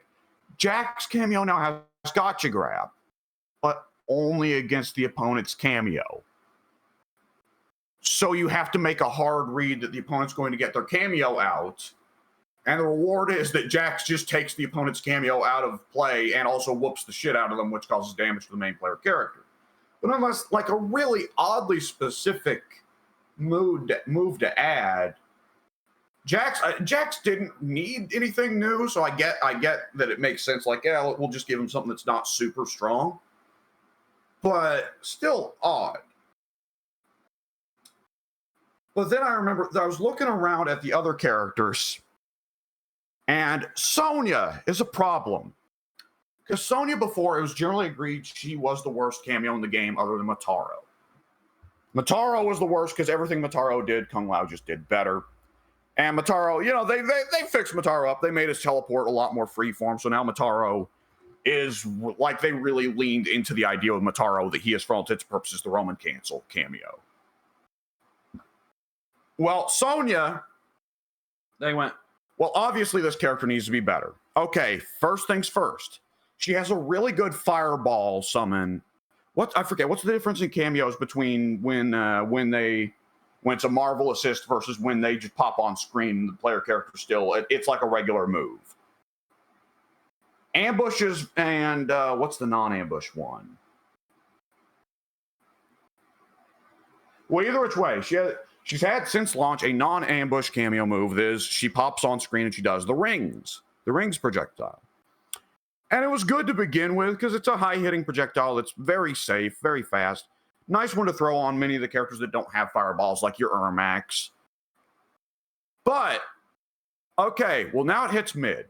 Jack's cameo now has Gotcha Grab, but only against the opponent's cameo. So you have to make a hard read that the opponent's going to get their cameo out, and the reward is that Jax just takes the opponent's cameo out of play and also whoops the shit out of them, which causes damage to the main player character. But unless, like, a really oddly specific move to add, Jax didn't need anything new, so I get that it makes sense. Like, yeah, we'll just give him something that's not super strong, but still odd. But then I remember that I was looking around at the other characters, and Sonya is a problem. Because Sonya before, it was generally agreed she was the worst cameo in the game other than Mataro. Mataro was the worst because everything Mataro did, Kung Lao just did better. And Mataro, you know, they fixed Mataro up. They made his teleport a lot more freeform. So now Mataro is like they really leaned into the idea of Mataro that he is, for all intents and purposes, the Roman cancel cameo. Well, Sonya, they went, well, obviously this character needs to be better. Okay, first things first. She has a really good fireball summon. I forget, what's the difference in cameos between when it's a Marvel assist versus when they just pop on screen and the player character still, it's like a regular move. Ambushes and what's the non-ambush one? Well, either which way, she's had since launch a non-ambush cameo move that is she pops on screen and she does the rings projectile. And it was good to begin with because it's a high-hitting projectile that's very safe, very fast. Nice one to throw on many of the characters that don't have fireballs, like your Ermacs. But, okay, well, now it hits mid.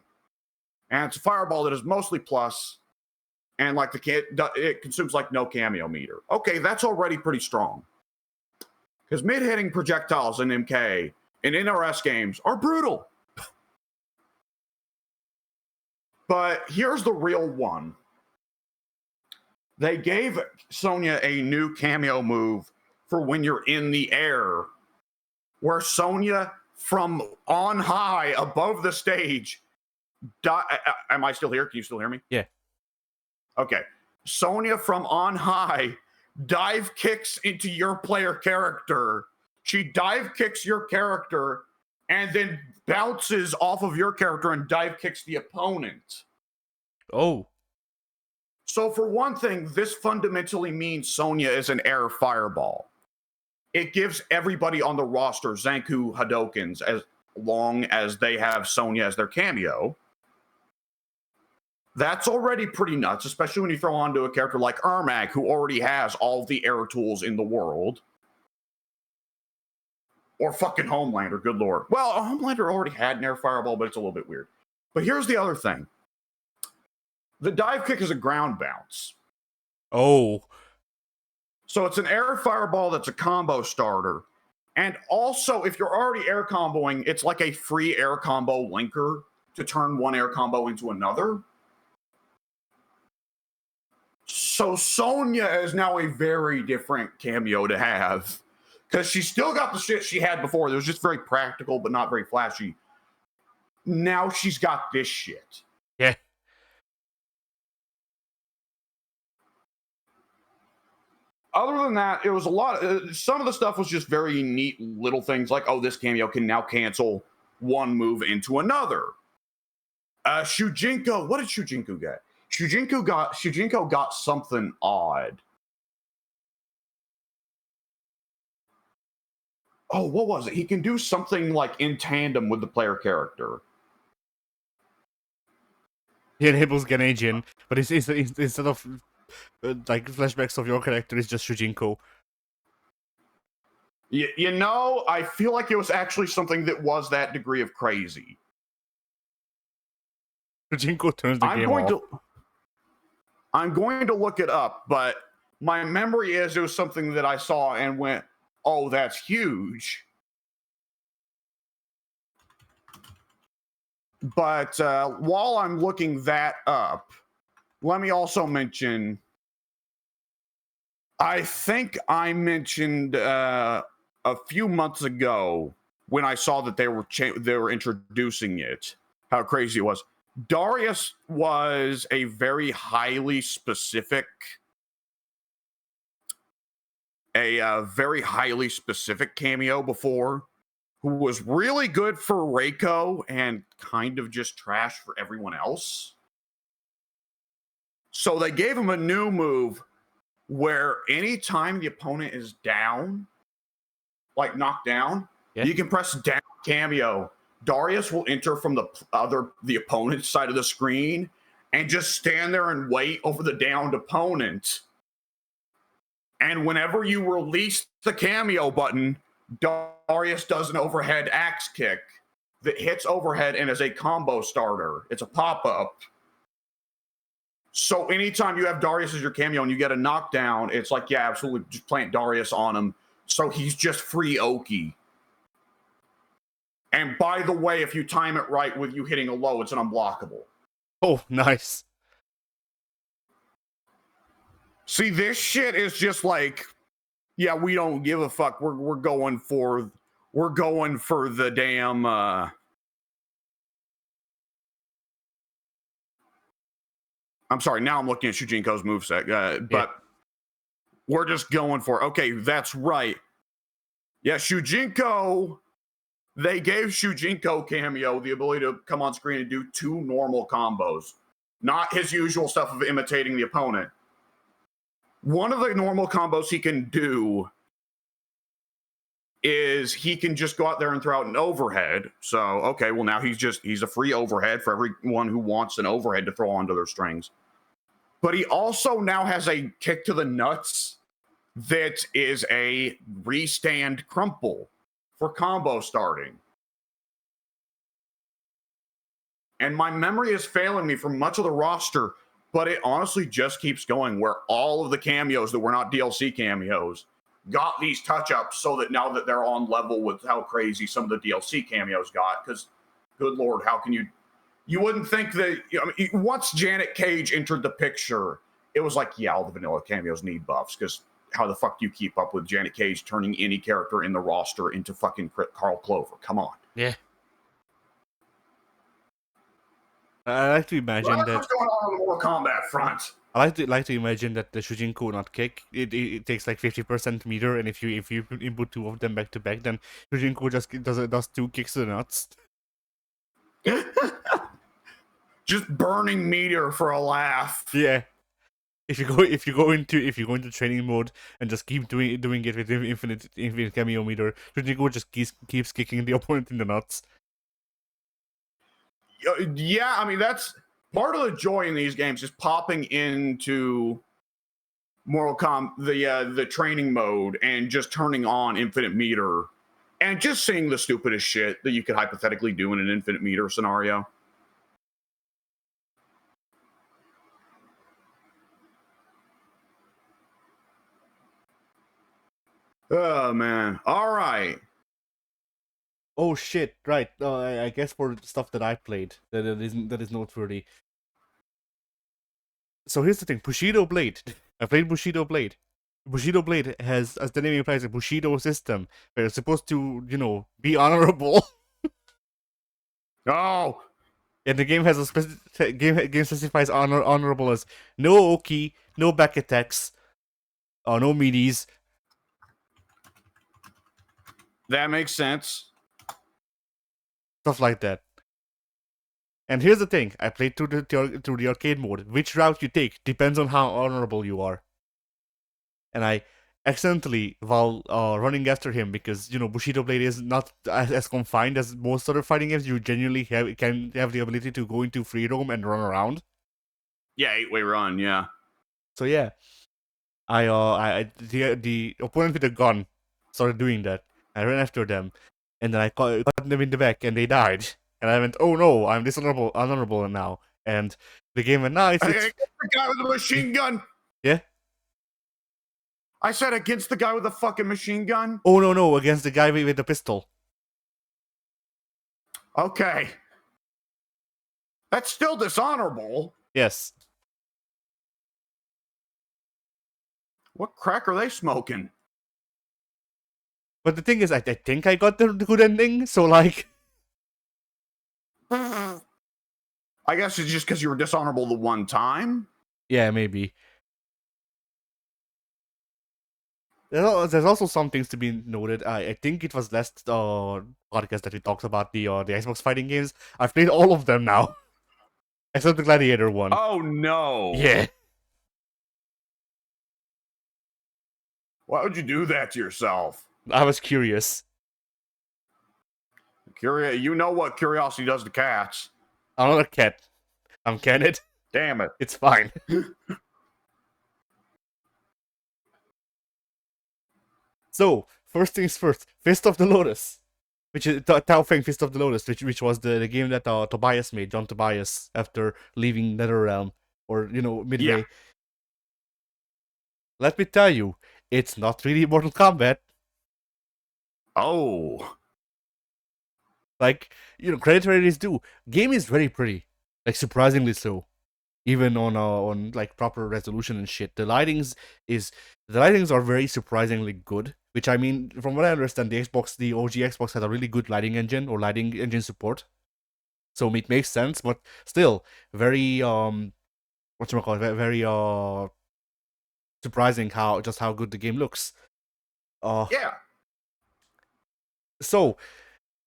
And it's a fireball that is mostly plus, and like it consumes like no cameo meter. Okay, that's already pretty strong. Because mid-hitting projectiles in MK in NRS games are brutal. But here's the real one. They gave Sonya a new cameo move for when you're in the air, where Sonya from on high above the stage. Am I still here? Can you still hear me? Yeah. Okay. Sonya from on high dive kicks into your player character. She dive kicks your character and then bounces off of your character and dive kicks the opponent. Oh. So for one thing, this fundamentally means Sonya is an air fireball. It gives everybody on the roster Zanku Hadokens as long as they have Sonya as their cameo. That's already pretty nuts, especially when you throw onto a character like Ermac, who already has all the air tools in the world. Or fucking Homelander, good lord. Well, Homelander already had an air fireball, but it's a little bit weird. But here's the other thing. The dive kick is a ground bounce. Oh. So it's an air fireball that's a combo starter. And also, if you're already air comboing, it's like a free air combo linker to turn one air combo into another. So Sonya is now a very different cameo to have. Because she still got the shit she had before. It was just very practical, but not very flashy. Now she's got this shit. Yeah. Other than that, it was a lot. Some of the stuff was just very neat little things like, oh, this cameo can now cancel one move into another. Shujinko, what did Shujinko get? Shujinko got something odd. Oh, what was it? He can do something like in tandem with the player character. He enables Ganejin, but it's instead of like flashbacks of your character, it's just Shujinko. You know, I feel like it was actually something that was that degree of crazy. Shujinko turns the game off. I'm going to look it up, but my memory is it was something that I saw and went, oh, that's huge. But while I'm looking that up, let me also mention, I think I mentioned a few months ago when I saw that they were introducing it, how crazy it was. Darius was a very highly specific cameo before, who was really good for Reiko and kind of just trash for everyone else. So they gave him a new move where anytime the opponent is down, like knocked down, you can press down cameo. Darius will enter from the opponent's side of the screen and just stand there and wait over the downed opponent. And whenever you release the cameo button, Darius does an overhead axe kick that hits overhead and is a combo starter. It's a pop-up. So anytime you have Darius as your cameo and you get a knockdown, it's like, yeah, absolutely, just plant Darius on him. So he's just free Oki. And by the way, if you time it right with you hitting a low, it's an unblockable. Oh, nice. See, this shit is just like, yeah, we don't give a fuck. We're going for the damn. I'm sorry. Now I'm looking at Shujinko's moveset, but we're just going for. Okay, that's right. Yeah, Shujinko. They gave Shujinko Cameo the ability to come on screen and do 2 normal combos, not his usual stuff of imitating the opponent. One of the normal combos he can do is he can just go out there and throw out an overhead. So, okay, well, now he's a free overhead for everyone who wants an overhead to throw onto their strings. But he also now has a kick to the nuts that is a restand crumple for combo starting. And my memory is failing me for much of the roster, but it honestly just keeps going where all of the cameos that were not DLC cameos got these touch-ups so that now that they're on level with how crazy some of the DLC cameos got. Because, good Lord, how can you wouldn't think that, I mean, once Janet Cage entered the picture, it was like, yeah, all the vanilla cameos need buffs, because how the fuck do you keep up with Janet Cage turning any character in the roster into fucking Carl Clover? Come on. Yeah. I like to imagine that. What's going on the Mortal Kombat front? I like to imagine that the Shujinko not kick. It takes like 50% meter, and if you input 2 of them back to back, then Shujinko just does 2 kicks to the nuts. Just burning meter for a laugh. Yeah. If you go into training mode and just keep doing it with infinite cameo meter, Shujinko just keeps kicking the opponent in the nuts. Yeah, I mean, that's part of the joy in these games, is popping into Mortal Kombat, the training mode, and just turning on infinite meter and just seeing the stupidest shit that you could hypothetically do in an infinite meter scenario. Oh man! All right. Oh shit! Right. I guess for stuff that I played, that is noteworthy. So here's the thing: Bushido Blade. I played Bushido Blade. Bushido Blade has, as the name implies, a Bushido system where it's supposed to, be honorable. Oh. And the game has a game specifies honorable as no Oki, no back attacks, no meaties. That makes sense. Stuff like that. And here's the thing: I played through the arcade mode. Which route you take depends on how honorable you are. And I accidentally, while running after him, because Bushido Blade is not as confined as most other fighting games, you genuinely can have the ability to go into free roam and run around. Yeah, 8-way run. Yeah. So yeah, the opponent with a gun started doing that. I ran after them, and then I caught them in the back, and they died. And I went, oh no, I'm honorable now. And the game went, nah, it's the guy with the machine gun. Yeah. I said against the guy with the fucking machine gun. Oh no, against the guy with the pistol. Okay. That's still dishonorable. Yes. What crack are they smoking? But the thing is, I think I got the good ending, so like... I guess it's just because you were dishonorable the one time? Yeah, maybe. There's also some things to be noted. I think it was last podcast that we talked about the Xbox fighting games. I've played all of them now. Except the Gladiator one. Oh no. Yeah. Why would you do that to yourself? I was curious. You know what curiosity does to cats. I'm not a cat. I'm candid. Damn it. It's fine. So, first things first, Fist of the Lotus. Which is Tao Feng Fist of the Lotus, which was the game that Tobias made, John Tobias, after leaving NetherRealm, or, Midway. Yeah. Let me tell you, it's not really Mortal Kombat. Oh. Like, credit where it is due. Game is very pretty. Like, surprisingly so. even on like proper resolution and shit. The lightings are very surprisingly good. Which I mean, from what I understand, the OG Xbox has a really good lighting engine or lighting engine support. So it makes sense, but still very whatchamacallit, very surprising how good the game looks. Yeah. So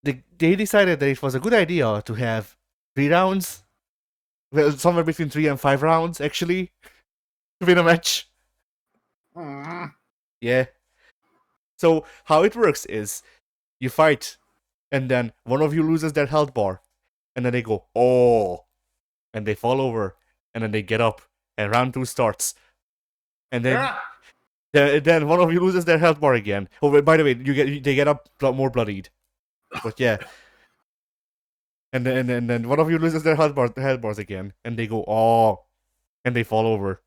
they decided that it was a good idea to have 3 rounds, well, somewhere between 3 and 5 rounds actually, to win a match. Mm. Yeah. So how it works is you fight, and then one of you loses their health bar, and then they go, oh, and they fall over, and then they get up, and round 2 starts, and then Yeah. then one of you loses their health bar again. Oh, by the way, they get up more bloodied, but yeah. And then one of you loses their health bars again, and they go, oh, and they fall over,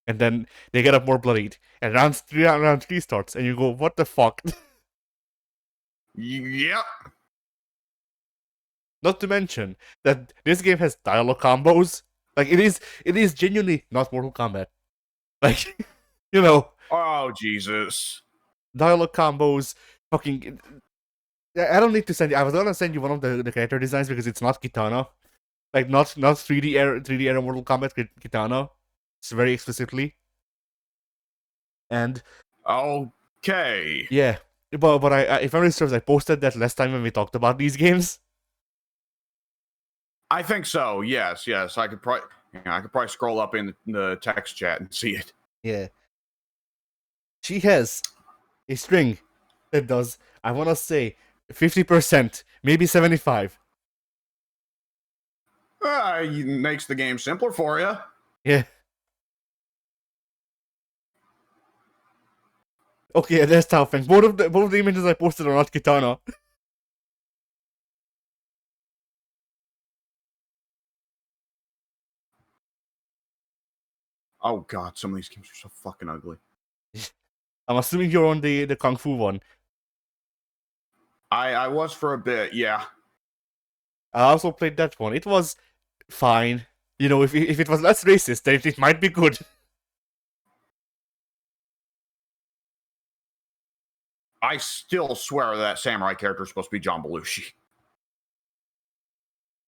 and then they get up more bloodied, and round three starts, and you go, what the fuck? Yep. Not to mention that this game has dialogue combos. Like it is genuinely not Mortal Kombat. Like, you know, Oh Jesus. dialogue combos, fucking. I don't need to send you. I was gonna send you one of the character designs because it's not Kitana, like not 3D era Mortal Kombat Kitana. It's very explicitly. And Okay. yeah, but I if memory serves, I posted that last time when we talked about these games. I think so. Yes. Yes. I could probably scroll up in the text chat and see it. Yeah, she has a string that does, I want to say, 50%, maybe 75. Makes the game simpler for you. Yeah. Okay, that's tough. And both of the images I posted are not Kitana. Oh God, some of these games are so fucking ugly. I'm assuming you're on the Kung Fu one. I was for a bit, yeah. I also played that one. It was fine. You know, if it was less racist, then it might be good. I still swear that samurai character is supposed to be John Belushi.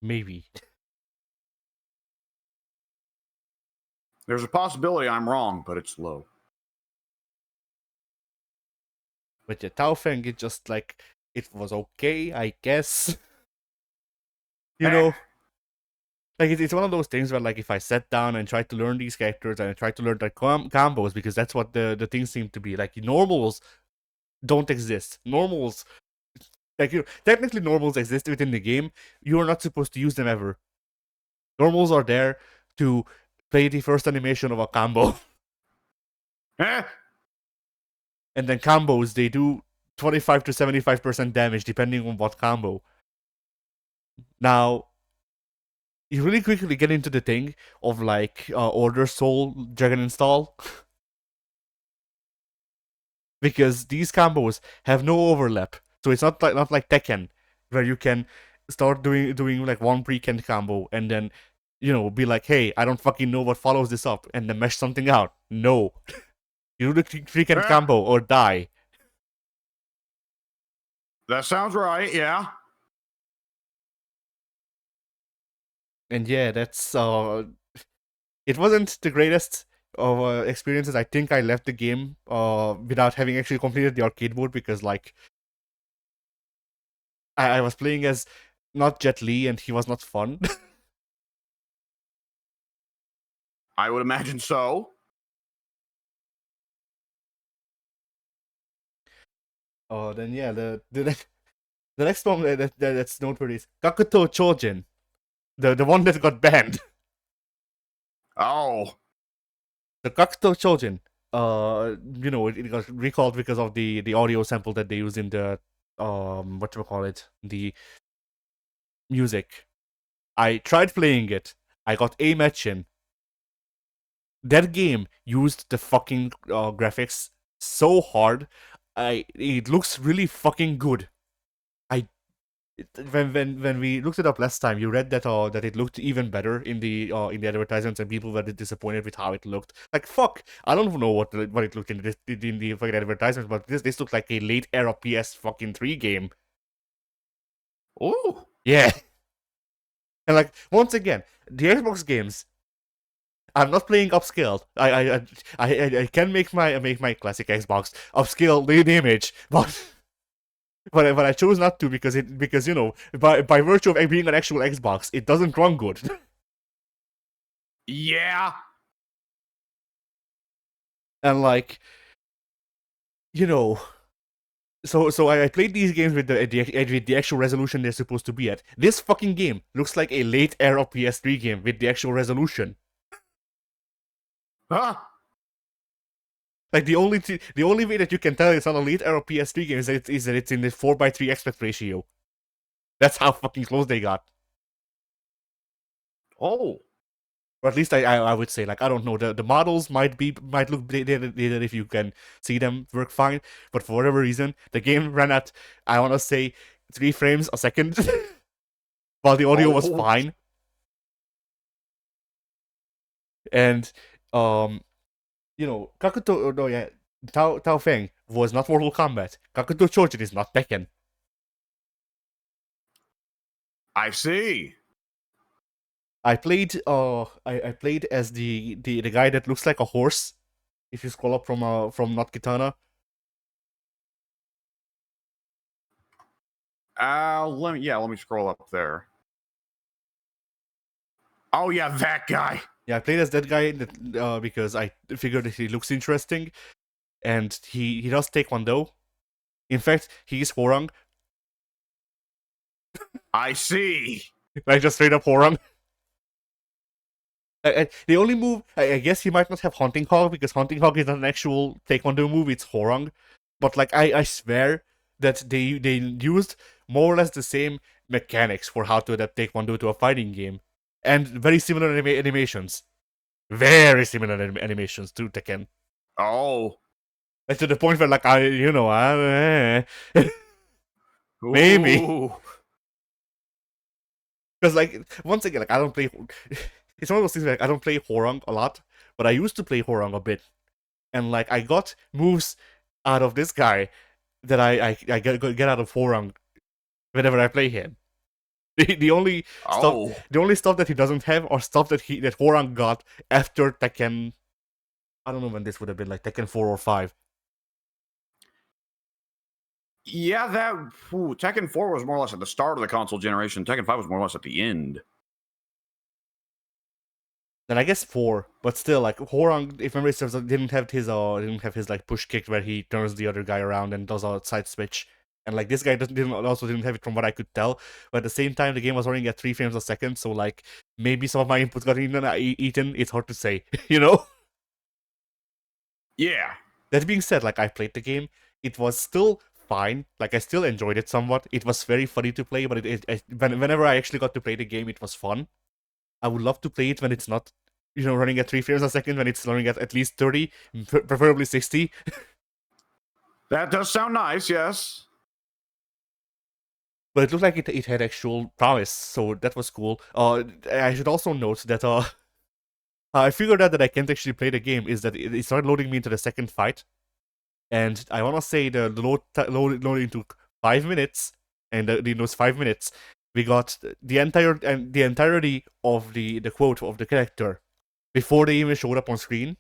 Maybe. There's a possibility I'm wrong, but it's low. But yeah, Tao Feng, it just like, it was okay, I guess. You know, like it's one of those things where like if I sat down and tried to learn these characters and I tried to learn their combos, because that's what the things seem to be. Like normals don't exist. Normals, like, you know, technically normals exist within the game. You are not supposed to use them ever. Normals are there to play the first animation of a combo. Eh? And then combos, they do 25 to 75% damage depending on what combo. Now, you really quickly get into the thing of like Order Soul Dragon Install. Because these combos have no overlap. So it's not like Tekken, where you can start doing like one pre-canned combo and then, you know, be like, hey, I don't fucking know what follows this up, and then mesh something out. No. You do the pre-canned combo or die. That sounds right, yeah. And yeah, that's it wasn't the greatest of experiences. I think I left the game without having actually completed the arcade mode because like I was playing as not Jet Li and he was not fun. I would imagine so. Oh, then yeah, the next one that's noteworthy is Kakuto Chojin, the one that got banned. Oh. The Kakuto Chojin, you know, it got recalled because of the audio sample that they use in the whatchamacallit, the music. I tried playing it. I got a match in. That game used the fucking graphics so hard. It looks really fucking good. When we looked it up last time, you read that that it looked even better in the advertisements, and people were disappointed with how it looked. Like fuck, I don't know what it looked in the fucking advertisements, but this looked like a late era PS fucking 3 game. Ooh. Yeah, and like once again, the Xbox games. I'm not playing upscaled. I can make my classic Xbox upscale the image, but but I chose not to because you know by virtue of being an actual Xbox, it doesn't run good. Yeah. And like you know, so I played these games with the actual resolution they're supposed to be at. This fucking game looks like a late era PS3 game with the actual resolution. Huh? Like the only way that you can tell it's not a late era PS3 game is that it's in the 4:3 aspect ratio. That's how fucking close they got. Oh. Or at least I would say, like, I don't know, the models might look dated if you can see them work fine, but for whatever reason, the game ran at, I wanna say, 3 frames a second while the audio was fine. And you know, Kakuto no yeah, Tao Feng was not Mortal Kombat. Kakuto Chojin is not Tekken. I see. I played as the guy that looks like a horse. If you scroll up from Not Kitana. Let me scroll up there. Oh yeah, that guy. Yeah, I played as that guy because I figured that he looks interesting, and he does Taekwondo. In fact, he's Horang, I see. like just straight up Horang. The only move, I guess he might not have Hunting Hog because Hunting Hog is not an actual Taekwondo move; it's Horang. But like I swear that they used more or less the same mechanics for how to adapt Taekwondo to a fighting game, and very similar animations. Very similar animations to Tekken. Oh. Like to the point where like maybe. Ooh. Because like once again, like I don't play. It's one of those things where like, I don't play Horang a lot, but I used to play Horang a bit, and like I got moves out of this guy that I get out of Horang whenever I play him. The only stuff that he doesn't have are stuff that Horang got after Tekken. I don't know when this would have been, like Tekken 4 or 5. Yeah, Tekken 4 was more or less at the start of the console generation. Tekken 5 was more or less at the end. Then I guess 4, but still, like Horang, if memory serves, didn't have his like push kick where he turns the other guy around and does a side switch. And like this guy didn't have it from what I could tell. But at the same time, the game was running at 3 frames a second, so like maybe some of my inputs got eaten. It's hard to say, you know. Yeah. That being said, like I played the game, it was still fine. Like I still enjoyed it somewhat. It was very funny to play, but whenever I actually got to play the game, it was fun. I would love to play it when it's not, running at 3 frames a second, when it's running at least 30, preferably 60. That does sound nice, yes. But it looked like it had actual promise, so that was cool. I should also note that I figured out that I can't actually play the game is that it started loading me into the second fight, and I want to say the loading took 5 minutes, and in those 5 minutes, we got the entirety of the quote of the character before they even showed up on screen,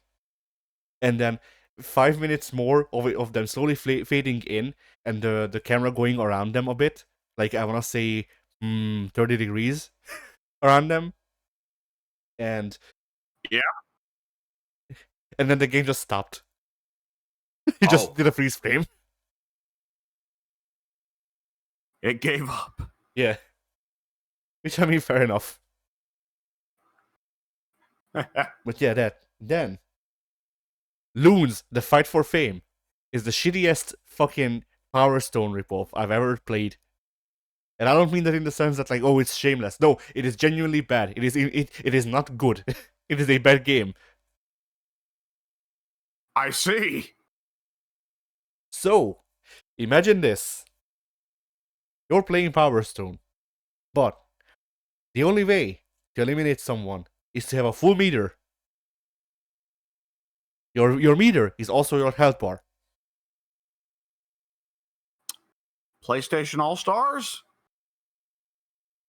and then 5 minutes more of them slowly fading in, and the camera going around them a bit, like I want to say 30 degrees around them, and yeah, and then the game just stopped. He just did a freeze frame. It gave up. Yeah. Which, I mean, fair enough. But yeah, then Loons, The Fight for Fame, is the shittiest fucking Power Stone ripoff I've ever played. And I don't mean that in the sense that, like, oh, it's shameless. No, it is genuinely bad. It is not good. It is a bad game. I see. So, imagine this. You're playing Power Stone, but the only way to eliminate someone is to have a full meter. Your meter is also your health bar. PlayStation All Stars?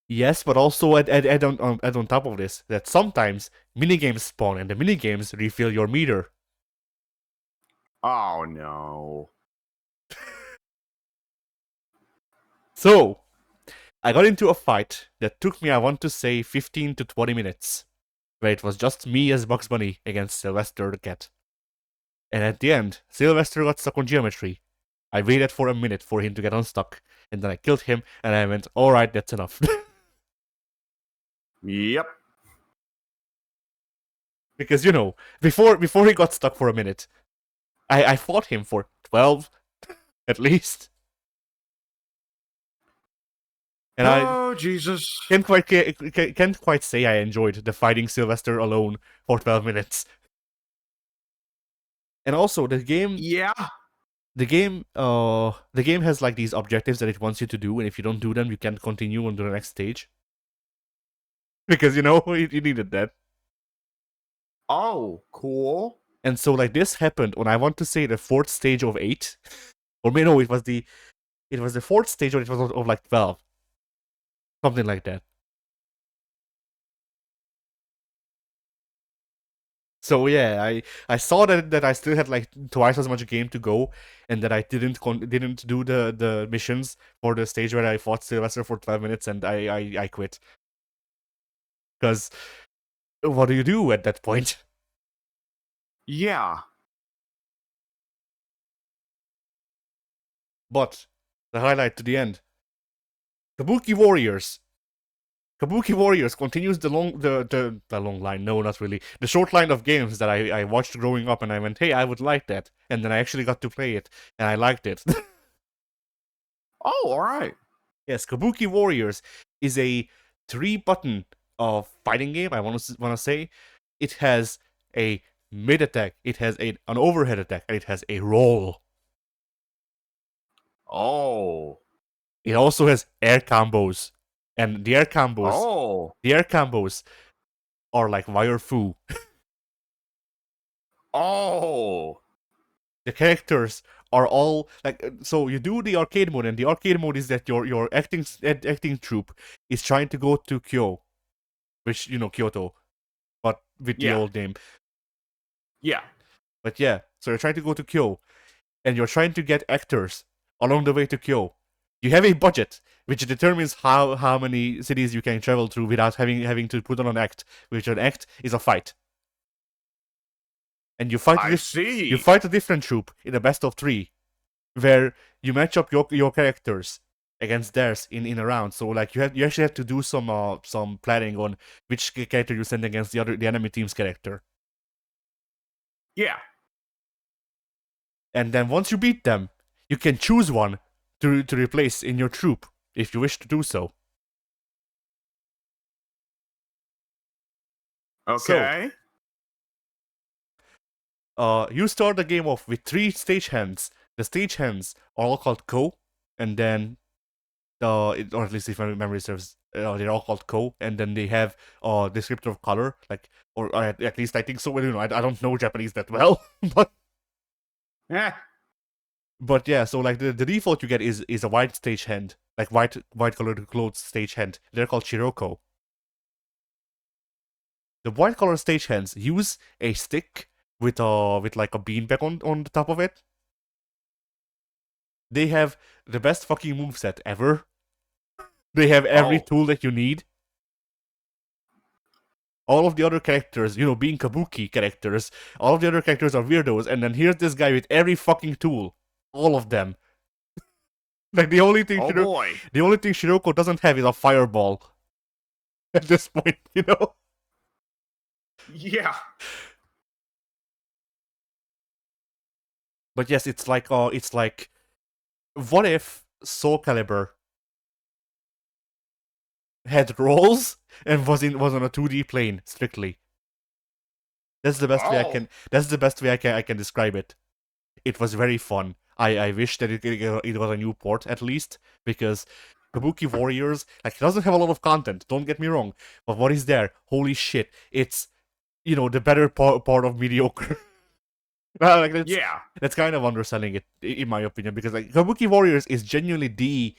Yes, but also add on top of this that sometimes minigames spawn and the minigames refill your meter. Oh no. So, I got into a fight that took me, I want to say, 15 to 20 minutes, where it was just me as Bugs Bunny against Sylvester the cat. And at the end, Sylvester got stuck on geometry. I waited for a minute for him to get unstuck, and then I killed him, and I went, alright, that's enough. Yep. Because, you know, before he got stuck for a minute, I fought him for 12, at least. And oh, Jesus. Can't quite say I enjoyed the fighting Sylvester alone for 12 minutes. And also, the game the game has like these objectives that it wants you to do, and if you don't do them, you can't continue on to the next stage. Because, you know, you needed that. Oh, cool. And so, like, this happened on, I want to say, the 4th stage of 8. Or maybe, no, it was the 4th stage, or it was of like 12. Something like that. So yeah, I saw that I still had like twice as much game to go, and that I didn't do the missions for the stage where I fought Sylvester for 12 minutes, and I quit. Because what do you do at that point? Yeah. But the highlight to the end, Kabuki Warriors. Kabuki Warriors continues the long line. No, not really. The short line of games that I watched growing up, and I went, hey, I would like that, and then I actually got to play it, and I liked it. Oh, all right. Yes, Kabuki Warriors is a 3-button fighting game. I want to say it has a mid attack, it has an overhead attack, and it has a roll. Oh. It also has air combos, and the air combos. Oh. The air combos are like wire fu. Oh. The characters are all like, so you do the arcade mode, and the arcade mode is that your acting troupe is trying to go to Kyo, which, you know, Kyoto, but with the old name. Yeah. But yeah, so you're trying to go to Kyo, and you're trying to get actors along the way to Kyo. You have a budget, which determines how many cities you can travel through without having to put on an act, which an act is a fight. And you fight you fight a different troop in a best of 3, where you match up your characters against theirs in a round. So like you actually have to do some planning on which character you send against the enemy team's character. Yeah. And then once you beat them, you can choose one to replace in your troop if you wish to do so. Okay. So, you start the game off with 3 stagehands. The stagehands are all called Ko, and then or at least if my memory serves, they're all called Ko, and then they have a descriptor of color, like, or at least I think so. Well, you know, I don't know Japanese that well, but Yeah. But yeah, so like the default you get is a white stagehand, like white colored clothes stagehand. They're called Shiroko. The white color stagehands use a stick with like a beanbag on the top of it. They have the best fucking moveset ever. They have every tool that you need. All of the other characters, you know, being Kabuki characters, all of the other characters are weirdos, and then here's this guy with every fucking tool. All of them. Like the only thing Shiroko doesn't have is a fireball. At this point, you know? Yeah. But yes, it's like what if Soul Calibur had rolls and was on a 2D plane strictly? That's the best way I can describe it. It was very fun. I wish that it was a new port at least, because Kabuki Warriors, like, it doesn't have a lot of content, don't get me wrong, but what is there? Holy shit, it's, the better part of mediocre. Like, that's kind of underselling it, in my opinion, because, like, Kabuki Warriors is genuinely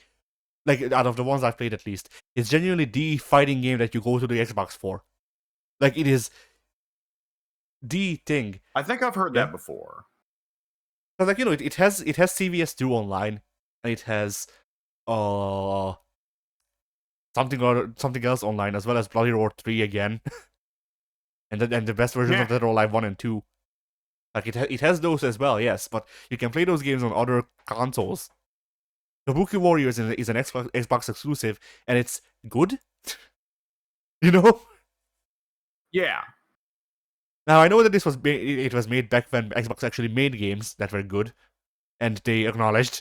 like, out of the ones I've played at least, it's genuinely the fighting game that you go to the Xbox for. Like, it is the thing. I think I've heard that before. Because, like, it has CVS2 online, and it has something else online, as well as Bloody Roar 3 again. and the best versions of Dead or Alive 1 and 2. Like, it has those as well, yes, but you can play those games on other consoles. Kabuki Warriors is an Xbox exclusive, and it's good. Yeah. Now, I know that it was made back when Xbox actually made games that were good, and they acknowledged.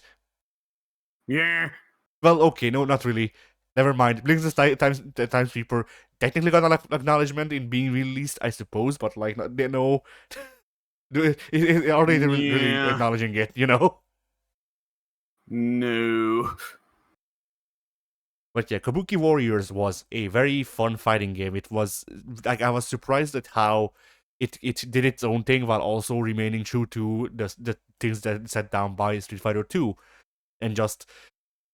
Yeah. Well, okay, no, not really. Never mind. Blink the Time Sweeper technically got an acknowledgement in being released, I suppose, but, like, they know. Are they really acknowledging it, No. But yeah, Kabuki Warriors was a very fun fighting game. It was, like, I was surprised at how it did its own thing while also remaining true to the things that set down by Street Fighter 2. And just,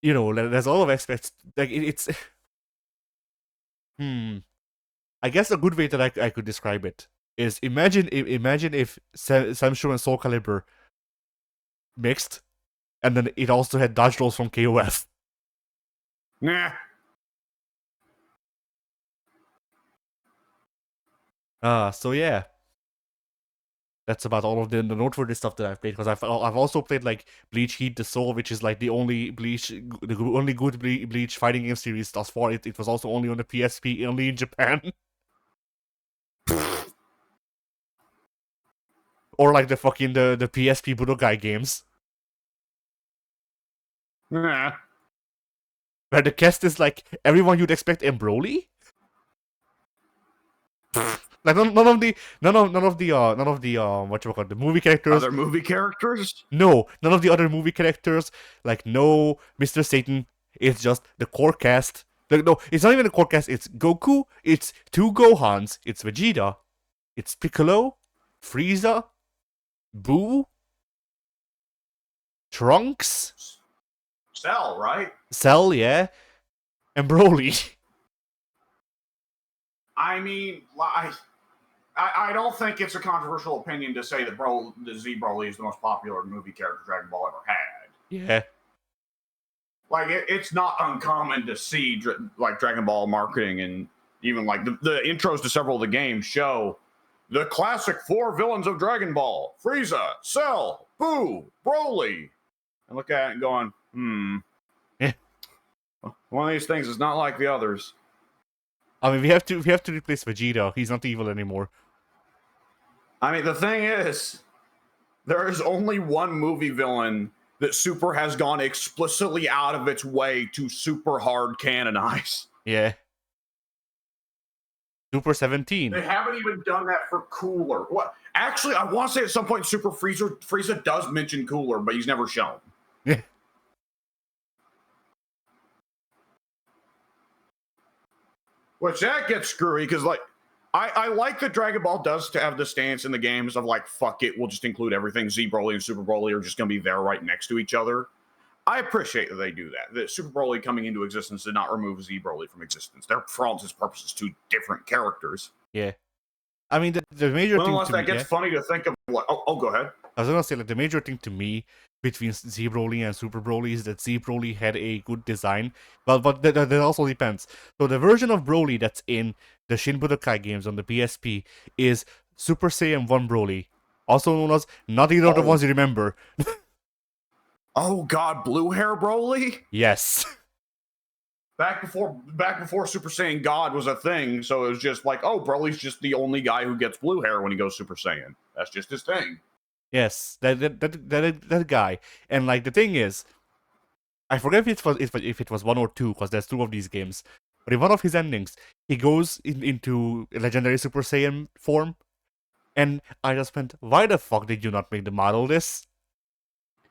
there's a lot of aspects, like, it's I guess a good way that I could describe it is, imagine if Samshu and Soul Calibur mixed, and then it also had dodge rolls from KOF. Nah. So yeah. That's about all of the noteworthy stuff that I've played, because I've also played, like, Bleach Heat the Soul, which is, like, the only good Bleach fighting game series thus far. It was also only on the PSP, only in Japan. Or, like, the PSP Budokai games. Nah. Where the cast is, like, everyone you'd expect in Broly. Like, none of the the movie characters. Other movie characters? No, none of the other movie characters. Like, no Mr. Satan. It's just the core cast. Like, no, it's not even the core cast. It's Goku. It's 2 Gohans. It's Vegeta. It's Piccolo, Frieza, Boo, Trunks, Cell, right? Cell, yeah, and Broly. I mean, I don't think it's a controversial opinion to say that the Z Broly is the most popular movie character Dragon Ball ever had. Yeah. Like, it's not uncommon to see, like, Dragon Ball marketing, and even, like, the intros to several of the games show the classic 4 villains of Dragon Ball: Frieza, Cell, Boo, Broly. And look at it and going, Yeah. One of these things is not like the others. I mean, we have to replace Vegeta. He's not evil anymore. I mean, the thing is, there is only one movie villain that Super has gone explicitly out of its way to super hard canonize. Yeah. Super 17. They haven't even done that for Cooler. What? Actually, I want to say at some point Super Frieza does mention Cooler, but he's never shown. Yeah. Which that gets screwy, because, like, I like that Dragon Ball does to have the stance in the games of, like, fuck it, we'll just include everything. Z Broly and Super Broly are just going to be there right next to each other. I appreciate that they do that. That Super Broly coming into existence did not remove Z Broly from existence. They're, for all intents and purposes, 2 different characters. Yeah. I mean, the major thing unless to that me, gets funny to think of, like, go ahead. I was gonna say, like, the major thing to me between Z Broly and Super Broly is that Z Broly had a good design. But that also depends. So the version of Broly that's in the Shin Budokai games on the PSP is Super Saiyan 1 Broly, also known as not either of the ones you remember. Oh God, blue hair Broly? Yes. Back before Super Saiyan God was a thing, so it was just like, oh, Broly's just the only guy who gets blue hair when he goes Super Saiyan. That's just his thing. Yes, that guy. And, like, the thing is, I forget if it was 1 or 2, because there's 2 of these games. But in one of his endings, he goes into legendary Super Saiyan form, and I just went, why the fuck did you not make the model this?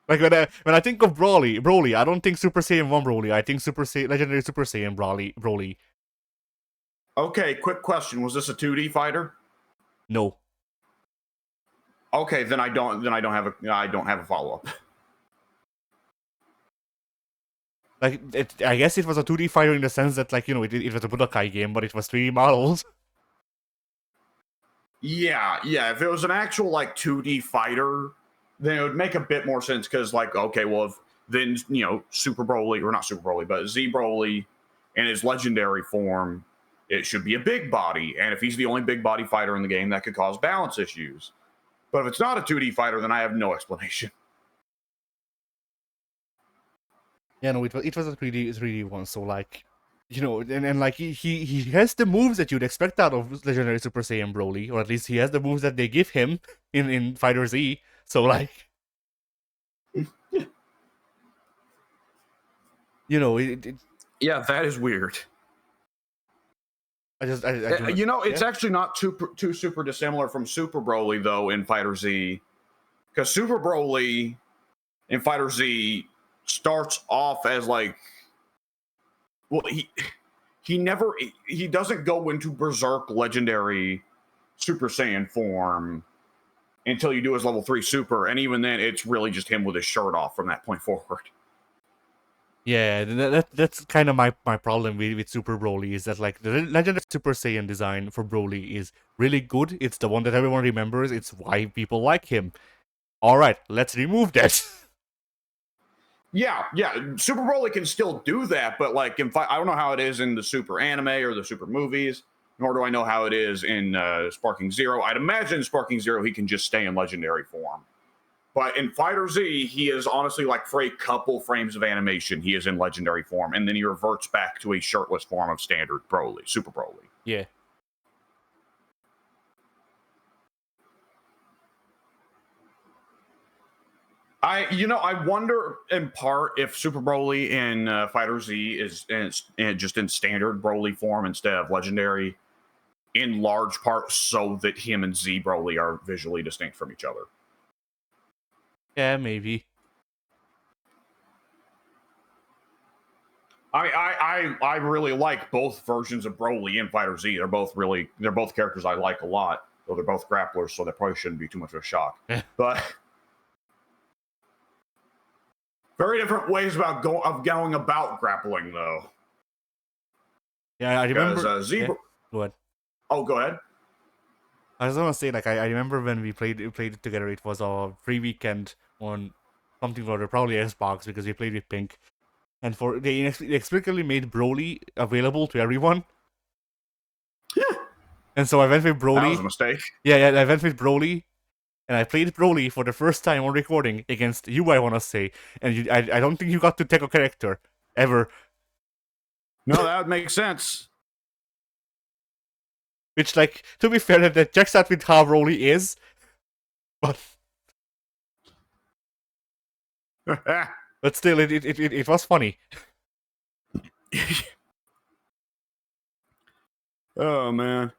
Like when I think of Broly, I don't think Super Saiyan 1 Broly. I think Legendary Super Saiyan Broly. Okay, quick question: was this a 2D fighter? No. Okay, then I don't have a follow up. Like I guess it was a 2D fighter in the sense that it was a Budokai game, but it was 3D models. Yeah. If it was an actual 2D fighter, then it would make a bit more sense because okay, well if then Super Broly, or not Super Broly, but Z Broly in his legendary form, it should be a big body, and if he's the only big body fighter in the game, that could cause balance issues. But if it's not a 2D fighter, then I have no explanation. Yeah, no, it was a 3D one, so and he has the moves that you'd expect out of Legendary Super Saiyan Broly, or at least he has the moves that they give him in Fighter Z. So Yeah, that is weird. I don't, it's actually not too super dissimilar from Super Broly though in Fighter Z, because Super Broly in Fighter Z starts off as he doesn't go into Berserk Legendary Super Saiyan form until you do his level 3 Super, and even then it's really just him with his shirt off from that point forward. Yeah, that's kind of my problem with Super Broly, is that the Legendary Super Saiyan design for Broly is really good. It's the one that everyone remembers. It's why people like him. All right, let's remove that. Yeah. Super Broly can still do that, but I don't know how it is in the Super anime or the Super movies, nor do I know how it is in Sparking Zero. I'd imagine Sparking Zero he can just stay in legendary form. But in Fighter Z, he is honestly for a couple frames of animation, he is in legendary form, and then he reverts back to a shirtless form of standard Broly, Super Broly. Yeah. I wonder in part if Super Broly in Fighter Z is just in standard Broly form instead of legendary, in large part so that him and Z Broly are visually distinct from each other. Yeah, maybe. I really like both versions of Broly in Fighter Z. They're both characters I like a lot, though they're both grapplers, so that probably shouldn't be too much of a shock. But very different ways of going about grappling, though. Yeah, I remember. Go ahead. Oh, go ahead. I was gonna say, I remember when we played it together. It was a free weekend on something or other, probably Xbox, because we played with Pink, and they inexplicably made Broly available to everyone. Yeah. And so I went with Broly. That was a mistake. Yeah, I went with Broly, and I played Broly for the first time on recording against you, I want to say. And I don't think you got to take a character ever. No, that would make sense. Which, to be fair, that checks out with how Broly is. But still, it was funny. Oh, man.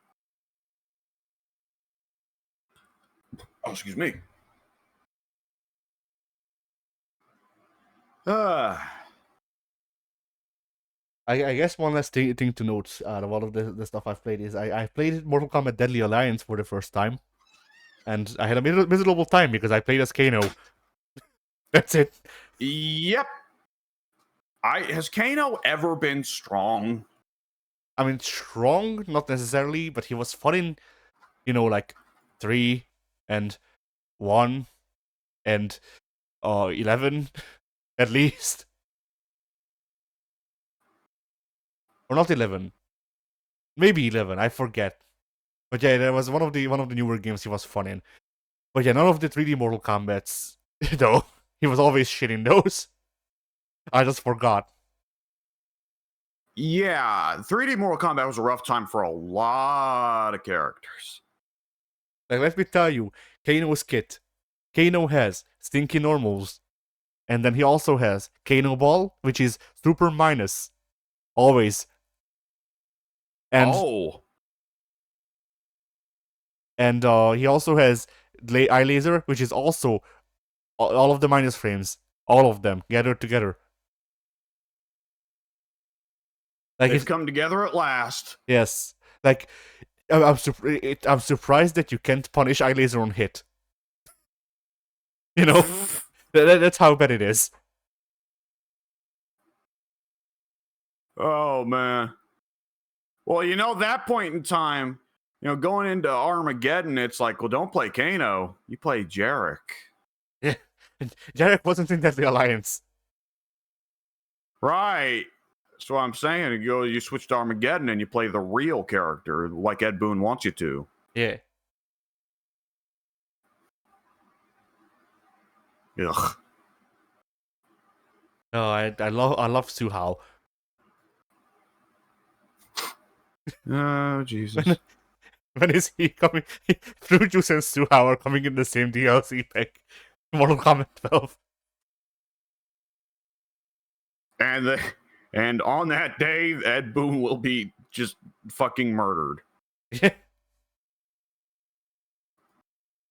Oh, excuse me. I guess one last thing to note out of all of the stuff I've played is I played Mortal Kombat Deadly Alliance for the first time, and I had a miserable time because I played as Kano. That's it. Yep. Has Kano ever been strong? I mean, strong, not necessarily, but he was fun in, 3 and 1 and 11, at least. Or not 11. Maybe 11, I forget. But yeah, that was one of the newer games he was fun in. But yeah, none of the 3D Mortal Kombats, though. He was always shit in those. I just forgot. Yeah, 3D Mortal Kombat was a rough time for a lot of characters. Let me tell you, Kano's kit. Kano has Stinky Normals. And then he also has Kano Ball, which is super minus. Always. And he also has Eye Laser, which is also All of the minus frames, all of them gathered together. Like They've come together at last. yes, like I'm surprised that you can't punish eye laser on hit. You know, that's how bad it is. Oh man. Well, that point in time, going into Armageddon, it's like, well, don't play Kano. You play Jarek. Yeah, Jarek wasn't in Deadly Alliance. Right. That's what I'm saying. You switch to Armageddon and you play the real character like Ed Boon wants you to. Yeah. Ugh. Oh, I love Suhao. Oh, Jesus. When is he coming? Fruit Juice and Suhao are coming in the same DLC pack. Mortal Kombat 12. And on that day, Ed Boon will be just fucking murdered. Yeah.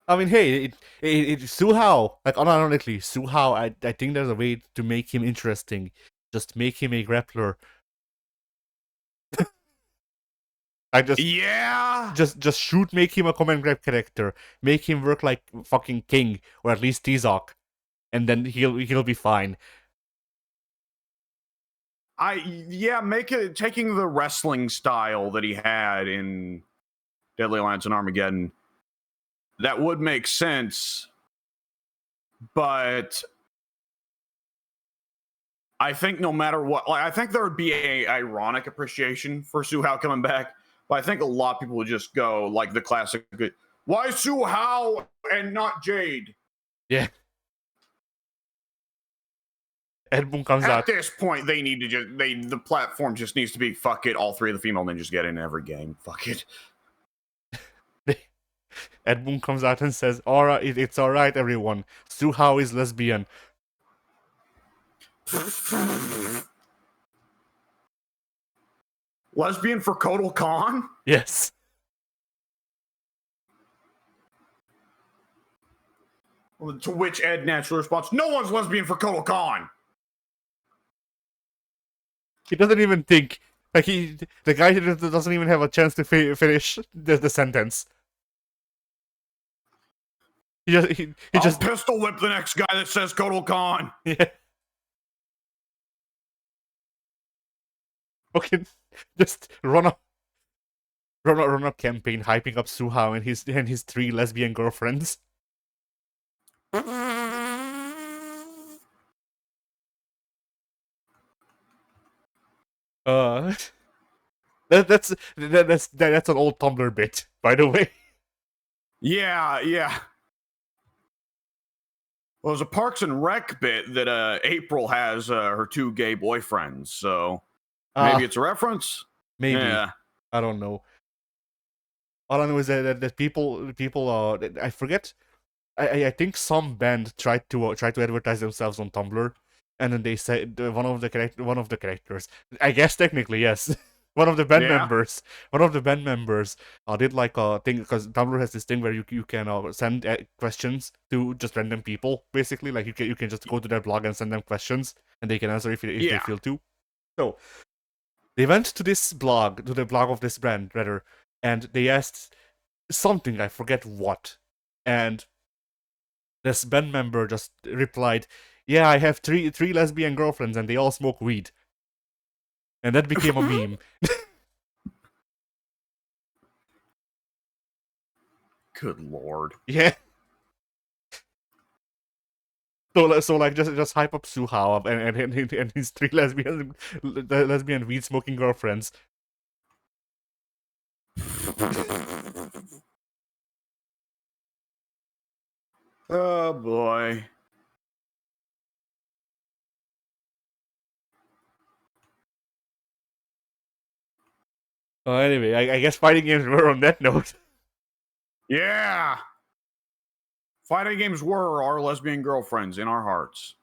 I mean, hey, Suhao, like unironically, Suhao, I think there's a way to make him interesting. Just make him a grappler. Just shoot, make him a command grab character. Make him work like fucking King, or at least Tizok. And then he'll be fine. Make it taking the wrestling style that he had in Deadly Alliance and Armageddon. That would make sense, but I think no matter what, I think there would be a ironic appreciation for Suhao coming back, but I think a lot of people would just go like the classic, why Suhao and not Jade? Yeah. Ed Boon comes out. At this point, they need to the platform just needs to be, fuck it, all three of the female ninjas get in every game. Fuck it. Ed Boon comes out and says, "Alright, it's alright, everyone. Suhao is lesbian." Lesbian for Kotal Khan? Yes. To which Ed naturally responds, "No one's lesbian for Kotal Khan." He doesn't even think. Like, the guy doesn't even have a chance to finish the sentence. He just pistol whip the next guy that says Kotal Khan. Yeah. Okay, just run a campaign hyping up Suhao and his 3 lesbian girlfriends. That's an old Tumblr bit, by the way. Yeah. Well, there's a Parks and Rec bit that April has her 2 gay boyfriends, so maybe it's a reference. Maybe. Yeah. I don't know. All I know is that people I forget. I think some band tried to advertise themselves on Tumblr, and then they said one of the characters. I guess technically yes. One of the band members did like a thing, because Tumblr has this thing where you can send questions to just random people, basically. Like you can just go to their blog and send them questions, and they can answer if they feel to. So they went to this blog, to the blog of this brand rather, and they asked something, I forget what, and this band member just replied, "Yeah, I have three lesbian girlfriends and they all smoke weed." And that became a meme. Good lord. Yeah. So like just hype up Suhao and his 3 lesbian weed smoking girlfriends. Oh boy. Anyway, I guess fighting games were on that note. Yeah. Fighting games were our lesbian girlfriends in our hearts.